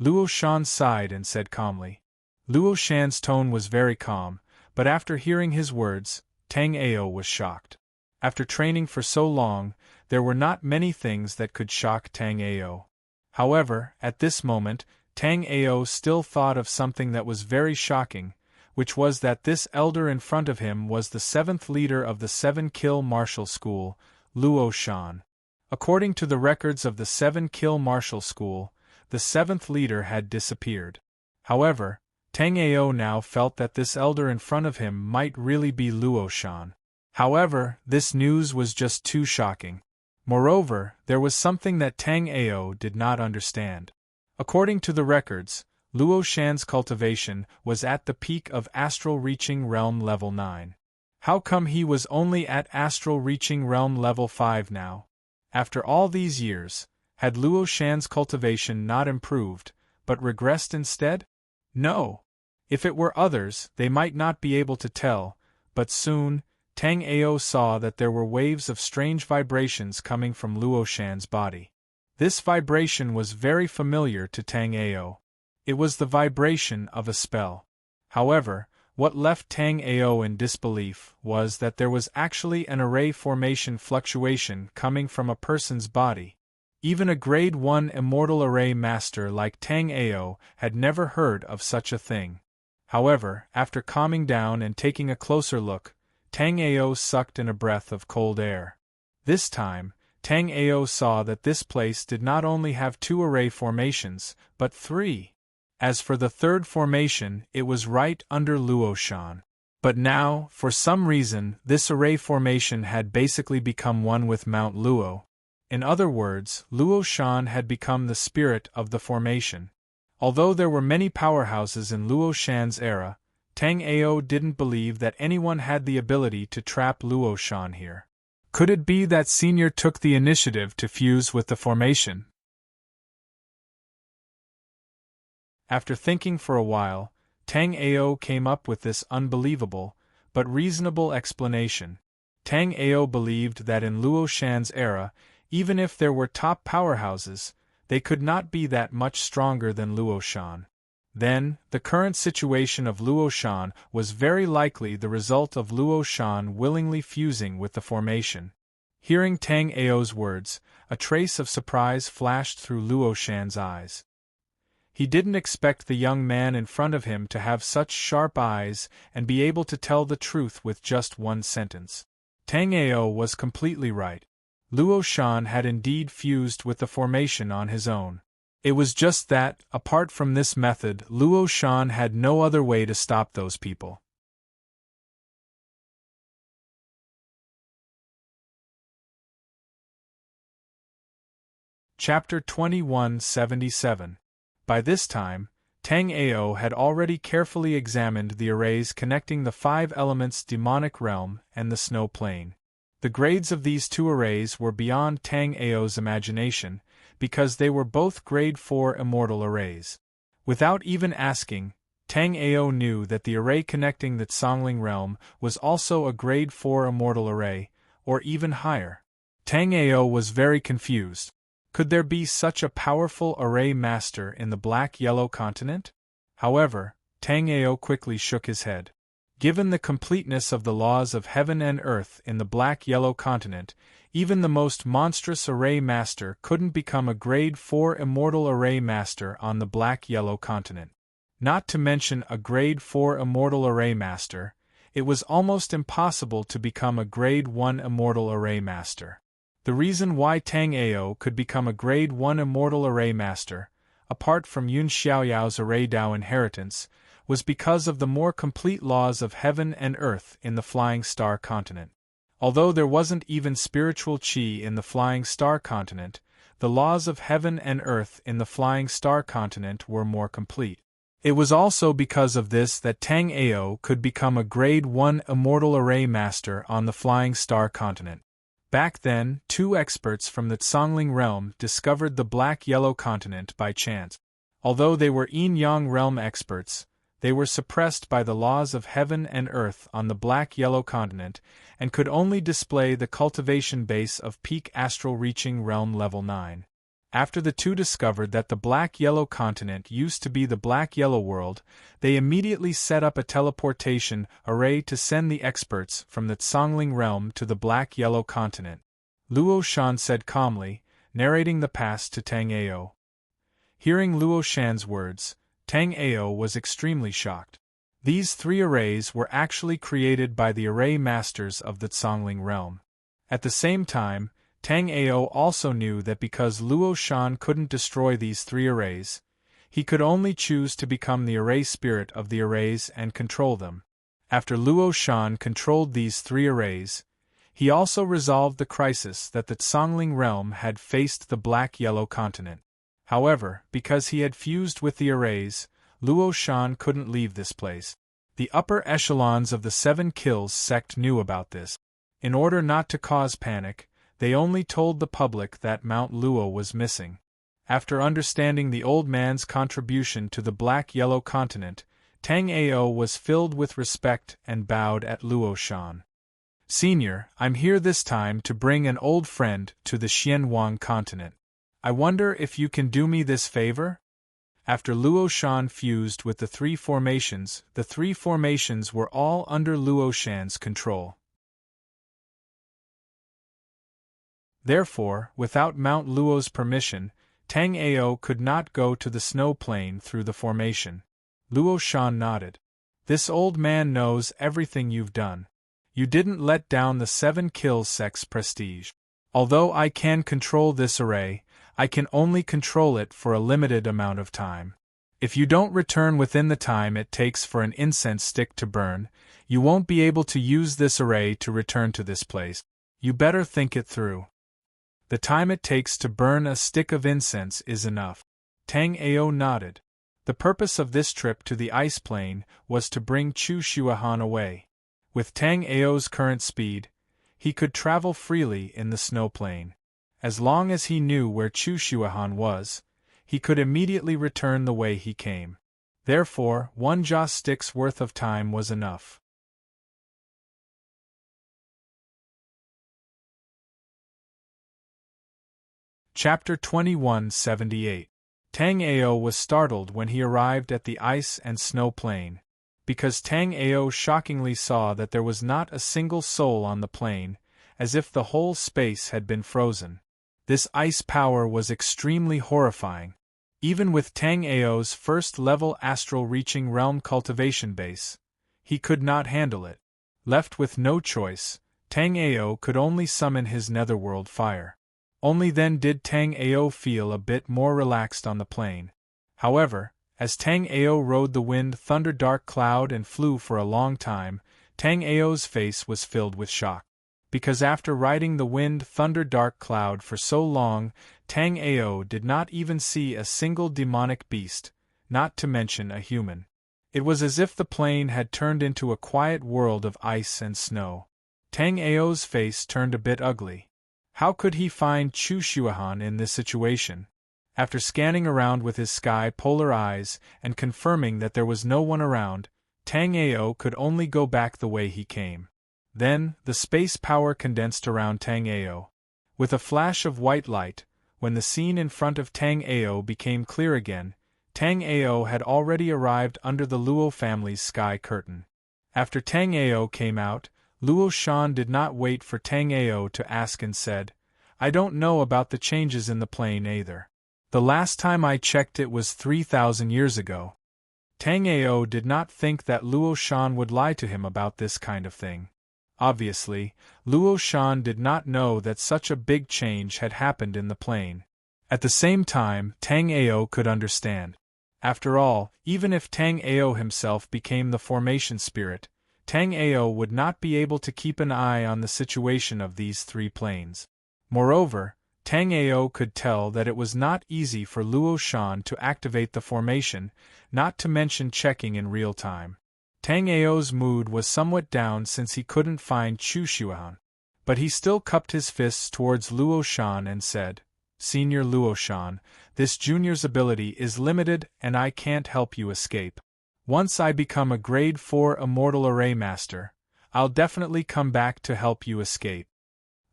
Speaker 1: Luo Shan sighed and said calmly. Luo Shan's tone was very calm, but after hearing his words, Tang Ao was shocked. After training for so long, there were not many things that could shock Tang Ao. However, at this moment, Tang Ao still thought of something that was very shocking, which was that this elder in front of him was the 7th leader of the 7-kill martial school, Luo Shan. According to the records of the 7-kill martial school, the 7th leader had disappeared. However, Tang Ao now felt that this elder in front of him might really be Luo Shan. However, this news was just too shocking. Moreover, there was something that Tang Ao did not understand. According to the records, Luo Shan's cultivation was at the peak of astral reaching realm level 9. How come he was only at astral reaching realm level 5 now? After all these years, had Luo Shan's cultivation not improved, but regressed instead? No. If it were others, they might not be able to tell, but soon, Tang Ao saw that there were waves of strange vibrations coming from Luo Shan's body. This vibration was very familiar to Tang Ao. It was the vibration of a spell. However, what left Tang Ao in disbelief was that there was actually an array formation fluctuation coming from a person's body. Even a grade 1 immortal array master like Tang Ao had never heard of such a thing. However, after calming down and taking a closer look, Tang Ao sucked in a breath of cold air. This time, Tang Ao saw that this place did not only have 2 array formations, but 3. As for the 3rd formation, it was right under Luo Shan. But now, for some reason, this array formation had basically become one with Mount Luo. In other words, Luo Shan had become the spirit of the formation. Although there were many powerhouses in Luo Shan's era, Tang Ao didn't believe that anyone had the ability to trap Luo Shan here. Could it be that Senior took the initiative to fuse with the formation? After thinking for a while, Tang Ao came up with this unbelievable, but reasonable explanation. Tang Ao believed that in Luo Shan's era, even if there were top powerhouses, they could not be that much stronger than Luo Shan. Then, the current situation of Luo Shan was very likely the result of Luo Shan willingly fusing with the formation. Hearing Tang Ao's words, a trace of surprise flashed through Luo Shan's eyes. He didn't expect the young man in front of him to have such sharp eyes and be able to tell the truth with just one sentence. Tang Ao was completely right. Luo Shan had indeed fused with the formation on his own. It was just that, apart from this method, Luo Shan had no other way to stop those people. Chapter 2177. By this time, Tang Ao had already carefully examined the arrays connecting the 5 elements demonic realm and the snow plane. The grades of these 2 arrays were beyond Tang Ao's imagination, because they were both grade 4 immortal arrays. Without even asking, Tang Ao knew that the array connecting the Tsongling realm was also a grade 4 immortal array, or even higher. Tang Ao was very confused. Could there be such a powerful array master in the black-yellow continent? However, Tang Ao quickly shook his head. Given the completeness of the laws of heaven and earth in the black-yellow continent, even the most monstrous array master couldn't become a grade 4 immortal array master on the black-yellow continent. Not to mention a grade 4 immortal array master, it was almost impossible to become a grade 1 immortal array master. The reason why Tang Ao could become a grade 1 immortal array master, apart from Yun Xiaoyao's array Dao inheritance, was because of the more complete laws of heaven and earth in the Flying Star continent. Although there wasn't even spiritual qi in the Flying Star continent, the laws of heaven and earth in the Flying Star continent were more complete. It was also because of this that Tang Ao could become a grade 1 immortal array master on the Flying Star continent. Back then, 2 experts from the Zhongling realm discovered the black-yellow continent by chance. Although they were yin-yang realm experts, they were suppressed by the laws of heaven and earth on the black-yellow continent and could only display the cultivation base of peak astral reaching realm level 9. After the 2 discovered that the black-yellow continent used to be the black-yellow world, they immediately set up a teleportation array to send the experts from the Zhongling realm to the black-yellow continent. Luo Shan said calmly, narrating the past to Tang Ao. Hearing Luo Shan's words, Tang Ao was extremely shocked. These 3 arrays were actually created by the array masters of the Zhongling realm. At the same time, Tang Ao also knew that because Luo Shan couldn't destroy these 3 arrays, he could only choose to become the array spirit of the arrays and control them. After Luo Shan controlled these 3 arrays, he also resolved the crisis that the Zhongling realm had faced the black-yellow continent. However, because he had fused with the arrays, Luo Shan couldn't leave this place. The upper echelons of the 7 Kills sect knew about this. In order not to cause panic, they only told the public that Mount Luo was missing. After understanding the old man's contribution to the black-yellow continent, Tang Ao was filled with respect and bowed at Luo Shan. "Senior, I'm here this time to bring an old friend to the Xianwang continent. I wonder if you can do me this favor?" After Luo Shan fused with the 3 formations, the 3 formations were all under Luo Shan's control. Therefore, without Mount Luo's permission, Tang Ao could not go to the snow plain through the formation. Luo Shan nodded. "This old man knows everything you've done. You didn't let down the 7 Kills sect's prestige. Although I can control this array, I can only control it for a limited amount of time. If you don't return within the time it takes for an incense stick to burn, you won't be able to use this array to return to this place. You better think it through. The time it takes to burn a stick of incense is enough." Tang Ao nodded. The purpose of this trip to the ice plain was to bring Chu Xuahan away. With Tang Ao's current speed, he could travel freely in the snow plain. As long as he knew where Chu Xuahan was, he could immediately return the way he came. Therefore, 1 joss stick's worth of time was enough. Chapter 2178. Tang Ao was startled when he arrived at the ice and snow plain, because Tang Ao shockingly saw that there was not a single soul on the plain, as if the whole space had been frozen. This ice power was extremely horrifying. Even with Tang Ao's first-level astral-reaching realm cultivation base, he could not handle it. Left with no choice, Tang Ao could only summon his netherworld fire. Only then did Tang Ao feel a bit more relaxed on the plain. However, as Tang Ao rode the wind thunder dark cloud and flew for a long time, Tang Ao's face was filled with shock. Because after riding the wind thunder dark cloud for so long, Tang Ao did not even see a single demonic beast, not to mention a human. It was as if the plain had turned into a quiet world of ice and snow. Tang Ao's face turned a bit ugly. How could he find Chu Xuahan in this situation? After scanning around with his sky-polar eyes and confirming that there was no one around, Tang Ao could only go back the way he came. Then, the space power condensed around Tang Ao. With a flash of white light, when the scene in front of Tang Ao became clear again, Tang Ao had already arrived under the Luo family's sky curtain. After Tang Ao came out, Luo Shan did not wait for Tang Ao to ask and said, "I don't know about the changes in the plane either. The last time I checked it was 3,000 years ago." Tang Ao did not think that Luo Shan would lie to him about this kind of thing. Obviously, Luo Shan did not know that such a big change had happened in the plane. At the same time, Tang Ao could understand. After all, even if Tang Ao himself became the formation spirit, Tang Ao would not be able to keep an eye on the situation of these three planes. Moreover, Tang Ao could tell that it was not easy for Luo Shan to activate the formation, not to mention checking in real time. Tang Ao's mood was somewhat down since he couldn't find Chu Xuan. But he still cupped his fists towards Luo Shan and said, "Senior Luo Shan, this junior's ability is limited and I can't help you escape. Once I become a grade 4 immortal array master, I'll definitely come back to help you escape."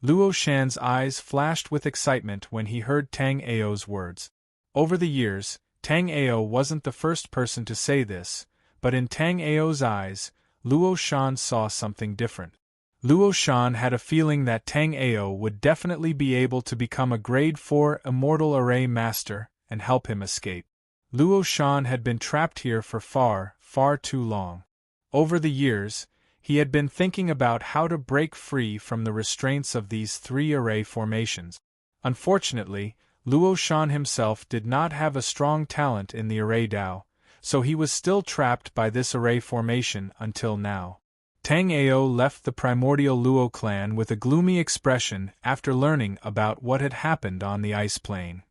Speaker 1: Luo Shan's eyes flashed with excitement when he heard Tang Ao's words. Over the years, Tang Ao wasn't the first person to say this, but in Tang Ao's eyes, Luo Shan saw something different. Luo Shan had a feeling that Tang Ao would definitely be able to become a grade 4 immortal array master and help him escape. Luo Shan had been trapped here for far, far too long. Over the years, he had been thinking about how to break free from the restraints of these three array formations. Unfortunately, Luo Shan himself did not have a strong talent in the array Dao, so he was still trapped by this array formation until now. Tang Ao left the primordial Luo clan with a gloomy expression after learning about what had happened on the ice plain.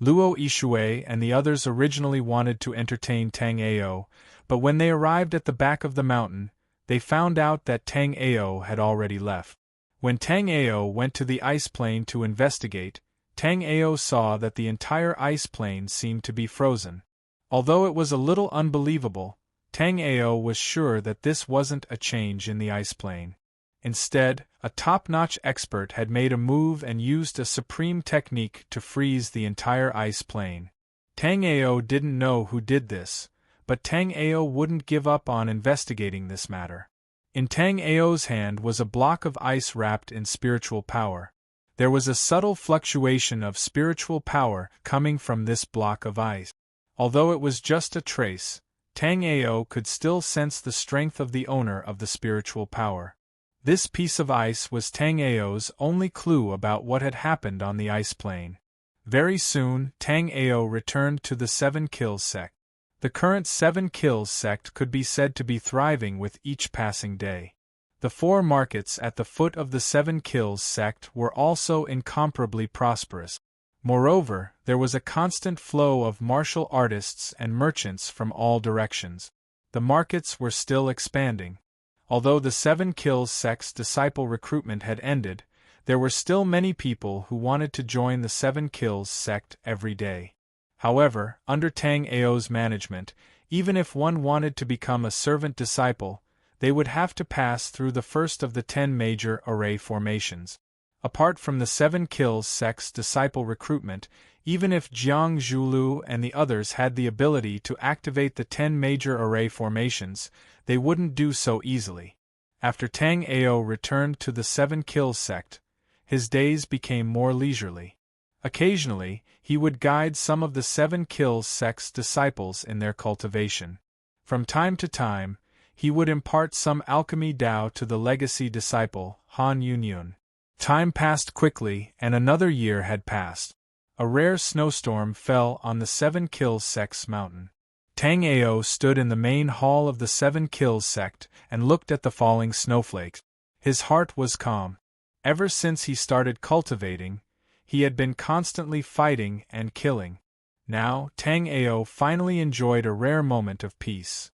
Speaker 1: Luo Yishui and the others originally wanted to entertain Tang Ao, but when they arrived at the back of the mountain, they found out that Tang Ao had already left. When Tang Ao went to the ice plain to investigate, Tang Ao saw that the entire ice plain seemed to be frozen. Although it was a little unbelievable, Tang Ao was sure that this wasn't a change in the ice plain. Instead, a top-notch expert had made a move and used a supreme technique to freeze the entire ice plain. Tang Ao didn't know who did this, but Tang Ao wouldn't give up on investigating this matter. In Tang Ao's hand was a block of ice wrapped in spiritual power. There was a subtle fluctuation of spiritual power coming from this block of ice. Although it was just a trace, Tang Ao could still sense the strength of the owner of the spiritual power. This piece of ice was Tang Ao's only clue about what had happened on the ice plain. Very soon, Tang Ao returned to the Seven Kills sect. The current Seven Kills sect could be said to be thriving with each passing day. The 4 markets at the foot of the Seven Kills sect were also incomparably prosperous. Moreover, there was a constant flow of martial artists and merchants from all directions. The markets were still expanding. Although the Seven Kills sect's disciple recruitment had ended, there were still many people who wanted to join the Seven Kills sect every day. However, under Tang Ao's management, even if one wanted to become a servant disciple, they would have to pass through the first of the 10 major array formations. Apart from the Seven Kills sect's disciple recruitment, even if Jiang Zhulu and the others had the ability to activate the 10 major array formations, they wouldn't do so easily. After Tang Ao returned to the Seven Kills sect, his days became more leisurely. Occasionally, he would guide some of the Seven Kills sect's disciples in their cultivation. From time to time, he would impart some alchemy Dao to the legacy disciple, Han Yunyun. Time passed quickly, and another year had passed. A rare snowstorm fell on the Seven Kills sect's mountain. Tang Ao stood in the main hall of the Seven Kills sect and looked at the falling snowflakes. His heart was calm. Ever since he started cultivating, he had been constantly fighting and killing. Now, Tang Ao finally enjoyed a rare moment of peace.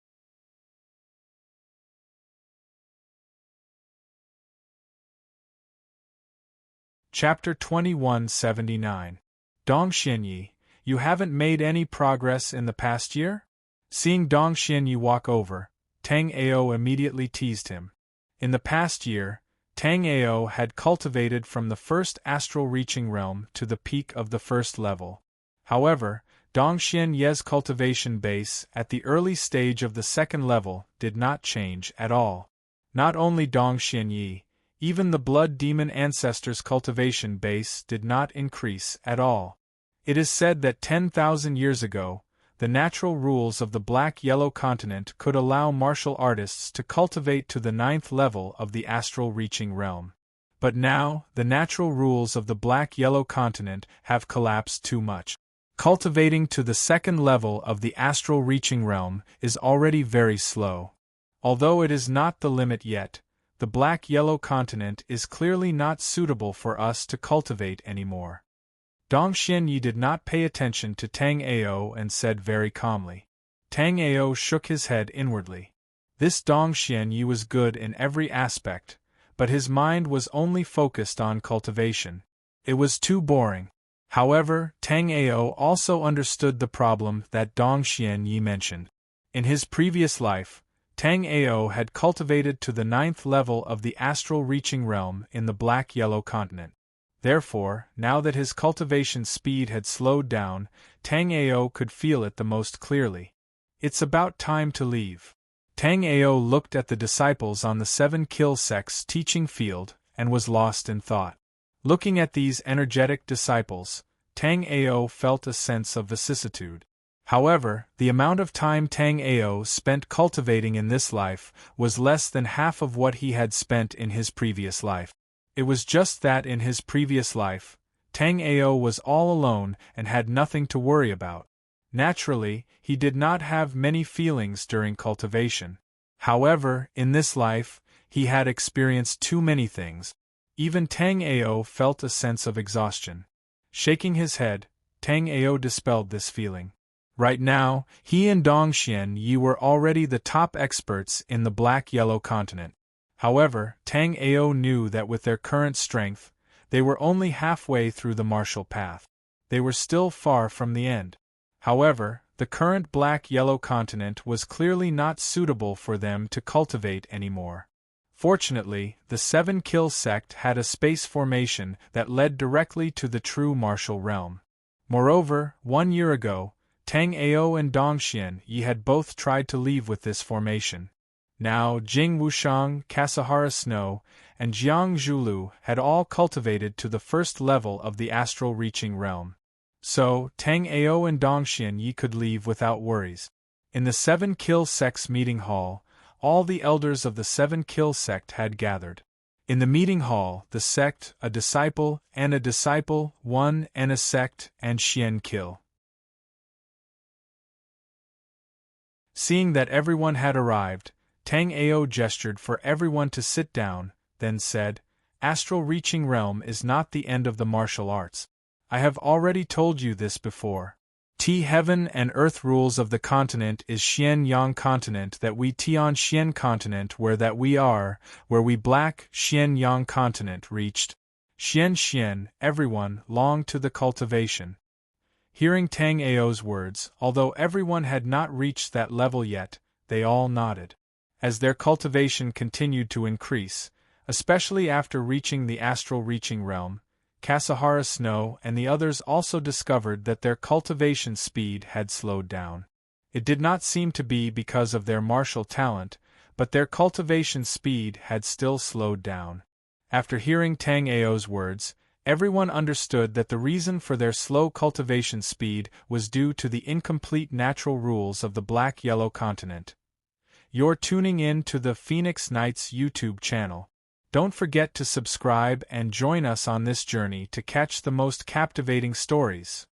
Speaker 1: Chapter 2179. Dong Xianyi, you haven't made any progress in the past year? Seeing Dong Xianyi walk over, Tang Ao immediately teased him. In the past year, Tang Ao had cultivated from the first astral reaching realm to the peak of the first level. However, Dongxian Ye's cultivation base at the early stage of the second level did not change at all. Not only Dongxian Yi, even the blood demon ancestor's cultivation base did not increase at all. It is said that 10,000 years ago, the natural rules of the black-yellow continent could allow martial artists to cultivate to the 9th level of the astral reaching realm. But now, the natural rules of the black-yellow continent have collapsed too much. Cultivating to the 2nd level of the astral reaching realm is already very slow. Although it is not the limit yet, the black-yellow continent is clearly not suitable for us to cultivate anymore. Dongxian Yi did not pay attention to Tang Ao and said very calmly. Tang Ao shook his head inwardly. This Dongxian Yi was good in every aspect, but his mind was only focused on cultivation. It was too boring. However, Tang Ao also understood the problem that Dongxian Yi mentioned. In his previous life, Tang Ao had cultivated to the 9th level of the astral reaching realm in the black-yellow continent. Therefore, now that his cultivation speed had slowed down, Tang Ao could feel it the most clearly. It's about time to leave. Tang Ao looked at the disciples on the 7-kill sect's teaching field and was lost in thought. Looking at these energetic disciples, Tang Ao felt a sense of vicissitude. However, the amount of time Tang Ao spent cultivating in this life was less than half of what he had spent in his previous life. It was just that in his previous life, Tang Ao was all alone and had nothing to worry about. Naturally, he did not have many feelings during cultivation. However, in this life, he had experienced too many things. Even Tang Ao felt a sense of exhaustion. Shaking his head, Tang Ao dispelled this feeling. Right now, he and Dongxian Yi were already the top experts in the black-yellow continent. However, Tang Ao knew that with their current strength, they were only halfway through the martial path. They were still far from the end. However, the current black-yellow continent was clearly not suitable for them to cultivate anymore. Fortunately, the 7-kill sect had a space formation that led directly to the true martial realm. Moreover, 1 year ago, Tang Ao and Dongxian Yi had both tried to leave with this formation. Now Jing Wushang, Kasahara Snow, and Jiang Zhulu had all cultivated to the 1st level of the astral reaching realm. So, Tang Ao and Dongxian Yi could leave without worries. In the 7-kill sect's meeting hall, all the elders of the 7-kill sect had gathered. In the meeting hall, the sect, a disciple, one and a sect, and Xian kill. Seeing that everyone had arrived, Tang Ao gestured for everyone to sit down, then said, "Astral reaching realm is not the end of the martial arts. I have already told you this before. Heaven and earth rules of the continent is Xian Yang continent that we Tian Xian continent where we black Xian Yang continent reached. Xian, everyone, long to the cultivation." Hearing Tang Ao's words, although everyone had not reached that level yet, they all nodded. As their cultivation continued to increase, especially after reaching the astral reaching realm, Kasahara Snow and the others also discovered that their cultivation speed had slowed down. It did not seem to be because of their martial talent, but their cultivation speed had still slowed down. After hearing Tang Ao's words, everyone understood that the reason for their slow cultivation speed was due to the incomplete natural rules of the black-yellow continent. You're tuning in to the Phoenix Knights YouTube channel. Don't forget to subscribe and join us on this journey to catch the most captivating stories.